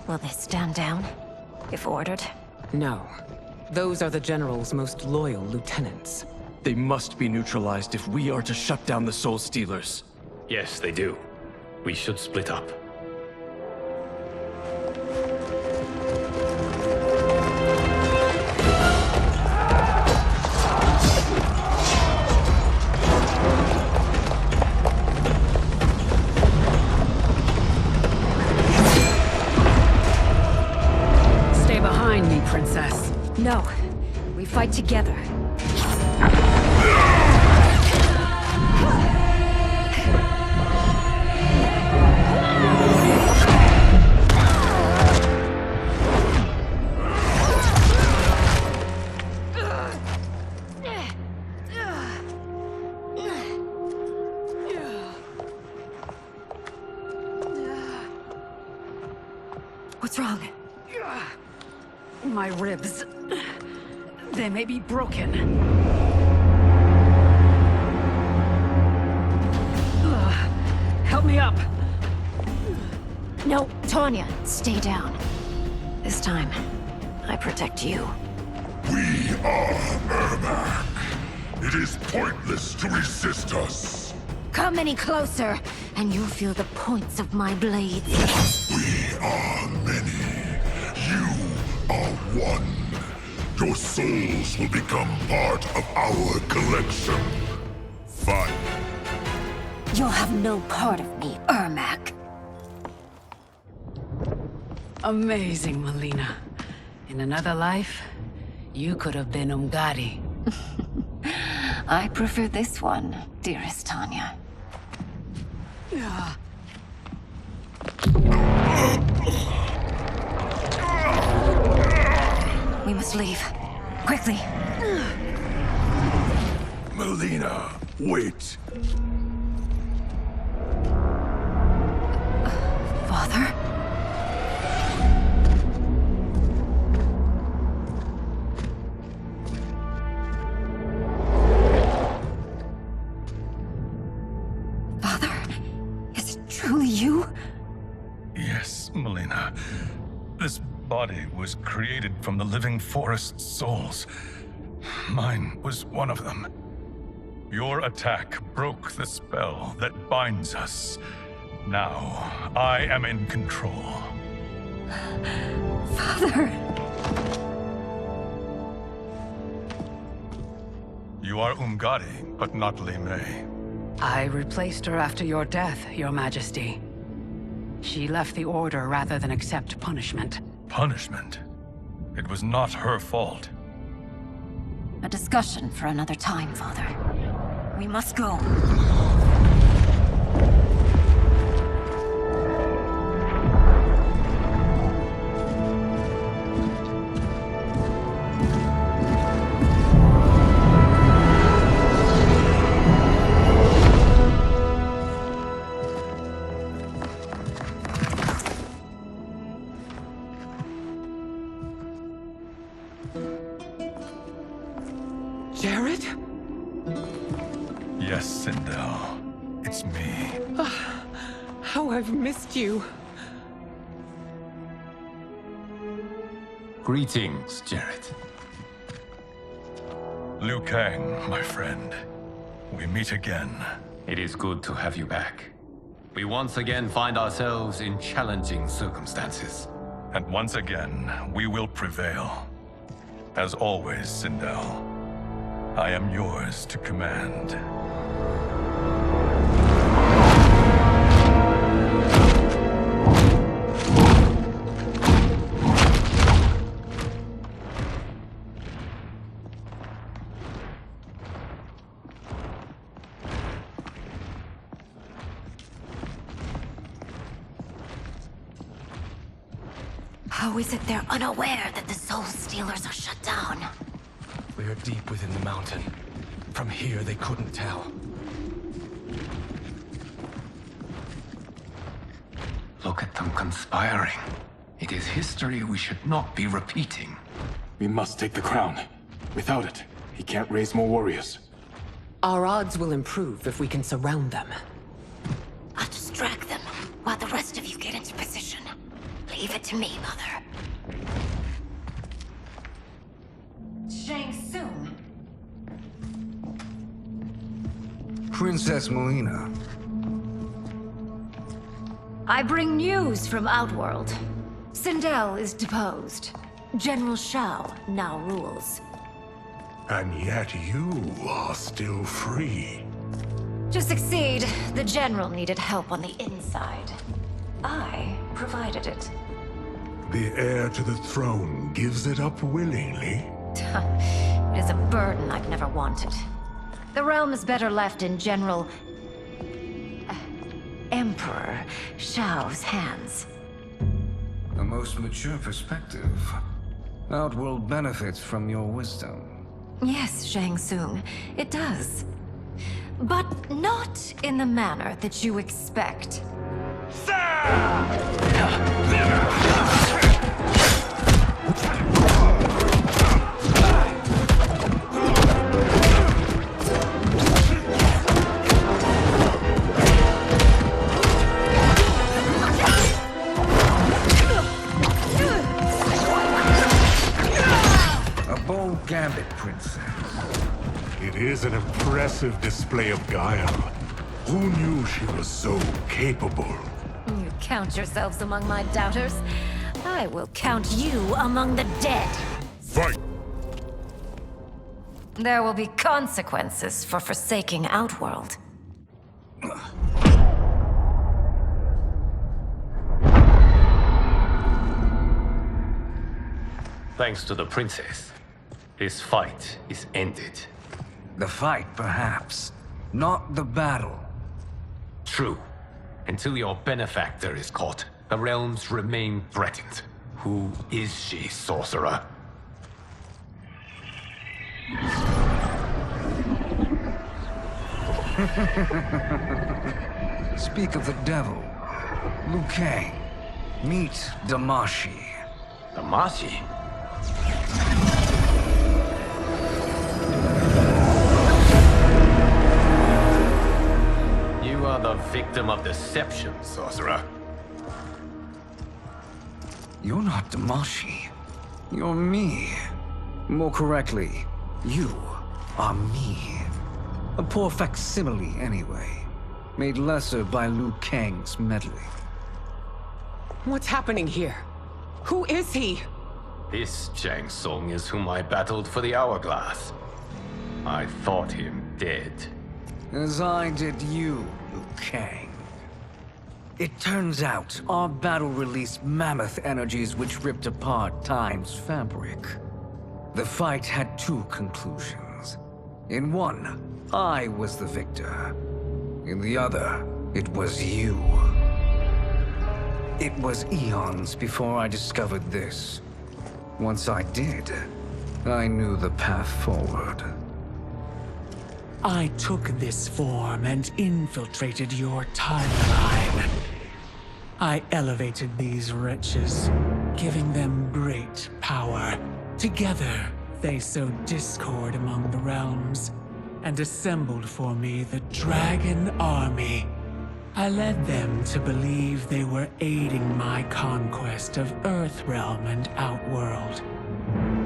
Will they stand down, if ordered? No. Those are the General's most loyal lieutenants. They must be neutralized if we are to shut down the Soul Stealers. Yes, they do. We should split up. Stay behind me, Princess. No. We fight together. What's wrong? My ribs. They may be broken. Help me up! No, Tanya, stay down. This time, I protect you. We are Ermac. It is pointless to resist us. Come any closer, and you'll feel the points of my blades. We are many. You are one. Your souls will become part of our collection. Fight. You'll have no part of me, Ermac. Amazing, Melina. In another life, you could have been Umgadi. I prefer this one, dearest Tanya. We must leave. Quickly. Melina, wait. Father? Father? Is it truly you? Yes, Melina. This body was created from the living forest's souls. Mine was one of them. Your attack broke the spell that binds us. Now, I am in control. Father! You are Umgadi, but not Li Mei. I replaced her after your death, Your Majesty. She left the Order rather than accept punishment. Punishment? It was not her fault. A discussion for another time, Father. We must go. Jared? Yes, Sindel. It's me. How I've missed you. Greetings, Jared. Liu Kang, my friend. We meet again. It is good to have you back. We once again find ourselves in challenging circumstances. And once again, we will prevail. As always, Sindel, I am yours to command. How is it they're unaware that the Soul Stealers are shut down? We are deep within the mountain. From here, they couldn't tell. Look at them conspiring. It is history we should not be repeating. We must take the crown. Without it, he can't raise more warriors. Our odds will improve if we can surround them. I'll distract them while the rest of you get into position. Leave it to me, Mother. Shang Tsung. Princess Melina. I bring news from Outworld. Sindel is deposed. General Shao now rules. And yet you are still free. To succeed, the General needed help on the inside. I provided it. The heir to the throne gives it up willingly. It is a burden I've never wanted. The realm is better left in General... Emperor Shao's hands. A most mature perspective. Outworld benefits from your wisdom. Yes, Shang Tsung, it does. But not in the manner that you expect. A bold gambit, Princess. It is an impressive display of guile. Who knew she was so capable? You count yourselves among my doubters. I will count you among the dead. Fight! There will be consequences for forsaking Outworld. Thanks to the princess, this fight is ended. The fight, perhaps. Not the battle. True. Until your benefactor is caught, the realms remain threatened. Who is she, sorcerer? Speak of the devil. Liu Kang. Meet Damashi. Damashi? You are the victim of deception, sorcerer. You're not Damashi. You're me. More correctly, you are me. A poor facsimile, anyway. Made lesser by Liu Kang's meddling. What's happening here? Who is he? This Shang Tsung is whom I battled for the Hourglass. I thought him dead. As I did you, Liu Kang. It turns out our battle released mammoth energies which ripped apart time's fabric. The fight had two conclusions. In one, I was the victor. In the other, it was you. It was eons before I discovered this. Once I did, I knew the path forward. I took this form and infiltrated your timeline. I elevated these wretches, giving them great power. Together, they sowed discord among the realms, and assembled for me the Dragon Army. I led them to believe they were aiding my conquest of Earthrealm and Outworld.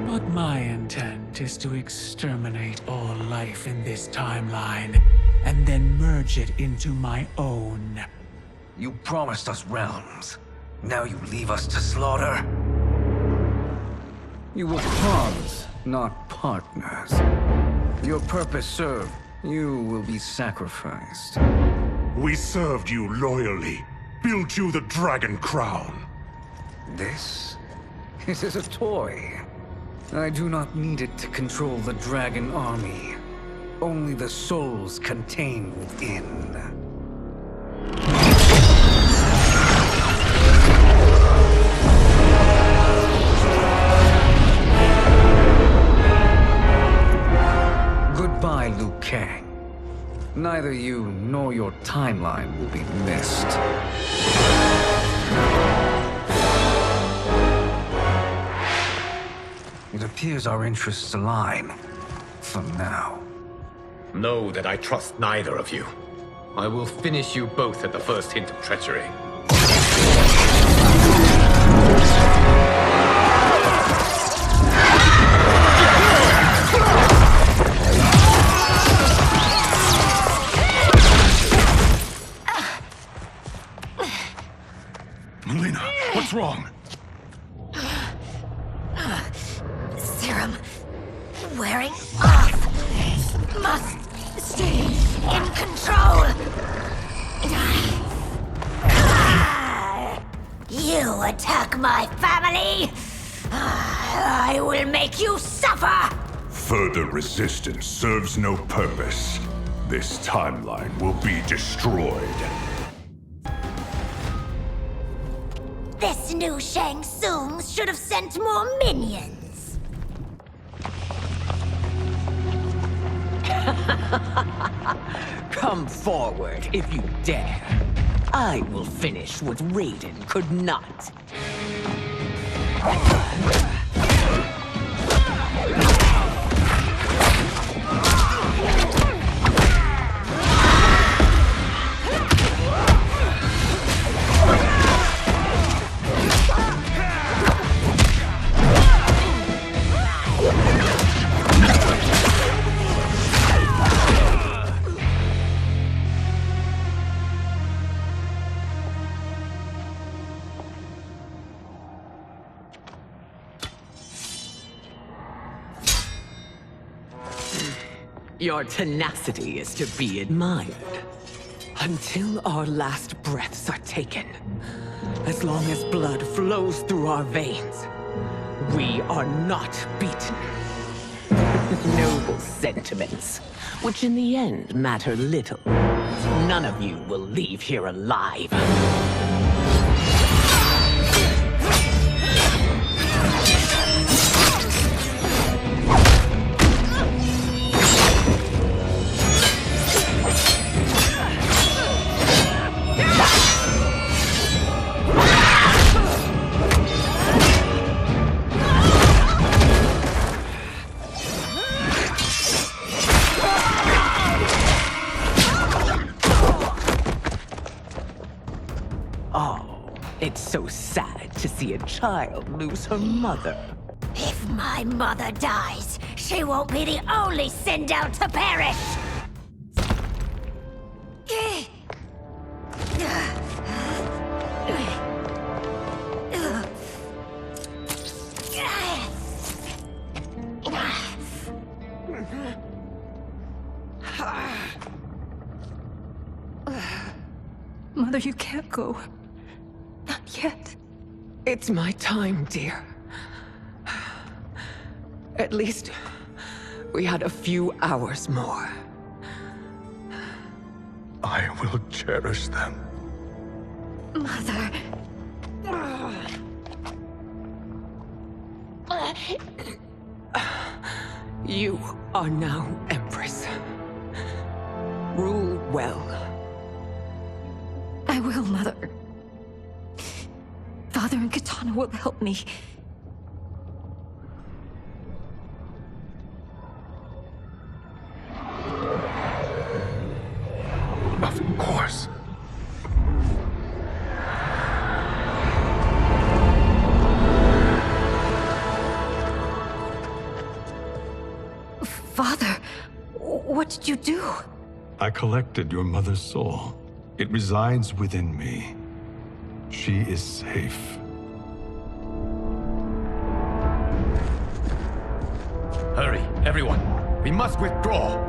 But my intent is to exterminate all life in this timeline, and then merge it into my own. You promised us realms. Now you leave us to slaughter? You were pawns, not partners. Your purpose served. You will be sacrificed. We served you loyally, built you the Dragon Crown. This? It is a toy. I do not need it to control the Dragon Army. Only the souls contained within. Goodbye, Liu Kang. Neither you nor your timeline will be missed. It appears our interests align. For now. Know that I trust neither of you. I will finish you both at the first hint of treachery. Melina, what's wrong? Serum wearing off. Must stay in control. You attack my family. I will make you suffer. Further resistance serves no purpose. This timeline will be destroyed. This new Shang Tsung should have sent more minions. Come forward if you dare. I will finish what Raiden could not. Your tenacity is to be admired. Until our last breaths are taken, as long as blood flows through our veins, we are not beaten. Noble sentiments, which in the end matter little. None of you will leave here alive. It's so sad to see a child lose her mother. If my mother dies, she won't be the only Sindel to perish! Mother, you can't go. Not yet. It's my time, dear. At least, we had a few hours more. I will cherish them. Mother... You are now Empress. Rule well. I will, Mother. Father and Katana will help me. Of course. Father, what did you do? I collected your mother's soul. It resides within me. She is safe. Hurry, everyone. We must withdraw.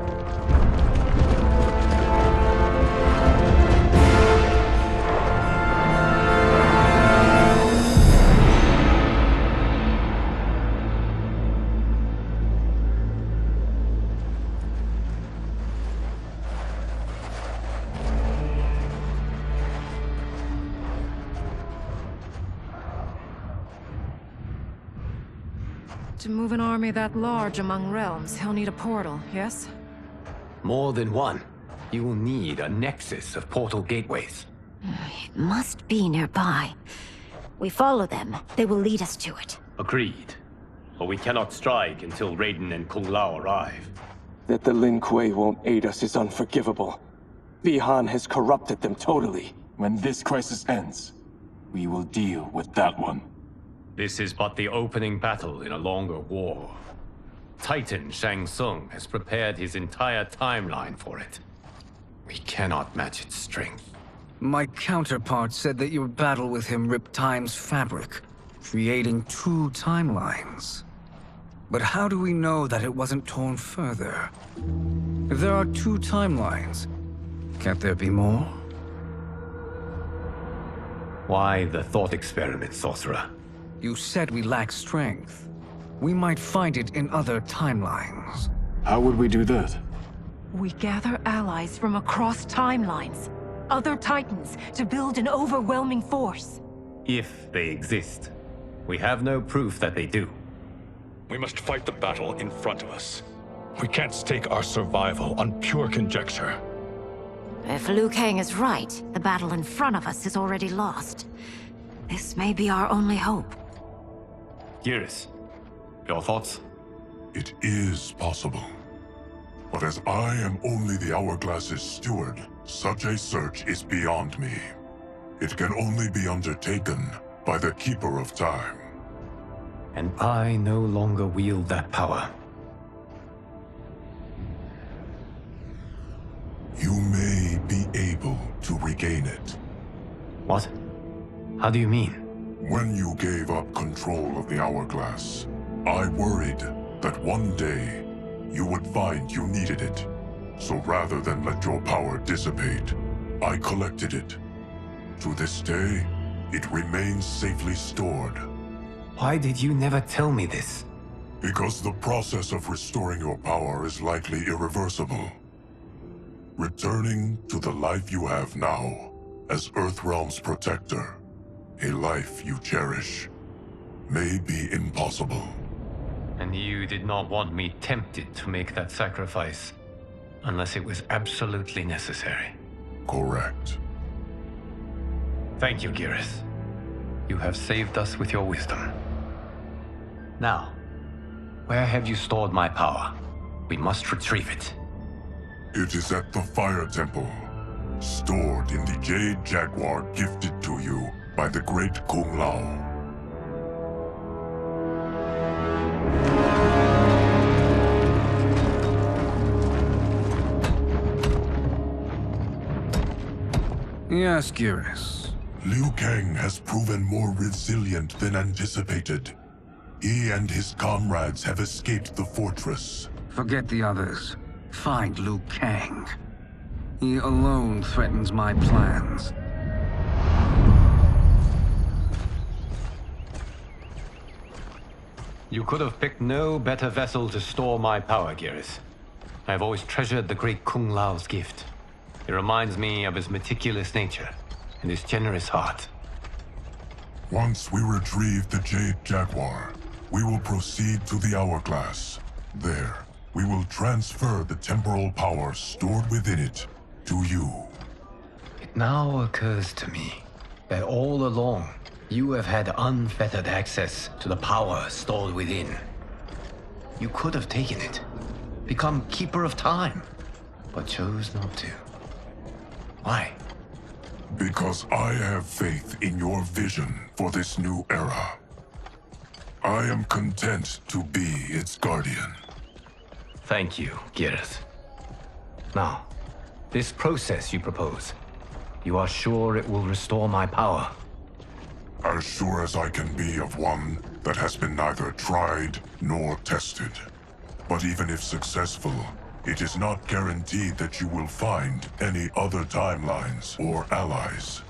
To move an army that large among realms, he'll need a portal, yes? More than one. You will need a nexus of portal gateways. It must be nearby. We follow them, they will lead us to it. Agreed. But we cannot strike until Raiden and Kung Lao arrive. That the Lin Kuei won't aid us is unforgivable. Bi-Han has corrupted them totally. When this crisis ends, we will deal with that one. This is but the opening battle in a longer war. Titan Shang Tsung has prepared his entire timeline for it. We cannot match its strength. My counterpart said that your battle with him ripped time's fabric, creating 2 timelines. But how do we know that it wasn't torn further? If there are 2 timelines, can't there be more? Why the thought experiment, Sorcerer? You said we lack strength. We might find it in other timelines. How would we do that? We gather allies from across timelines, other Titans, to build an overwhelming force. If they exist. We have no proof that they do. We must fight the battle in front of us. We can't stake our survival on pure conjecture. If Liu Kang is right, the battle in front of us is already lost. This may be our only hope. Geras, your thoughts? It is possible. But as I am only the Hourglass's steward, such a search is beyond me. It can only be undertaken by the Keeper of Time. And I no longer wield that power. You may be able to regain it. What? How do you mean? When you gave up control of the Hourglass, I worried that one day you would find you needed it. So rather than let your power dissipate, I collected it. To this day, it remains safely stored. Why did you never tell me this? Because the process of restoring your power is likely irreversible. Returning to the life you have now, as Earthrealm's protector, a life you cherish, may be impossible. And you did not want me tempted to make that sacrifice, unless it was absolutely necessary. Correct. Thank you, Geras. You have saved us with your wisdom. Now, where have you stored my power? We must retrieve it. It is at the Fire Temple, stored in the Jade Jaguar gifted to you by the great Kung Lao. Yes, Geras. Liu Kang has proven more resilient than anticipated. He and his comrades have escaped the fortress. Forget the others. Find Liu Kang. He alone threatens my plans. You could have picked no better vessel to store my power, Geras. I have always treasured the great Kung Lao's gift. It reminds me of his meticulous nature and his generous heart. Once we retrieve the Jade Jaguar, we will proceed to the Hourglass. There, we will transfer the temporal power stored within it to you. It now occurs to me that all along, you have had unfettered access to the power stored within. You could have taken it, become Keeper of Time, but chose not to. Why? Because I have faith in your vision for this new era. I am content to be its guardian. Thank you, Geras. Now, this process you propose, you are sure it will restore my power? As sure as I can be of one that has been neither tried nor tested. But even if successful, it is not guaranteed that you will find any other timelines or allies.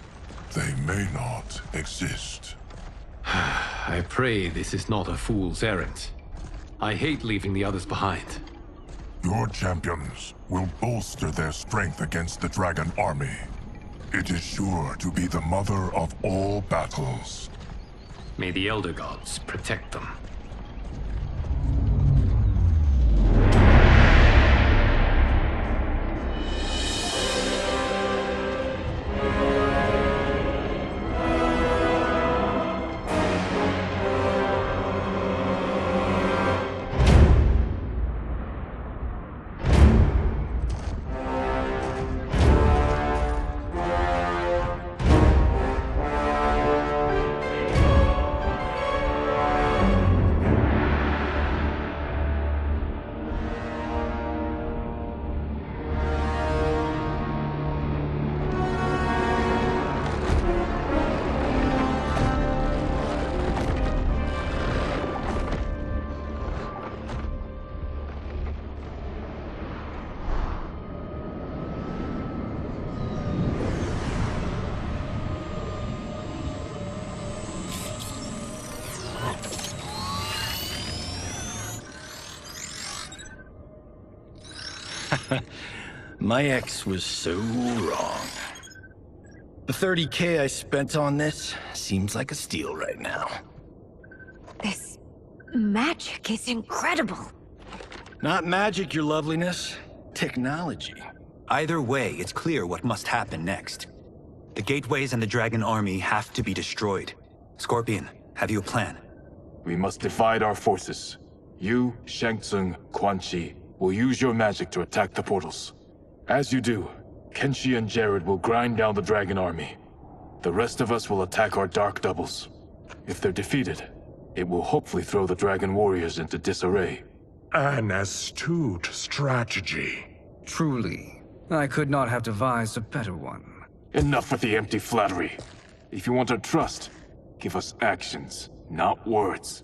They may not exist. I pray this is not a fool's errand. I hate leaving the others behind. Your champions will bolster their strength against the Dragon Army. It is sure to be the mother of all battles. May the Elder Gods protect them. My ex was so wrong. The 30K I spent on this seems like a steal right now. This magic is incredible. Not magic, your loveliness. Technology. Either way, it's clear what must happen next. The gateways and the Dragon Army have to be destroyed. Scorpion, have you a plan? We must divide our forces. You, Shang Tsung, Quan Chi, will use your magic to attack the portals. As you do, Kenshi and Jared will grind down the Dragon Army. The rest of us will attack our Dark Doubles. If they're defeated, it will hopefully throw the Dragon Warriors into disarray. An astute strategy. Truly, I could not have devised a better one. Enough with the empty flattery. If you want our trust, give us actions, not words.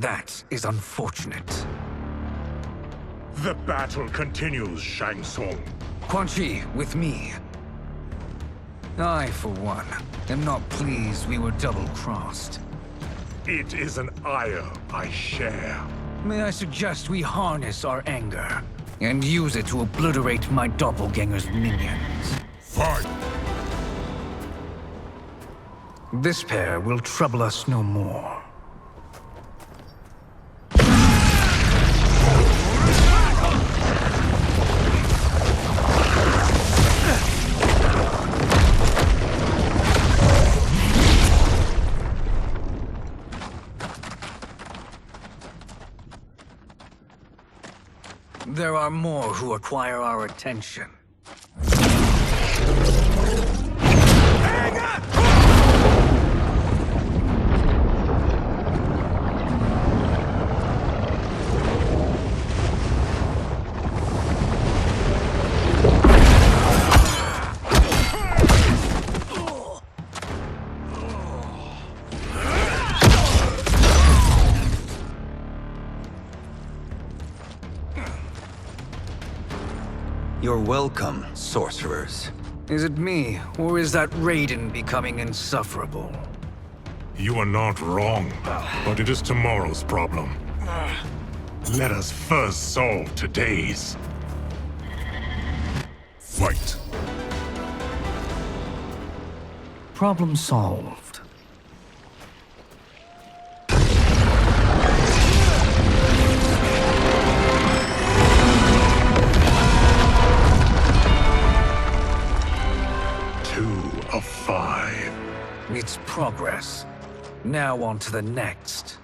That is unfortunate. The battle continues, Shang Tsung. Quan Chi, with me. I, for one, am not pleased we were double-crossed. It is an ire I share. May I suggest we harness our anger and use it to obliterate my doppelganger's minions? Fight! This pair will trouble us no more. There are more who acquire our attention. You're welcome, sorcerers. Is it me, or is that Raiden becoming insufferable? You are not wrong, but it is tomorrow's problem. Let us first solve today's. Fight! Problem solved. Of 5. It's progress. Now on to the next.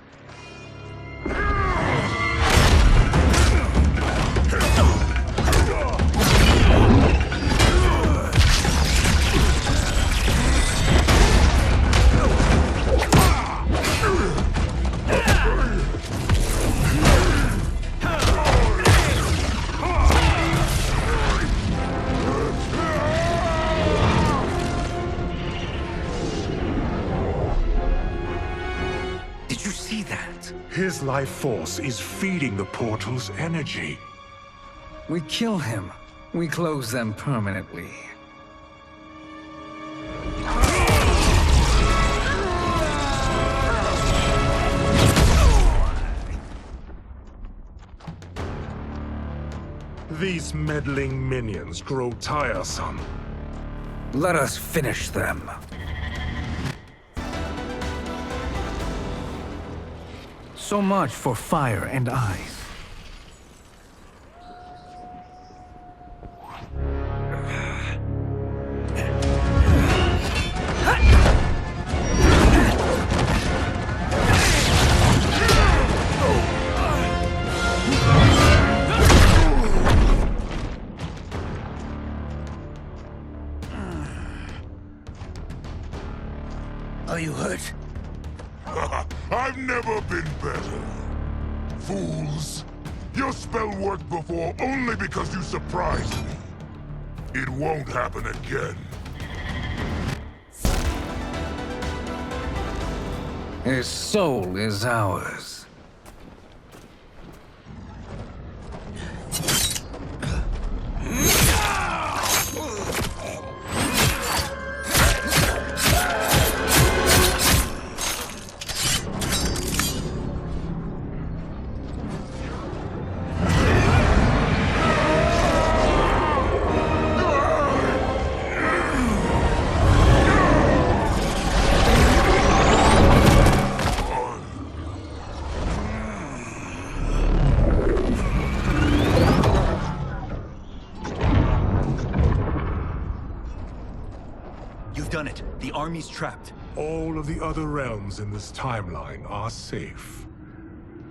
His life force is feeding the portal's energy. We kill him. We close them permanently. These meddling minions grow tiresome. Let us finish them. So much for fire and ice. Are you hurt? I've never been better. Fools! Your spell worked before only because you surprised me. It won't happen again. His soul is ours. Done it. The army's trapped. All of the other realms in this timeline are safe.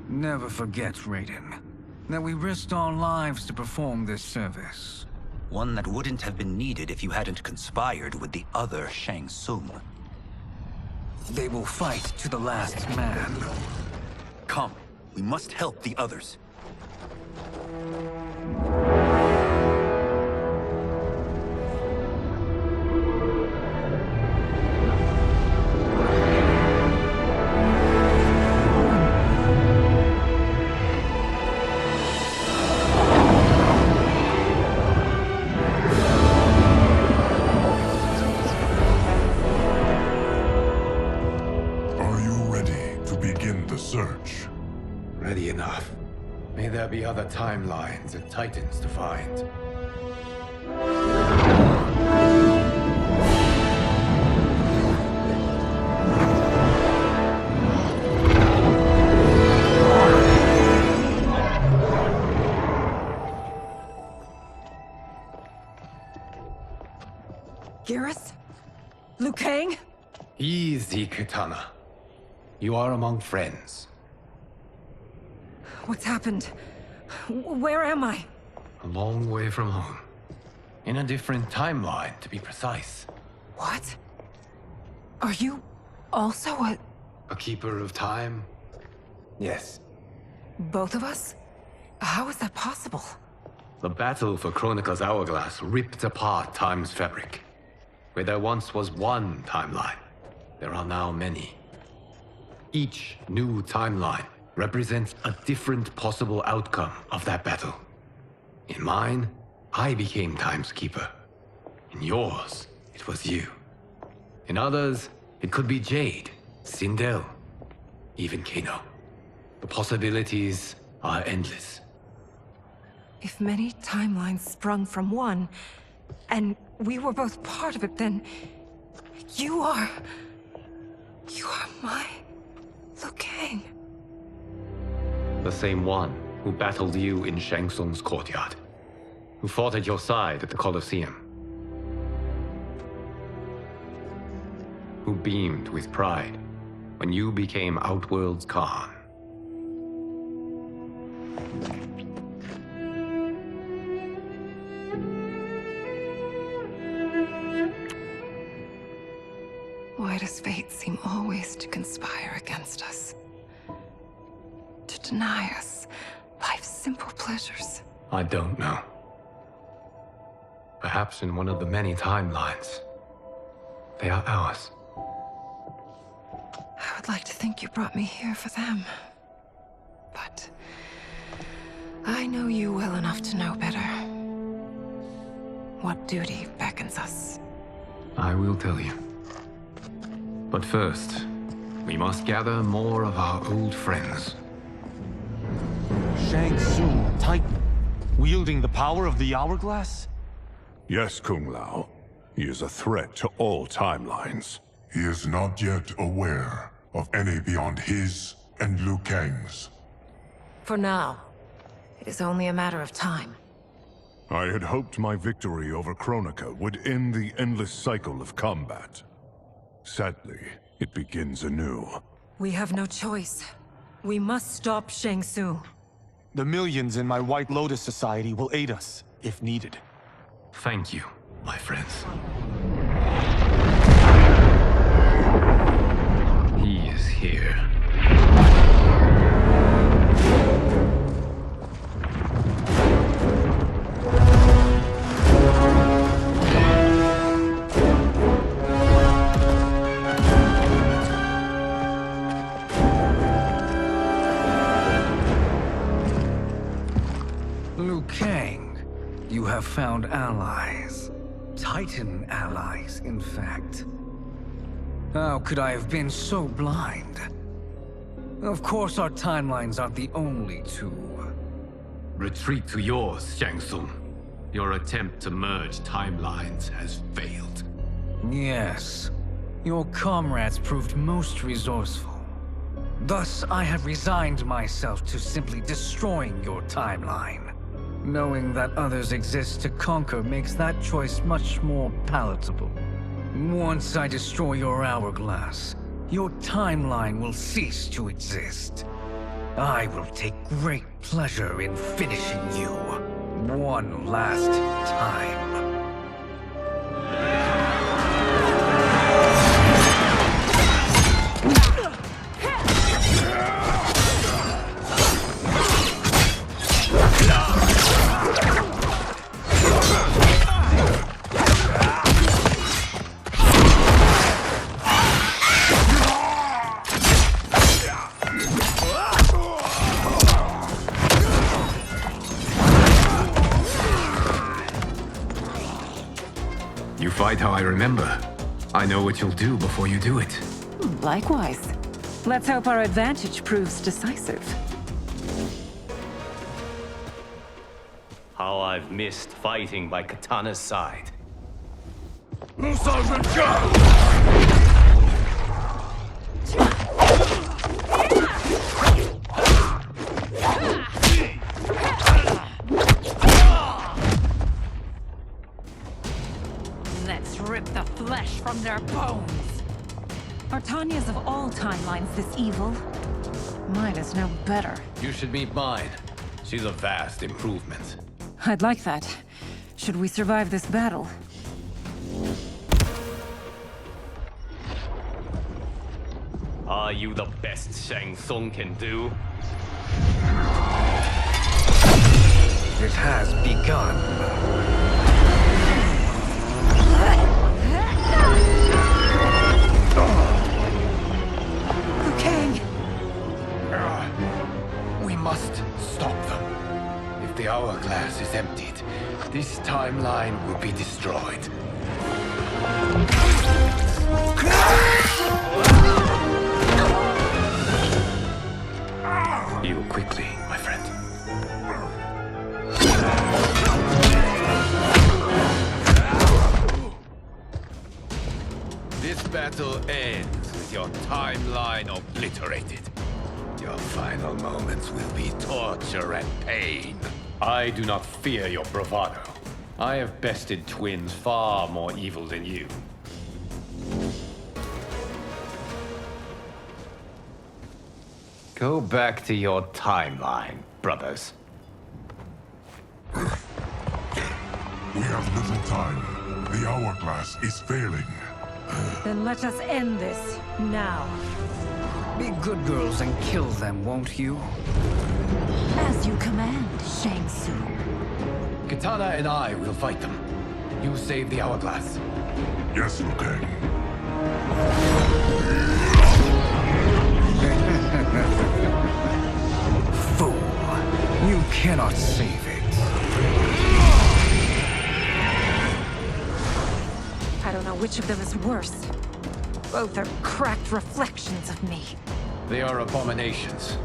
Never forget, Raiden, that we risked our lives to perform this service. One that wouldn't have been needed if you hadn't conspired with the other Shang Tsung. They will fight to the last man. Come, we must help the others. the search. Ready enough. May there be other timelines and titans to find. Garrus? Liu Kang? Easy, Kitana. You are among friends. What's happened? Where am I? A long way from home. In a different timeline, to be precise. What? Are you also A keeper of time? Yes. both of us? How is that possible? The battle for Chronica's Hourglass ripped apart time's fabric. Where there once was one timeline, there are now many. Each new timeline represents a different possible outcome of that battle. In mine, I became Time's Keeper. In yours, it was you. In others, it could be Jade, Sindel, even Kano. The possibilities are endless. If many timelines sprung from one, and we were both part of it, then you are my Liu Kang. The same one who battled you in Shang Tsung's courtyard. Who fought at your side at the Colosseum. Who beamed with pride when you became Outworld's Khan. Why does fate seem always to conspire against us? To deny us life's simple pleasures? I don't know. Perhaps in one of the many timelines, they are ours. I would like to think you brought me here for them. But I know you well enough to know better. What duty beckons us? I will tell you. But first, we must gather more of our old friends. Shang Tsung, Titan, wielding the power of the Hourglass? Yes, Kung Lao. He is a threat to all timelines. He is not yet aware of any beyond his and Liu Kang's. For now, it is only a matter of time. I had hoped my victory over Chronica would end the endless cycle of combat. Sadly, it begins anew. We have no choice. We must stop Shang Tsung. The millions in my White Lotus Society will aid us, if needed. Thank you, my friends. He is here. Liu Kang, you have found allies. Titan allies, in fact. How could I have been so blind? Of course our timelines aren't the only two. Retreat to yours, Shang Tsung. Your attempt to merge timelines has failed. Yes. Your comrades proved most resourceful. Thus, I have resigned myself to simply destroying your timeline. Knowing that others exist to conquer makes that choice much more palatable. Once I destroy your hourglass, your timeline will cease to exist. I will take great pleasure in finishing you one last time. Fight how I remember. I know what you'll do before you do it. Likewise. Let's hope our advantage proves decisive. How I've missed fighting by Katana's side. Let's rip the flesh from their bones. Are Tanya's of all timelines this evil? Mine is no better. You should meet mine. She's a vast improvement. I'd like that. Should we survive this battle? Are you the best Shang Tsung can do? It has begun. Liu Kang! We must stop them. If the hourglass is emptied, this timeline will be destroyed. You quickly, my friend. This battle ends with your timeline obliterated. Your final moments will be torture and pain. I do not fear your bravado. I have bested twins far more evil than you. Go back to your timeline, brothers. We have little time. The hourglass is failing. Then let us end this, now. Be good girls and kill them, won't you? As you command, Shang Tsung. Katana and I will fight them. You save the hourglass. Yes, Liu Kang. Fool. You cannot save it. I don't know which of them is worse. Both are cracked reflections of me. They are abominations.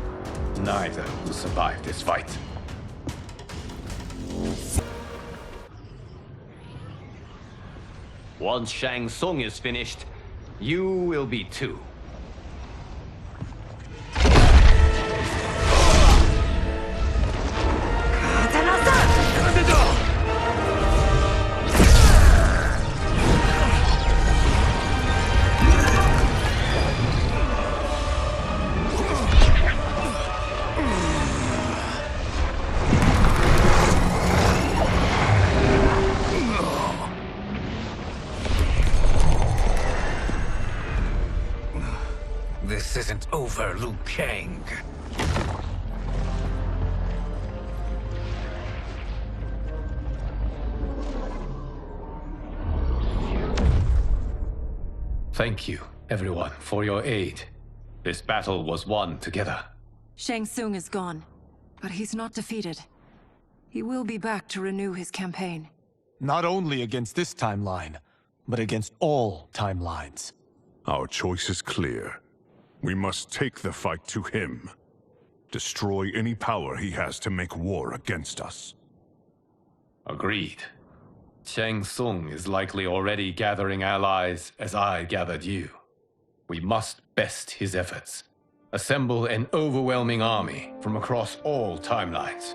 Neither will survive this fight. Once Shang Tsung is finished, you will be too. This isn't over, Liu Kang. Thank you, everyone, for your aid. This battle was won together. Shang Tsung is gone, but he's not defeated. He will be back to renew his campaign. Not only against this timeline, but against all timelines. Our choice is clear. We must take the fight to him. Destroy any power he has to make war against us. Agreed. Shang Tsung is likely already gathering allies as I gathered you. We must best his efforts. Assemble an overwhelming army from across all timelines.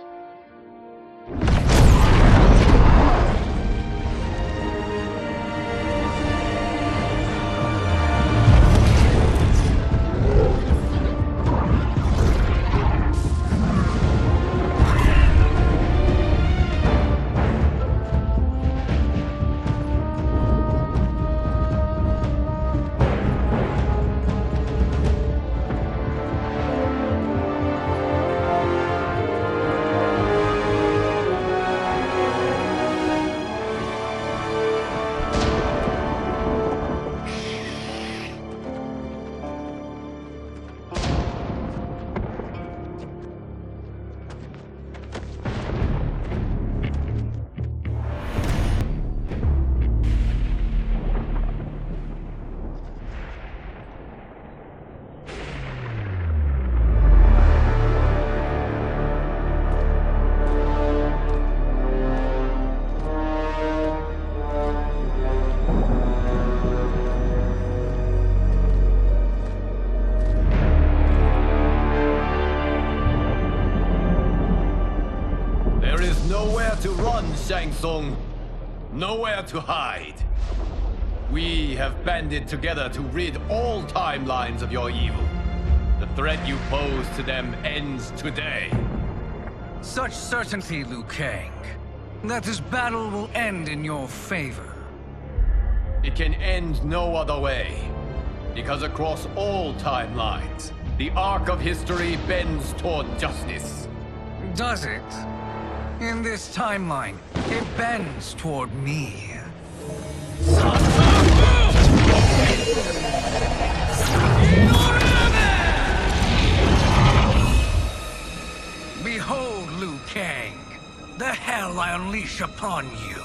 to run, Shang Tsung. Nowhere to hide. We have banded together to rid all timelines of your evil. The threat you pose to them ends today. Such certainty, Liu Kang, that this battle will end in your favor. It can end no other way. Because across all timelines, the arc of history bends toward justice. Does it? In this timeline, it bends toward me. Behold, Liu Kang, the hell I unleash upon you.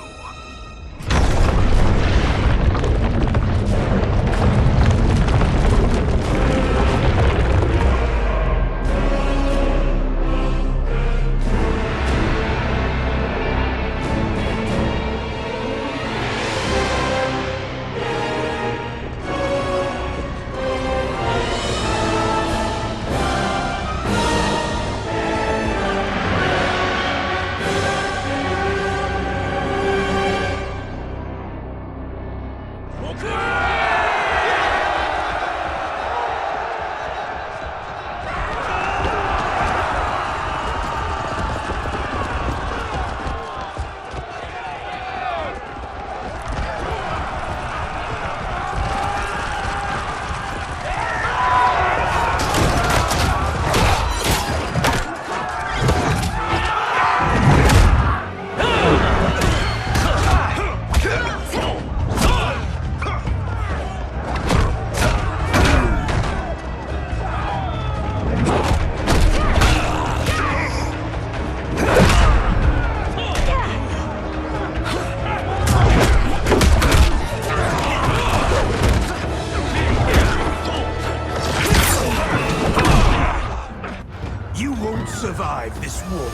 Survive this war.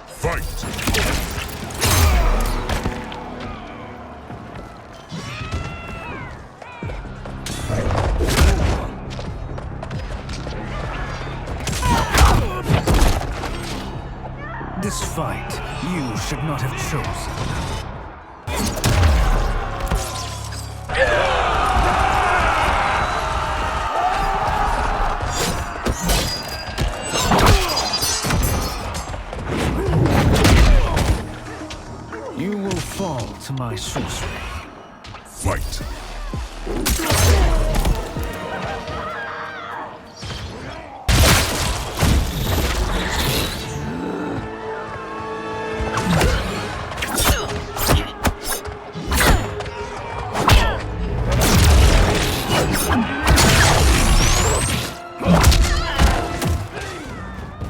Fight! This fight, you should not have chosen. You will fall to my sorcery. Fight!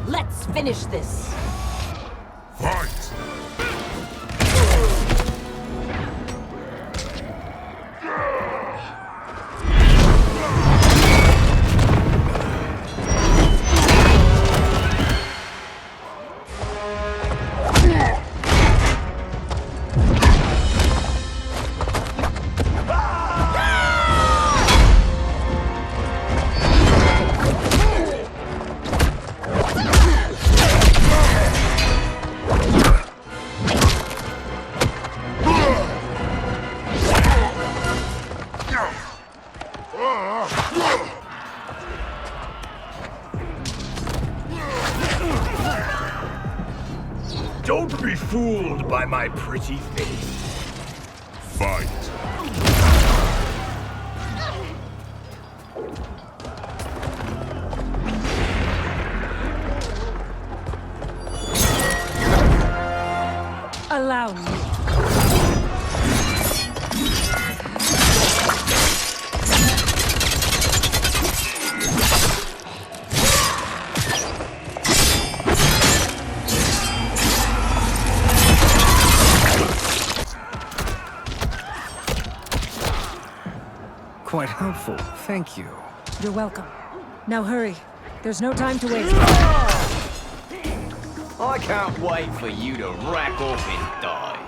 Let's finish this. Fight! Don't be fooled by my pretty face. Fight! Allow me. Quite helpful, thank you. You're welcome. Now hurry. There's no time to waste. I can't wait for you to rack off and die.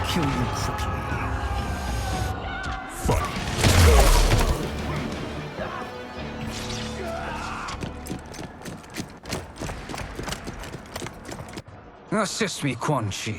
kill you quickly. Assist me, Quan Chi.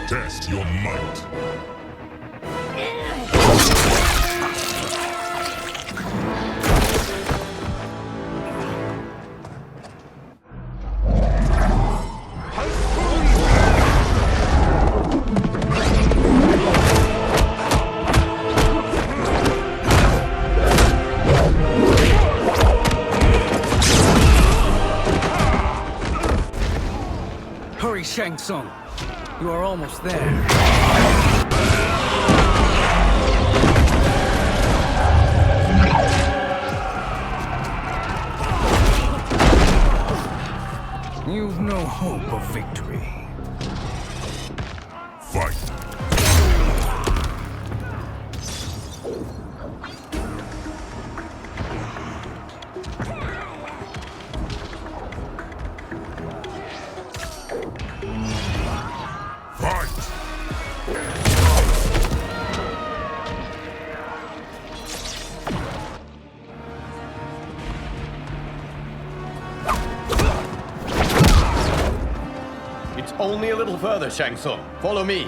Test your might. Hurry, Shang Tsung. You are almost there. You've no hope of victory. Fight. It's only a little further, Shang Tsung. Follow me.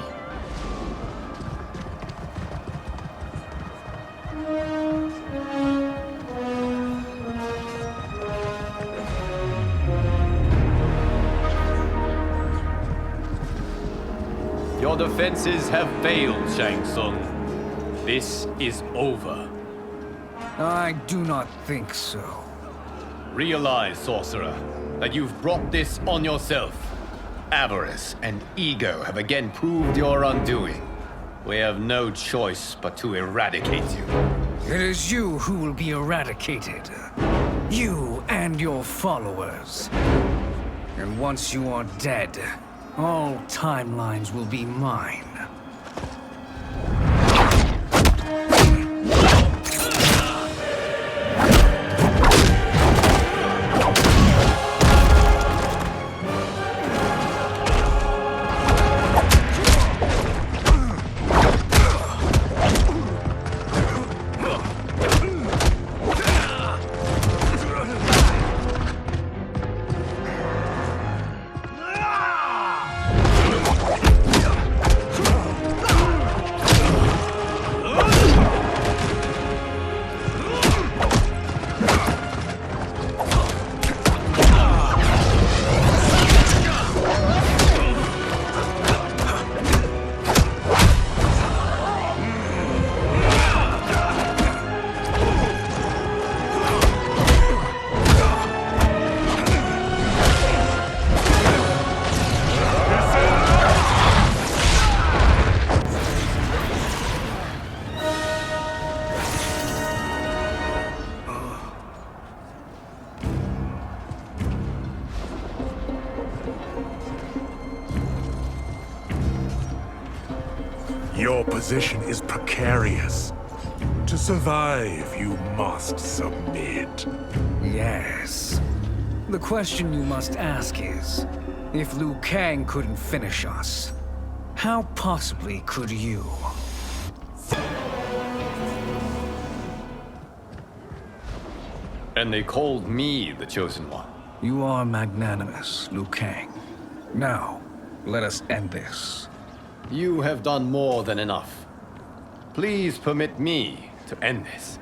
Your defenses have failed, Shang Tsung. This is over. I do not think so. Realize, sorcerer, that you've brought this on yourself. Avarice and ego have again proved your undoing. We have no choice but to eradicate you. It is you who will be eradicated. You and your followers. And once you are dead, all timelines will be mine. Your position is precarious. To survive, you must submit. Yes. The question you must ask is, if Liu Kang couldn't finish us, how possibly could you? And they called me the Chosen One. You are magnanimous, Liu Kang. Now, let us end this. You have done more than enough. Please permit me to end this.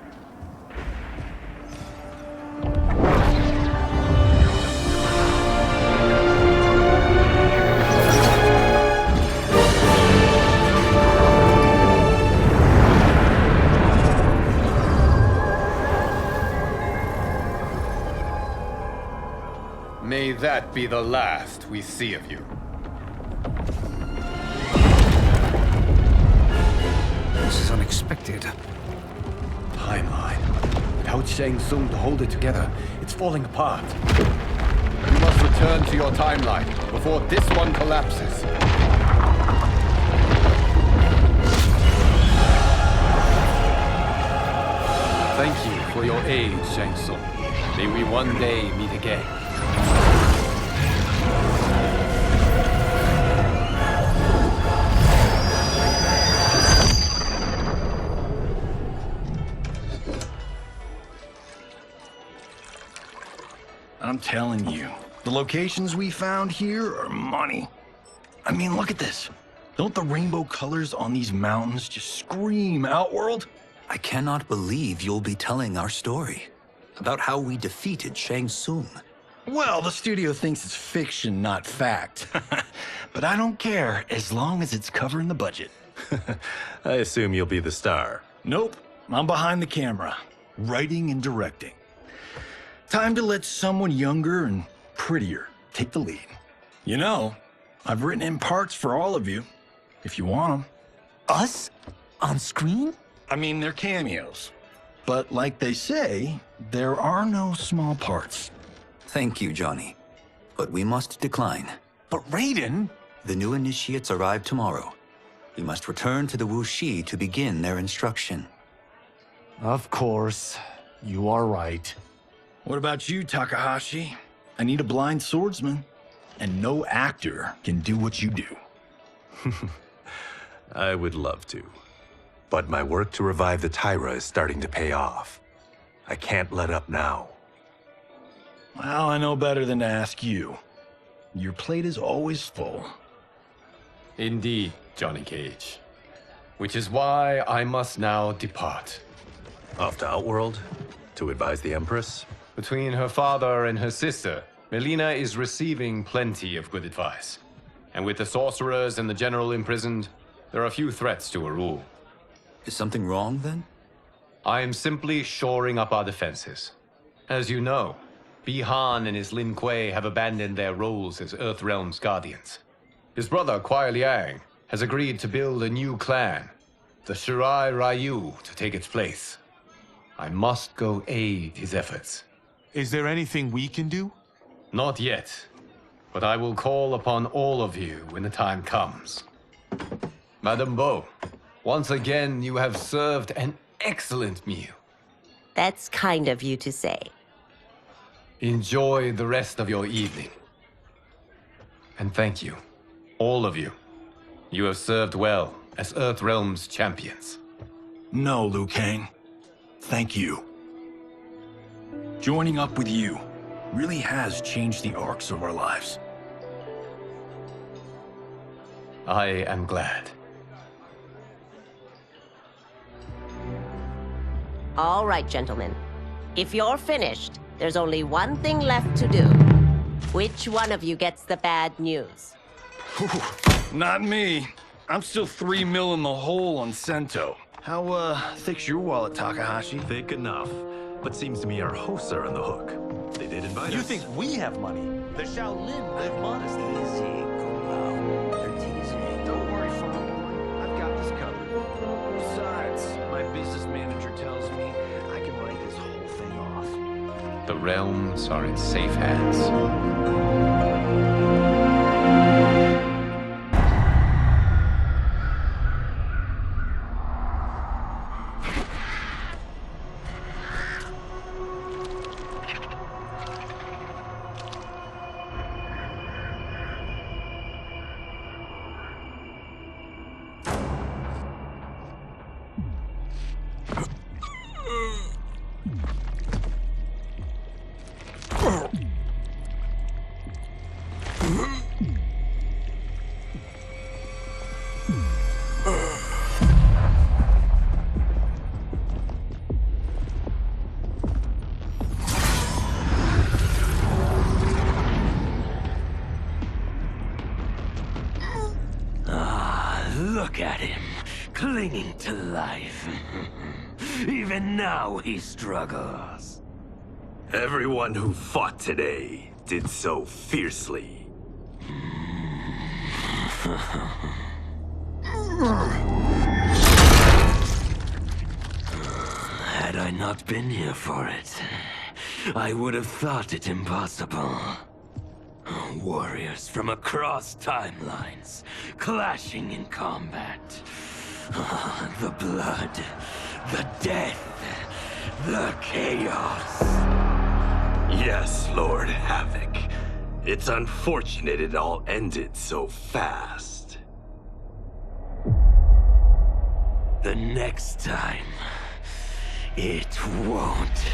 that be the last we see of you. This is unexpected. Timeline. Without Shang Tsung to hold it together, it's falling apart. You must return to your timeline before this one collapses. Thank you for your aid, Shang Tsung. May we one day meet again. I'm telling you, the locations we found here are money. I mean, look at this. Don't the rainbow colors on these mountains just scream Outworld? I cannot believe you'll be telling our story about how we defeated Shang Tsung. Well, the studio thinks it's fiction, not fact. But I don't care, as long as it's covering the budget. I assume you'll be the star. Nope, I'm behind the camera, writing and directing. Time to let someone younger and prettier take the lead. You know, I've written in parts for all of you, if you want them. Us? On screen? I mean, they're cameos. But like they say, there are no small parts. Thank you, Johnny. But we must decline. But Raiden? The new initiates arrive tomorrow. We must return to the Wuxi to begin their instruction. Of course. You are right. What about you, Takahashi? I need a blind swordsman, and no actor can do what you do. I would love to. But my work to revive the Tyra is starting to pay off. I can't let up now. Well, I know better than to ask you. Your plate is always full. Indeed, Johnny Cage. Which is why I must now depart. Off to Outworld? To advise the Empress? Between her father and her sister, Melina is receiving plenty of good advice. And with the sorcerers and the general imprisoned, there are few threats to her rule. Is something wrong, then? I am simply shoring up our defenses. As you know, Bi-Han and his Lin Kuei have abandoned their roles as Earthrealm's guardians. His brother, Kuai Liang, has agreed to build a new clan, the Shirai Ryu, to take its place. I must go aid his efforts. Is there anything we can do? Not yet, but I will call upon all of you when the time comes. Madame Bo, once again you have served an excellent meal. That's kind of you to say. Enjoy the rest of your evening. And thank you, all of you. You have served well as Earthrealm's champions. No, Liu Kang. Thank you. Joining up with you really has changed the arcs of our lives. I am glad. All right, gentlemen. If you're finished, there's only one thing left to do. Which one of you gets the bad news? Not me. I'm still 3 mil in the hole on Sento. How, thick's your wallet, Takahashi? Thick enough. But seems to me our hosts are on the hook. They did invite us. You think we have money? The Shaolin live modestly. Easy, cool. They're teasing. Don't worry, Farmer. I've got this covered. Besides, my business manager tells me I can write this whole thing off. The realms are in safe hands. Look at him, clinging to life. Even now he struggles. Everyone who fought today did so fiercely. Had I not been here for it, I would have thought it impossible. Warriors from across timelines, clashing in combat. The blood, the death, the chaos. Yes, Lord Havoc. It's unfortunate it all ended so fast. The next time, it won't.